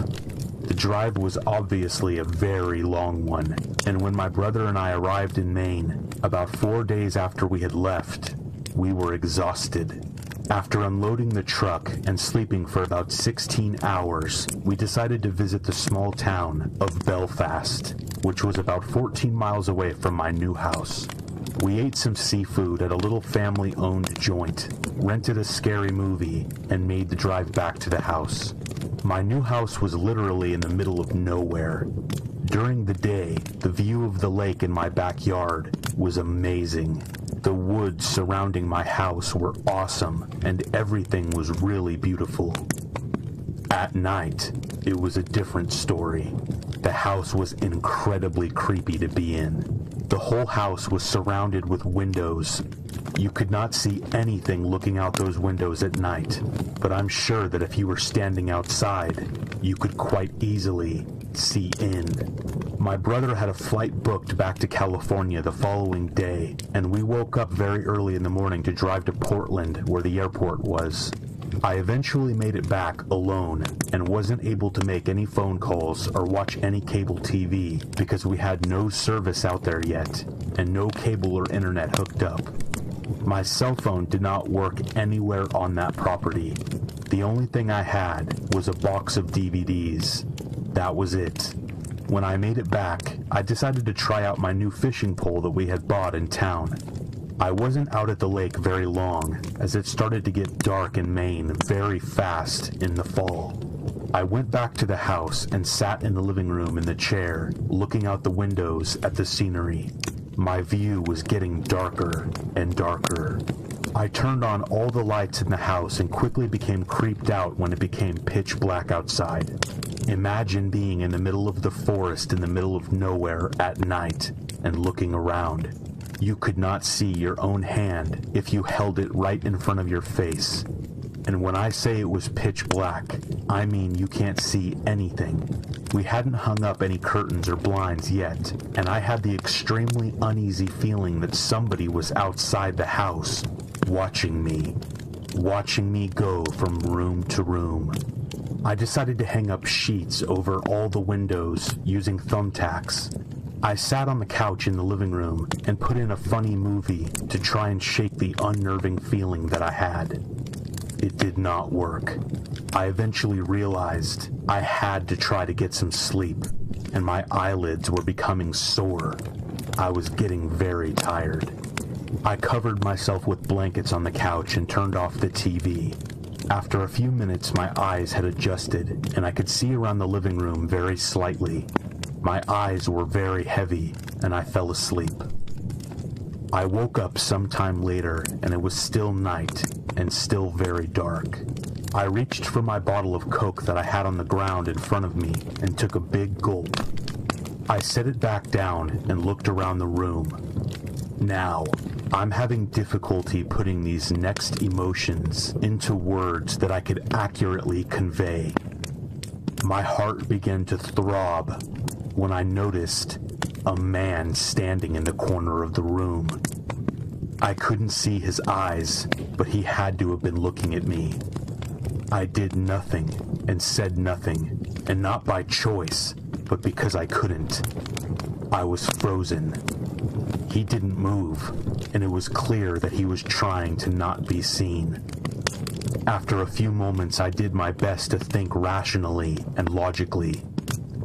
The drive was obviously a very long one, and when my brother and I arrived in Maine, about 4 days after we had left, we were exhausted. After unloading the truck and sleeping for about 16 hours, we decided to visit the small town of Belfast, which was about 14 miles away from my new house. We ate some seafood at a little family-owned joint, rented a scary movie, and made the drive back to the house. My new house was literally in the middle of nowhere. During the day, the view of the lake in my backyard was amazing. The woods surrounding my house were awesome, and everything was really beautiful. At night, it was a different story. The house was incredibly creepy to be in. The whole house was surrounded with windows. You could not see anything looking out those windows at night, but I'm sure that if you were standing outside, you could quite easily see in. My brother had a flight booked back to California the following day, and we woke up very early in the morning to drive to Portland, where the airport was. I eventually made it back alone and wasn't able to make any phone calls or watch any cable TV because we had no service out there yet and no cable or internet hooked up. My cell phone did not work anywhere on that property. The only thing I had was a box of DVDs. That was it. When I made it back, I decided to try out my new fishing pole that we had bought in town. I wasn't out at the lake very long, as it started to get dark in Maine very fast in the fall. I went back to the house and sat in the living room in the chair, looking out the windows at the scenery. My view was getting darker and darker. I turned on all the lights in the house and quickly became creeped out when it became pitch black outside. Imagine being in the middle of the forest in the middle of nowhere at night and looking around. You could not see your own hand if you held it right in front of your face. And when I say it was pitch black, I mean you can't see anything. We hadn't hung up any curtains or blinds yet, and I had the extremely uneasy feeling that somebody was outside the house, watching me go from room to room. I decided to hang up sheets over all the windows using thumbtacks. I sat on the couch in the living room and put in a funny movie to try and shake the unnerving feeling that I had. It did not work. I eventually realized I had to try to get some sleep, and my eyelids were becoming sore. I was getting very tired. I covered myself with blankets on the couch and turned off the TV. After a few minutes, my eyes had adjusted, and I could see around the living room very slightly. My eyes were very heavy, and I fell asleep. I woke up sometime later, and it was still night, and still very dark. I reached for my bottle of Coke that I had on the ground in front of me and took a big gulp. I set it back down and looked around the room. Now, I'm having difficulty putting these next emotions into words that I could accurately convey. My heart began to throb when I noticed a man standing in the corner of the room. I couldn't see his eyes, but he had to have been looking at me. I did nothing and said nothing, and not by choice, but because I couldn't. I was frozen. He didn't move, and it was clear that he was trying to not be seen. After a few moments, I did my best to think rationally and logically.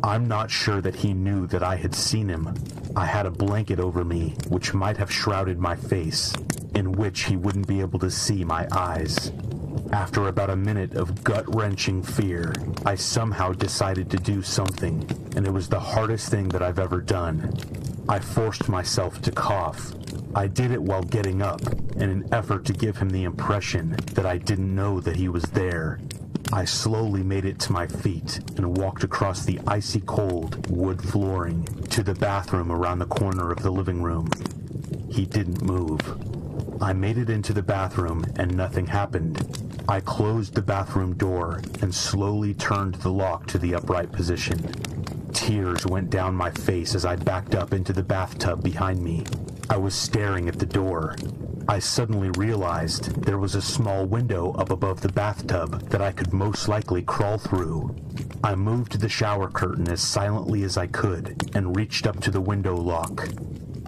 I'm not sure that he knew that I had seen him. I had a blanket over me, which might have shrouded my face, in which he wouldn't be able to see my eyes. After about a minute of gut-wrenching fear, I somehow decided to do something, and it was the hardest thing that I've ever done. I forced myself to cough. I did it while getting up, in an effort to give him the impression that I didn't know that he was there. I slowly made it to my feet and walked across the icy cold wood flooring to the bathroom around the corner of the living room. He didn't move. I made it into the bathroom and nothing happened. I closed the bathroom door and slowly turned the lock to the upright position. Tears went down my face as I backed up into the bathtub behind me. I was staring at the door. I suddenly realized there was a small window up above the bathtub that I could most likely crawl through. I moved the shower curtain as silently as I could and reached up to the window lock.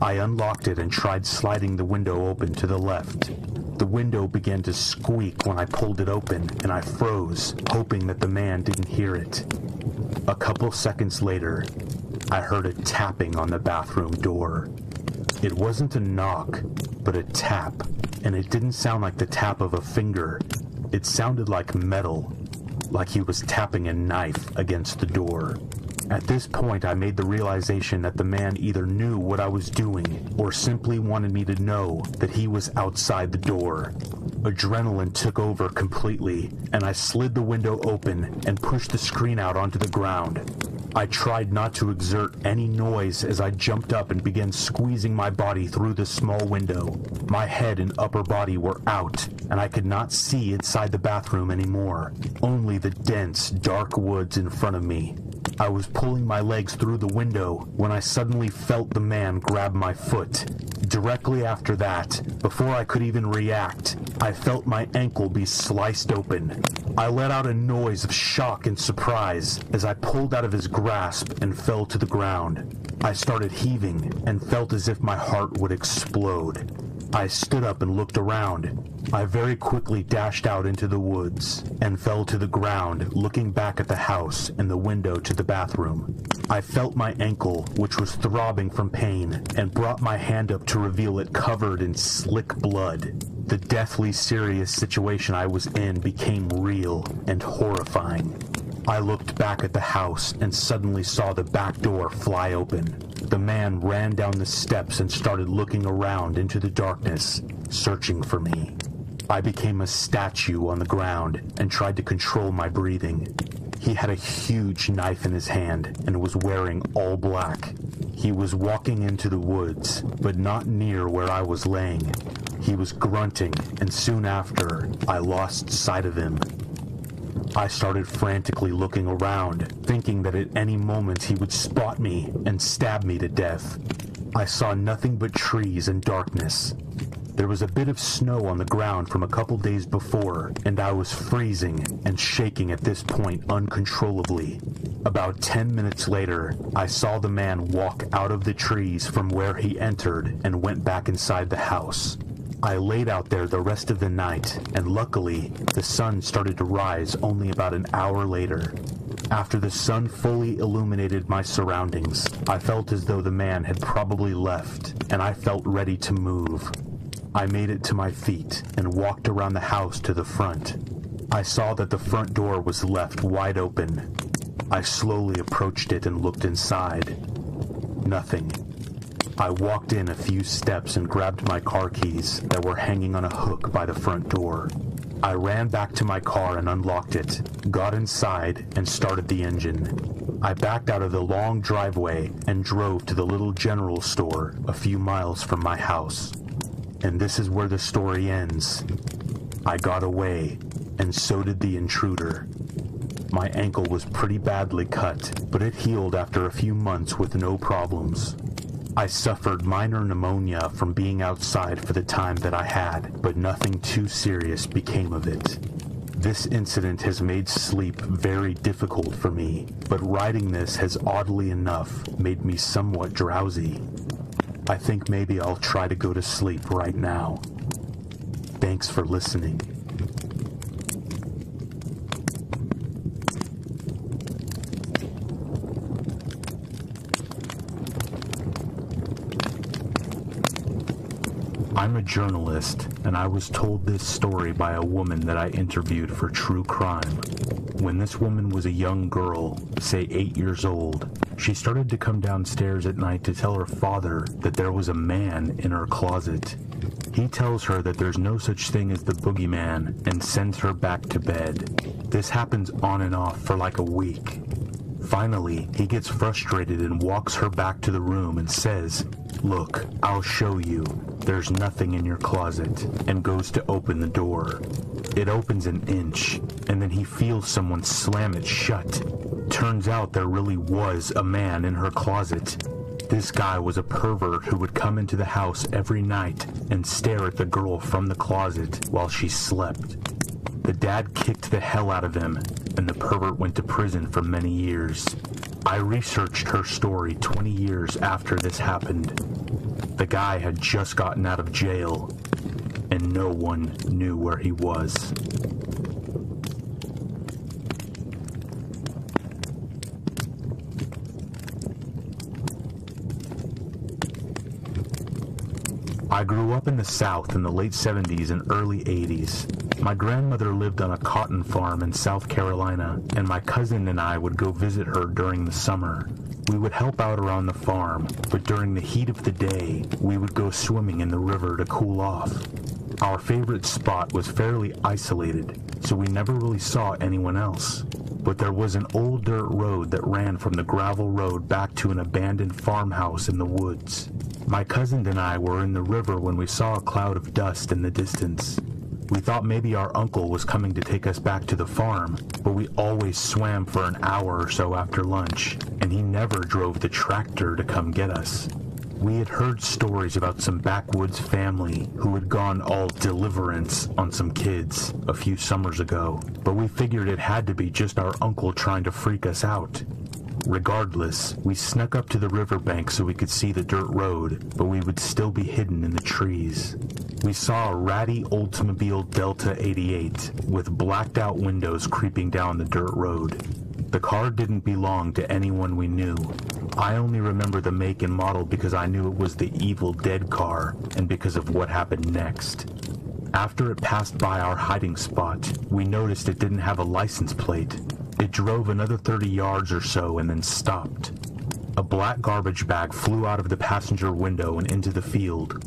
I unlocked it and tried sliding the window open to the left. The window began to squeak when I pulled it open, and I froze, hoping that the man didn't hear it. A couple seconds later, I heard a tapping on the bathroom door. It wasn't a knock, but a tap, and it didn't sound like the tap of a finger. It sounded like metal, like he was tapping a knife against the door. At this point, I made the realization that the man either knew what I was doing or simply wanted me to know that he was outside the door. Adrenaline took over completely, and I slid the window open and pushed the screen out onto the ground. I tried not to exert any noise as I jumped up and began squeezing my body through the small window. My head and upper body were out, and I could not see inside the bathroom anymore, only the dense, dark woods in front of me. I was pulling my legs through the window when I suddenly felt the man grab my foot. Directly after that, before I could even react, I felt my ankle be sliced open. I let out a noise of shock and surprise as I pulled out of his grasp and fell to the ground. I started heaving and felt as if my heart would explode. I stood up and looked around. I very quickly dashed out into the woods and fell to the ground, looking back at the house and the window to the bathroom. I felt my ankle, which was throbbing from pain, and brought my hand up to reveal it covered in slick blood. The deathly serious situation I was in became real and horrifying. I looked back at the house and suddenly saw the back door fly open. The man ran down the steps and started looking around into the darkness, searching for me. I became a statue on the ground and tried to control my breathing. He had a huge knife in his hand and was wearing all black. He was walking into the woods, but not near where I was laying. He was grunting, and soon after, I lost sight of him. I started frantically looking around, thinking that at any moment he would spot me and stab me to death. I saw nothing but trees and darkness. There was a bit of snow on the ground from a couple days before, and I was freezing and shaking at this point uncontrollably. About 10 minutes later, I saw the man walk out of the trees from where he entered and went back inside the house. I laid out there the rest of the night, and luckily, the sun started to rise only about an hour later. After the sun fully illuminated my surroundings, I felt as though the man had probably left, and I felt ready to move. I made it to my feet and walked around the house to the front. I saw that the front door was left wide open. I slowly approached it and looked inside. Nothing. I walked in a few steps and grabbed my car keys that were hanging on a hook by the front door. I ran back to my car and unlocked it, got inside, and started the engine. I backed out of the long driveway and drove to the little general store a few miles from my house. And this is where the story ends. I got away, and so did the intruder. My ankle was pretty badly cut, but it healed after a few months with no problems. I suffered minor pneumonia from being outside for the time that I had, but nothing too serious became of it. This incident has made sleep very difficult for me, but writing this has oddly enough made me somewhat drowsy. I think maybe I'll try to go to sleep right now. Thanks for listening. I'm a journalist, and I was told this story by a woman that I interviewed for True Crime. When this woman was a young girl, say 8 years old, she started to come downstairs at night to tell her father that there was a man in her closet. He tells her that there's no such thing as the boogeyman and sends her back to bed. This happens on and off for like a week. Finally, he gets frustrated and walks her back to the room and says, "Look, I'll show you. There's nothing in your closet," and goes to open the door. It opens an inch, and then he feels someone slam it shut. Turns out there really was a man in her closet. This guy was a pervert who would come into the house every night and stare at the girl from the closet while she slept. The dad kicked the hell out of him, and the pervert went to prison for many years. I researched her story 20 years after this happened. The guy had just gotten out of jail, and no one knew where he was. I grew up in the South in the late 70s and early 80s. My grandmother lived on a cotton farm in South Carolina, and my cousin and I would go visit her during the summer. We would help out around the farm, but during the heat of the day, we would go swimming in the river to cool off. Our favorite spot was fairly isolated, so we never really saw anyone else. But there was an old dirt road that ran from the gravel road back to an abandoned farmhouse in the woods. My cousin and I were in the river when we saw a cloud of dust in the distance. We thought maybe our uncle was coming to take us back to the farm, but we always swam for an hour or so after lunch, and he never drove the tractor to come get us. We had heard stories about some backwoods family who had gone all deliverance on some kids a few summers ago, but we figured it had to be just our uncle trying to freak us out. Regardless, we snuck up to the riverbank so we could see the dirt road, but we would still be hidden in the trees. We saw a ratty Oldsmobile Delta 88 with blacked out windows creeping down the dirt road. The car didn't belong to anyone we knew. I only remember the make and model because I knew it was the Evil Dead car and because of what happened next. After it passed by our hiding spot, we noticed it didn't have a license plate. It drove another 30 yards or so and then stopped. A black garbage bag flew out of the passenger window and into the field.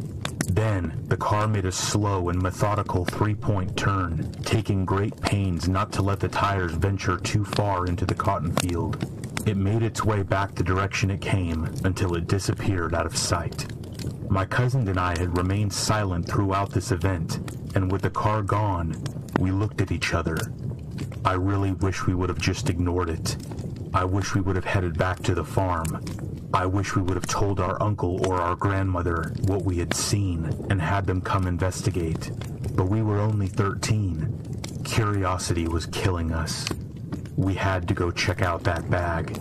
Then, the car made a slow and methodical three-point turn, taking great pains not to let the tires venture too far into the cotton field. It made its way back the direction it came until it disappeared out of sight. My cousin and I had remained silent throughout this event, and with the car gone, we looked at each other. I really wish we would have just ignored it. I wish we would have headed back to the farm. I wish we would have told our uncle or our grandmother what we had seen and had them come investigate. But we were only 13. Curiosity was killing us. We had to go check out that bag.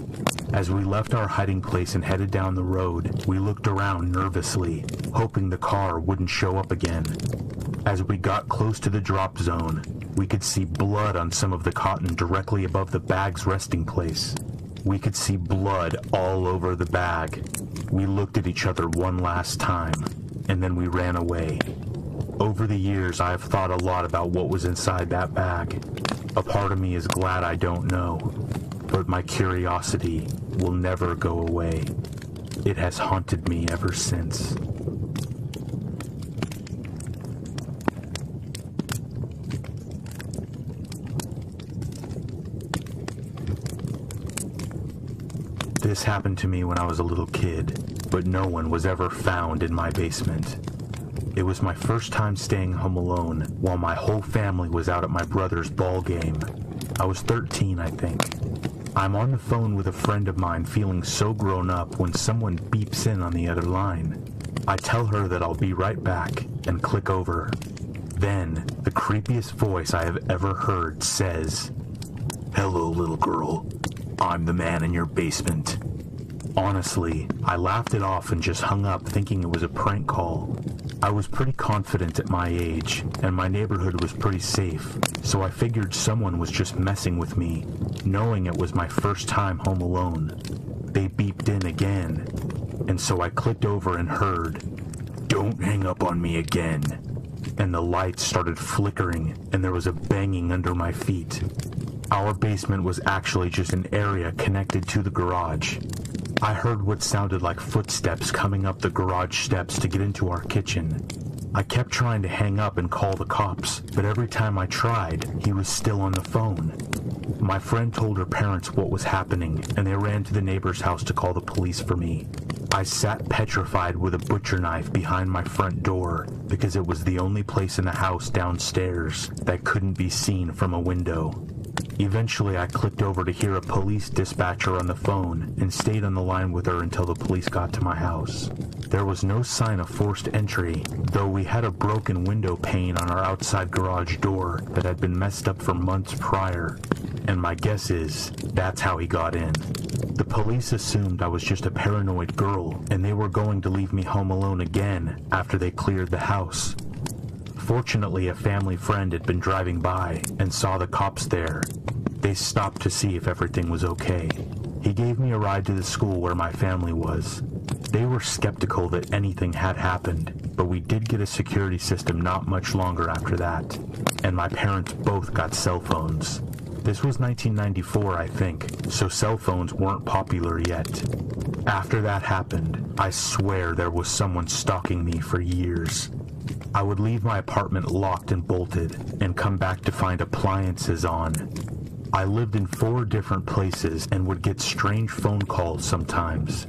As we left our hiding place and headed down the road, we looked around nervously, hoping the car wouldn't show up again. As we got close to the drop zone, we could see blood on some of the cotton directly above the bag's resting place. We could see blood all over the bag. We looked at each other one last time, and then we ran away. Over the years, I have thought a lot about what was inside that bag. A part of me is glad I don't know, but my curiosity will never go away. It has haunted me ever since. This happened to me when I was a little kid, but no one was ever found in my basement. It was my first time staying home alone while my whole family was out at my brother's ball game. I was 13, I think. I'm on the phone with a friend of mine feeling so grown up when someone beeps in on the other line. I tell her that I'll be right back and click over. Then, the creepiest voice I have ever heard says, "Hello, little girl. I'm the man in your basement." Honestly, I laughed it off and just hung up thinking it was a prank call. I was pretty confident at my age, and my neighborhood was pretty safe, so I figured someone was just messing with me, knowing it was my first time home alone. They beeped in again, and so I clicked over and heard, "Don't hang up on me again." And the lights started flickering, and there was a banging under my feet. Our basement was actually just an area connected to the garage. I heard what sounded like footsteps coming up the garage steps to get into our kitchen. I kept trying to hang up and call the cops, but every time I tried, he was still on the phone. My friend told her parents what was happening, and they ran to the neighbor's house to call the police for me. I sat petrified with a butcher knife behind my front door because it was the only place in the house downstairs that couldn't be seen from a window. Eventually, I clicked over to hear a police dispatcher on the phone and stayed on the line with her until the police got to my house. There was no sign of forced entry, though we had a broken window pane on our outside garage door that had been messed up for months prior, and my guess is that's how he got in. The police assumed I was just a paranoid girl, and they were going to leave me home alone again after they cleared the house. Fortunately, a family friend had been driving by and saw the cops there. They stopped to see if everything was okay. He gave me a ride to the school where my family was. They were skeptical that anything had happened, but we did get a security system not much longer after that, and my parents both got cell phones. This was 1994, I think, so cell phones weren't popular yet. After that happened, I swear there was someone stalking me for years. I would leave my apartment locked and bolted, and come back to find appliances on. I lived in 4 different places and would get strange phone calls sometimes.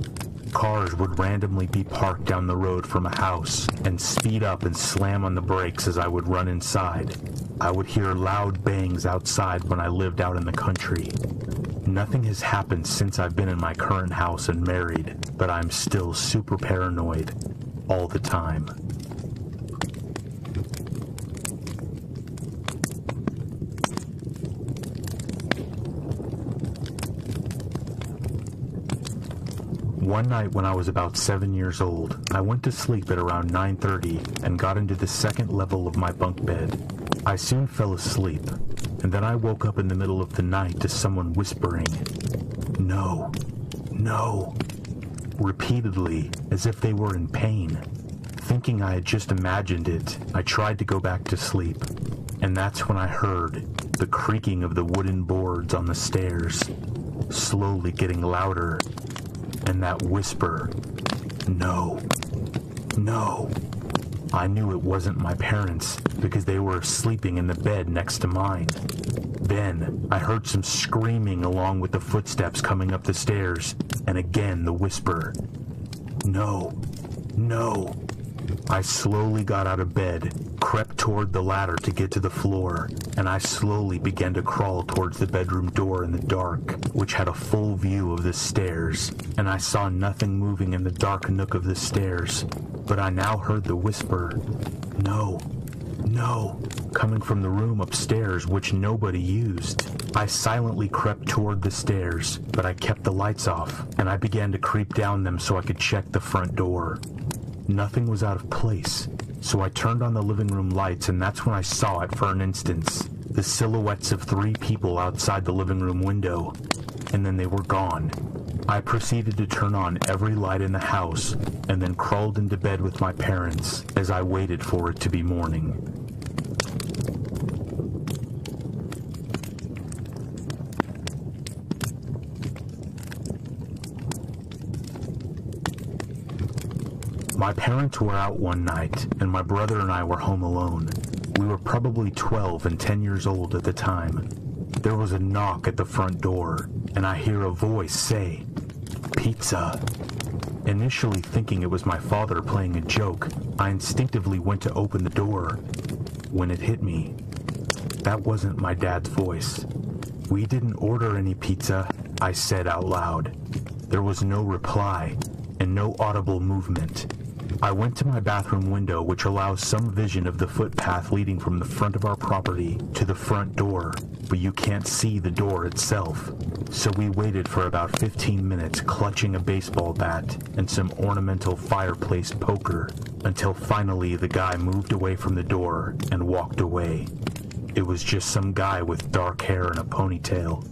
Cars would randomly be parked down the road from a house and speed up and slam on the brakes as I would run inside. I would hear loud bangs outside when I lived out in the country. Nothing has happened since I've been in my current house and married, but I'm still super paranoid all the time. One night when I was about 7 years old, I went to sleep at around 9:30 and got into the second level of my bunk bed. I soon fell asleep, and then I woke up in the middle of the night to someone whispering, "No, no," repeatedly as if they were in pain. Thinking I had just imagined it, I tried to go back to sleep, and that's when I heard the creaking of the wooden boards on the stairs, slowly getting louder. And that whisper, "No, no." I knew it wasn't my parents because they were sleeping in the bed next to mine. Then I heard some screaming along with the footsteps coming up the stairs, and again the whisper, "No, no." I slowly got out of bed, crept toward the ladder to get to the floor, and I slowly began to crawl towards the bedroom door in the dark, which had a full view of the stairs, and I saw nothing moving in the dark nook of the stairs, but I now heard the whisper, "No, no," coming from the room upstairs, which nobody used. I silently crept toward the stairs, but I kept the lights off, and I began to creep down them so I could check the front door. Nothing was out of place, so I turned on the living room lights, and that's when I saw it for an instant. The silhouettes of 3 people outside the living room window, and then they were gone. I proceeded to turn on every light in the house, and then crawled into bed with my parents as I waited for it to be morning. My parents were out one night, and my brother and I were home alone. We were probably 12 and 10 years old at the time. There was a knock at the front door, and I hear a voice say, Pizza. Initially thinking it was my father playing a joke, I instinctively went to open the door. When it hit me, that wasn't my dad's voice. "We didn't order any pizza," I said out loud. There was no reply, and no audible movement. I went to my bathroom window, which allows some vision of the footpath leading from the front of our property to the front door, but you can't see the door itself. So we waited for about 15 minutes, clutching a baseball bat and some ornamental fireplace poker, until finally the guy moved away from the door and walked away. It was just some guy with dark hair and a ponytail,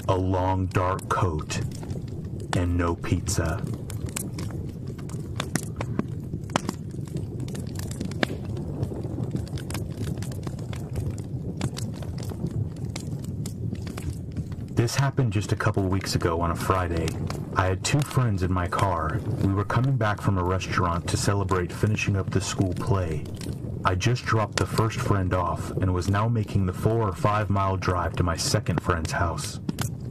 a long dark coat, and no pizza. This happened just a couple weeks ago on a Friday. I had two friends in my car. We were coming back from a restaurant to celebrate finishing up the school play. I just dropped the first friend off and was now making the 4 or 5 mile drive to my second friend's house.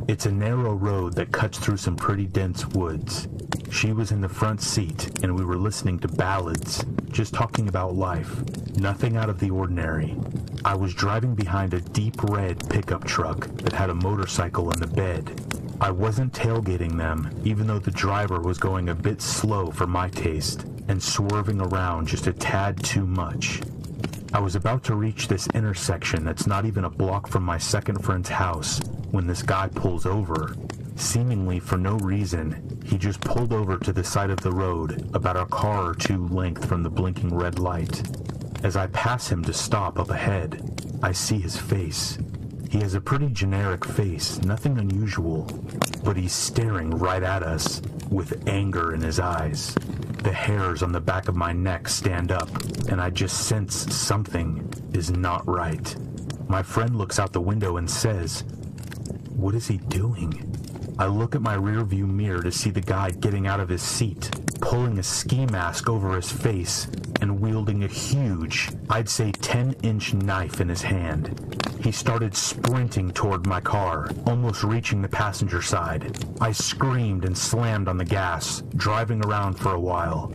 It's a narrow road that cuts through some pretty dense woods. She was in the front seat and we were listening to ballads, just talking about life, nothing out of the ordinary. I was driving behind a deep red pickup truck that had a motorcycle in the bed. I wasn't tailgating them, even though the driver was going a bit slow for my taste and swerving around just a tad too much. I was about to reach this intersection that's not even a block from my second friend's house when this guy pulls over. Seemingly for no reason, he just pulled over to the side of the road about a car or two length from the blinking red light. As I pass him to stop up ahead, I see his face. He has a pretty generic face, nothing unusual, but he's staring right at us with anger in his eyes. The hairs on the back of my neck stand up, and I just sense something is not right. My friend looks out the window and says, "What is he doing?" I look at my rearview mirror to see the guy getting out of his seat, pulling a ski mask over his face, and wielding a huge, I'd say 10-inch knife in his hand. He started sprinting toward my car, almost reaching the passenger side. I screamed and slammed on the gas, driving around for a while.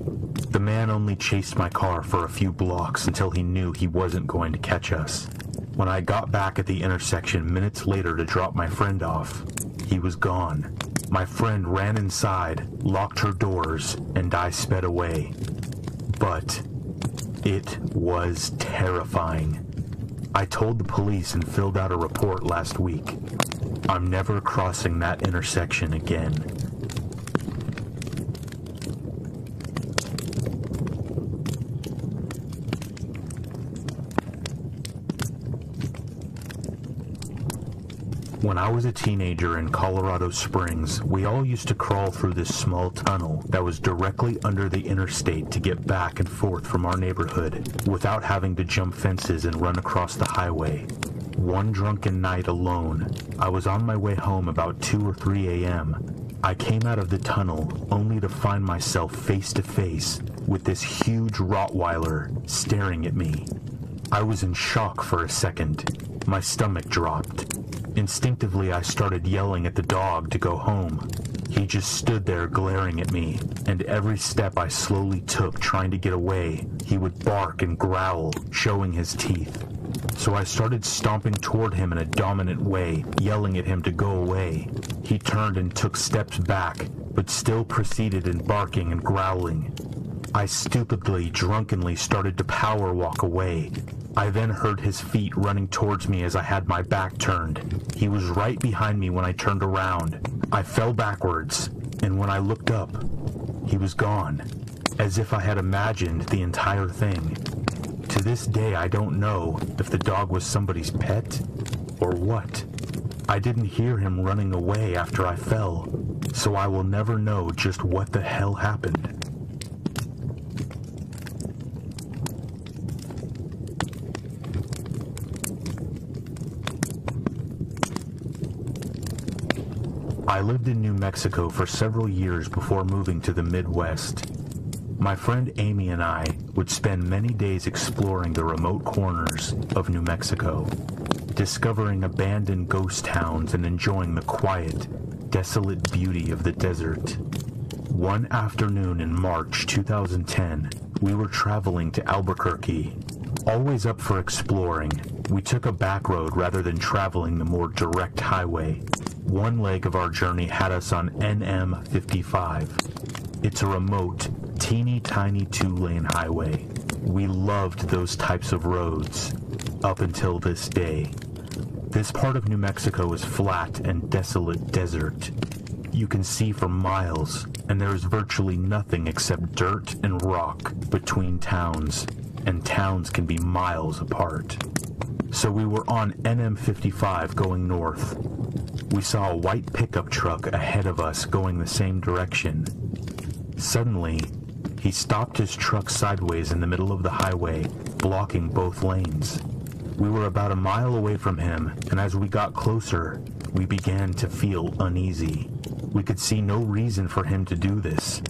The man only chased my car for a few blocks until he knew he wasn't going to catch us. When I got back at the intersection minutes later to drop my friend off, he was gone. My friend ran inside, locked her doors, and I sped away. But it was terrifying. I told the police and filled out a report last week. I'm never crossing that intersection again. When I was a teenager in Colorado Springs, we all used to crawl through this small tunnel that was directly under the interstate to get back and forth from our neighborhood without having to jump fences and run across the highway. One drunken night alone, I was on my way home about 2 or 3 a.m. I came out of the tunnel only to find myself face to face with this huge Rottweiler staring at me. I was in shock for a second. My stomach dropped. Instinctively, I started yelling at the dog to go home. He just stood there glaring at me, and every step I slowly took trying to get away, he would bark and growl, showing his teeth. So I started stomping toward him in a dominant way, yelling at him to go away. He turned and took steps back, but still proceeded in barking and growling. I stupidly, drunkenly started to power walk away. I then heard his feet running towards me as I had my back turned. He was right behind me when I turned around. I fell backwards, and when I looked up, he was gone, as if I had imagined the entire thing. To this day, I don't know if the dog was somebody's pet or what. I didn't hear him running away after I fell, so I will never know just what the hell happened. I lived in New Mexico for several years before moving to the Midwest. My friend Amy and I would spend many days exploring the remote corners of New Mexico, discovering abandoned ghost towns and enjoying the quiet, desolate beauty of the desert. One afternoon in March 2010, we were traveling to Albuquerque. Always up for exploring, we took a back road rather than traveling the more direct highway. One leg of our journey had us on NM 55. It's a remote, teeny tiny 2-lane highway. We loved those types of roads, up until this day. This part of New Mexico is flat and desolate desert. You can see for miles, and there is virtually nothing except dirt and rock between towns, and towns can be miles apart. So we were on NM 55 going north. We saw a white pickup truck ahead of us going the same direction. Suddenly, he stopped his truck sideways in the middle of the highway, blocking both lanes. We were about a mile away from him, and as we got closer, we began to feel uneasy. We could see no reason for him to do this.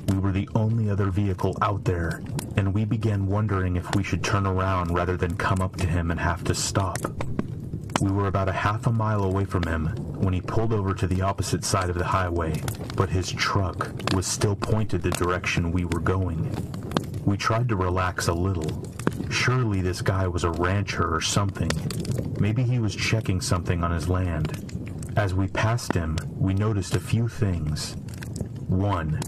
We were the only other vehicle out there, and we began wondering if we should turn around rather than come up to him and have to stop. We were about a half a mile away from him when he pulled over to the opposite side of the highway, but his truck was still pointed the direction we were going. We tried to relax a little. Surely this guy was a rancher or something. Maybe he was checking something on his land. As we passed him, we noticed a few things. One,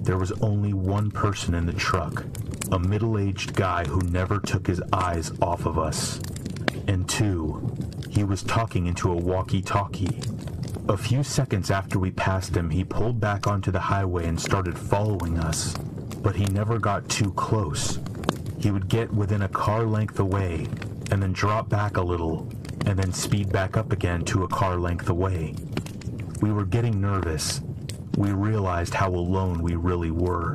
there was only one person in the truck, a middle-aged guy who never took his eyes off of us. And two, he was talking into a walkie-talkie. A few seconds after we passed him, he pulled back onto the highway and started following us, but he never got too close. He would get within a car length away, and then drop back a little, and then speed back up again to a car length away. We were getting nervous. We realized how alone we really were.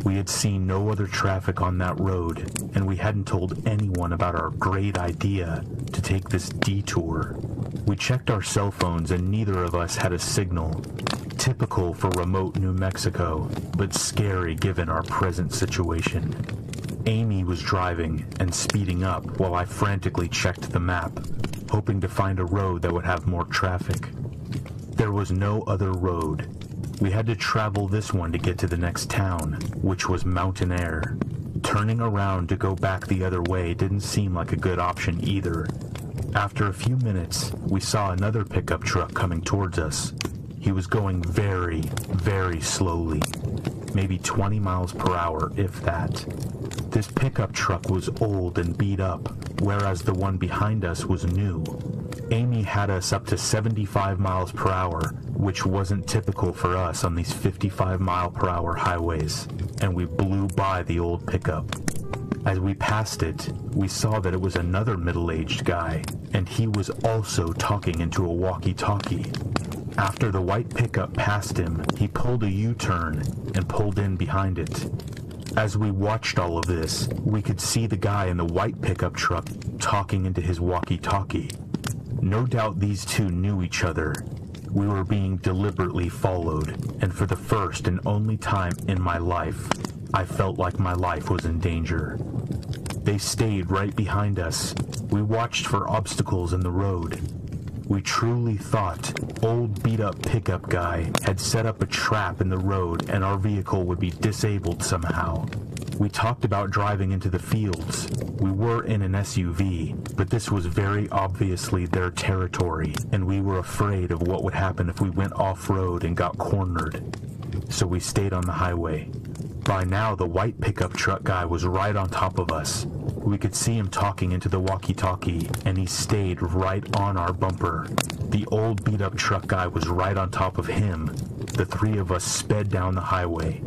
We had seen no other traffic on that road, and we hadn't told anyone about our great idea to take this detour. We checked our cell phones and neither of us had a signal. Typical for remote New Mexico, but scary given our present situation. Amy was driving and speeding up while I frantically checked the map, hoping to find a road that would have more traffic. There was no other road. We had to travel this one to get to the next town, which was Mountain Air. Turning around to go back the other way didn't seem like a good option either. After a few minutes, we saw another pickup truck coming towards us. He was going very, very slowly, maybe 20 miles per hour, if that. This pickup truck was old and beat up, whereas the one behind us was new. Amy had us up to 75 miles per hour, which wasn't typical for us on these 55-mile-per-hour highways, and we blew by the old pickup. As we passed it, we saw that it was another middle-aged guy, and he was also talking into a walkie-talkie. After the white pickup passed him, he pulled a U-turn and pulled in behind it. As we watched all of this, we could see the guy in the white pickup truck talking into his walkie-talkie. No doubt these two knew each other. We were being deliberately followed, and for the first and only time in my life, I felt like my life was in danger. They stayed right behind us. We watched for obstacles in the road. We truly thought old beat-up pickup guy had set up a trap in the road and our vehicle would be disabled somehow. We talked about driving into the fields. We were in an SUV, but this was very obviously their territory, and we were afraid of what would happen if we went off-road and got cornered. So we stayed on the highway. By now, the white pickup truck guy was right on top of us. We could see him talking into the walkie-talkie, and he stayed right on our bumper. The old beat-up truck guy was right on top of him. The three of us sped down the highway.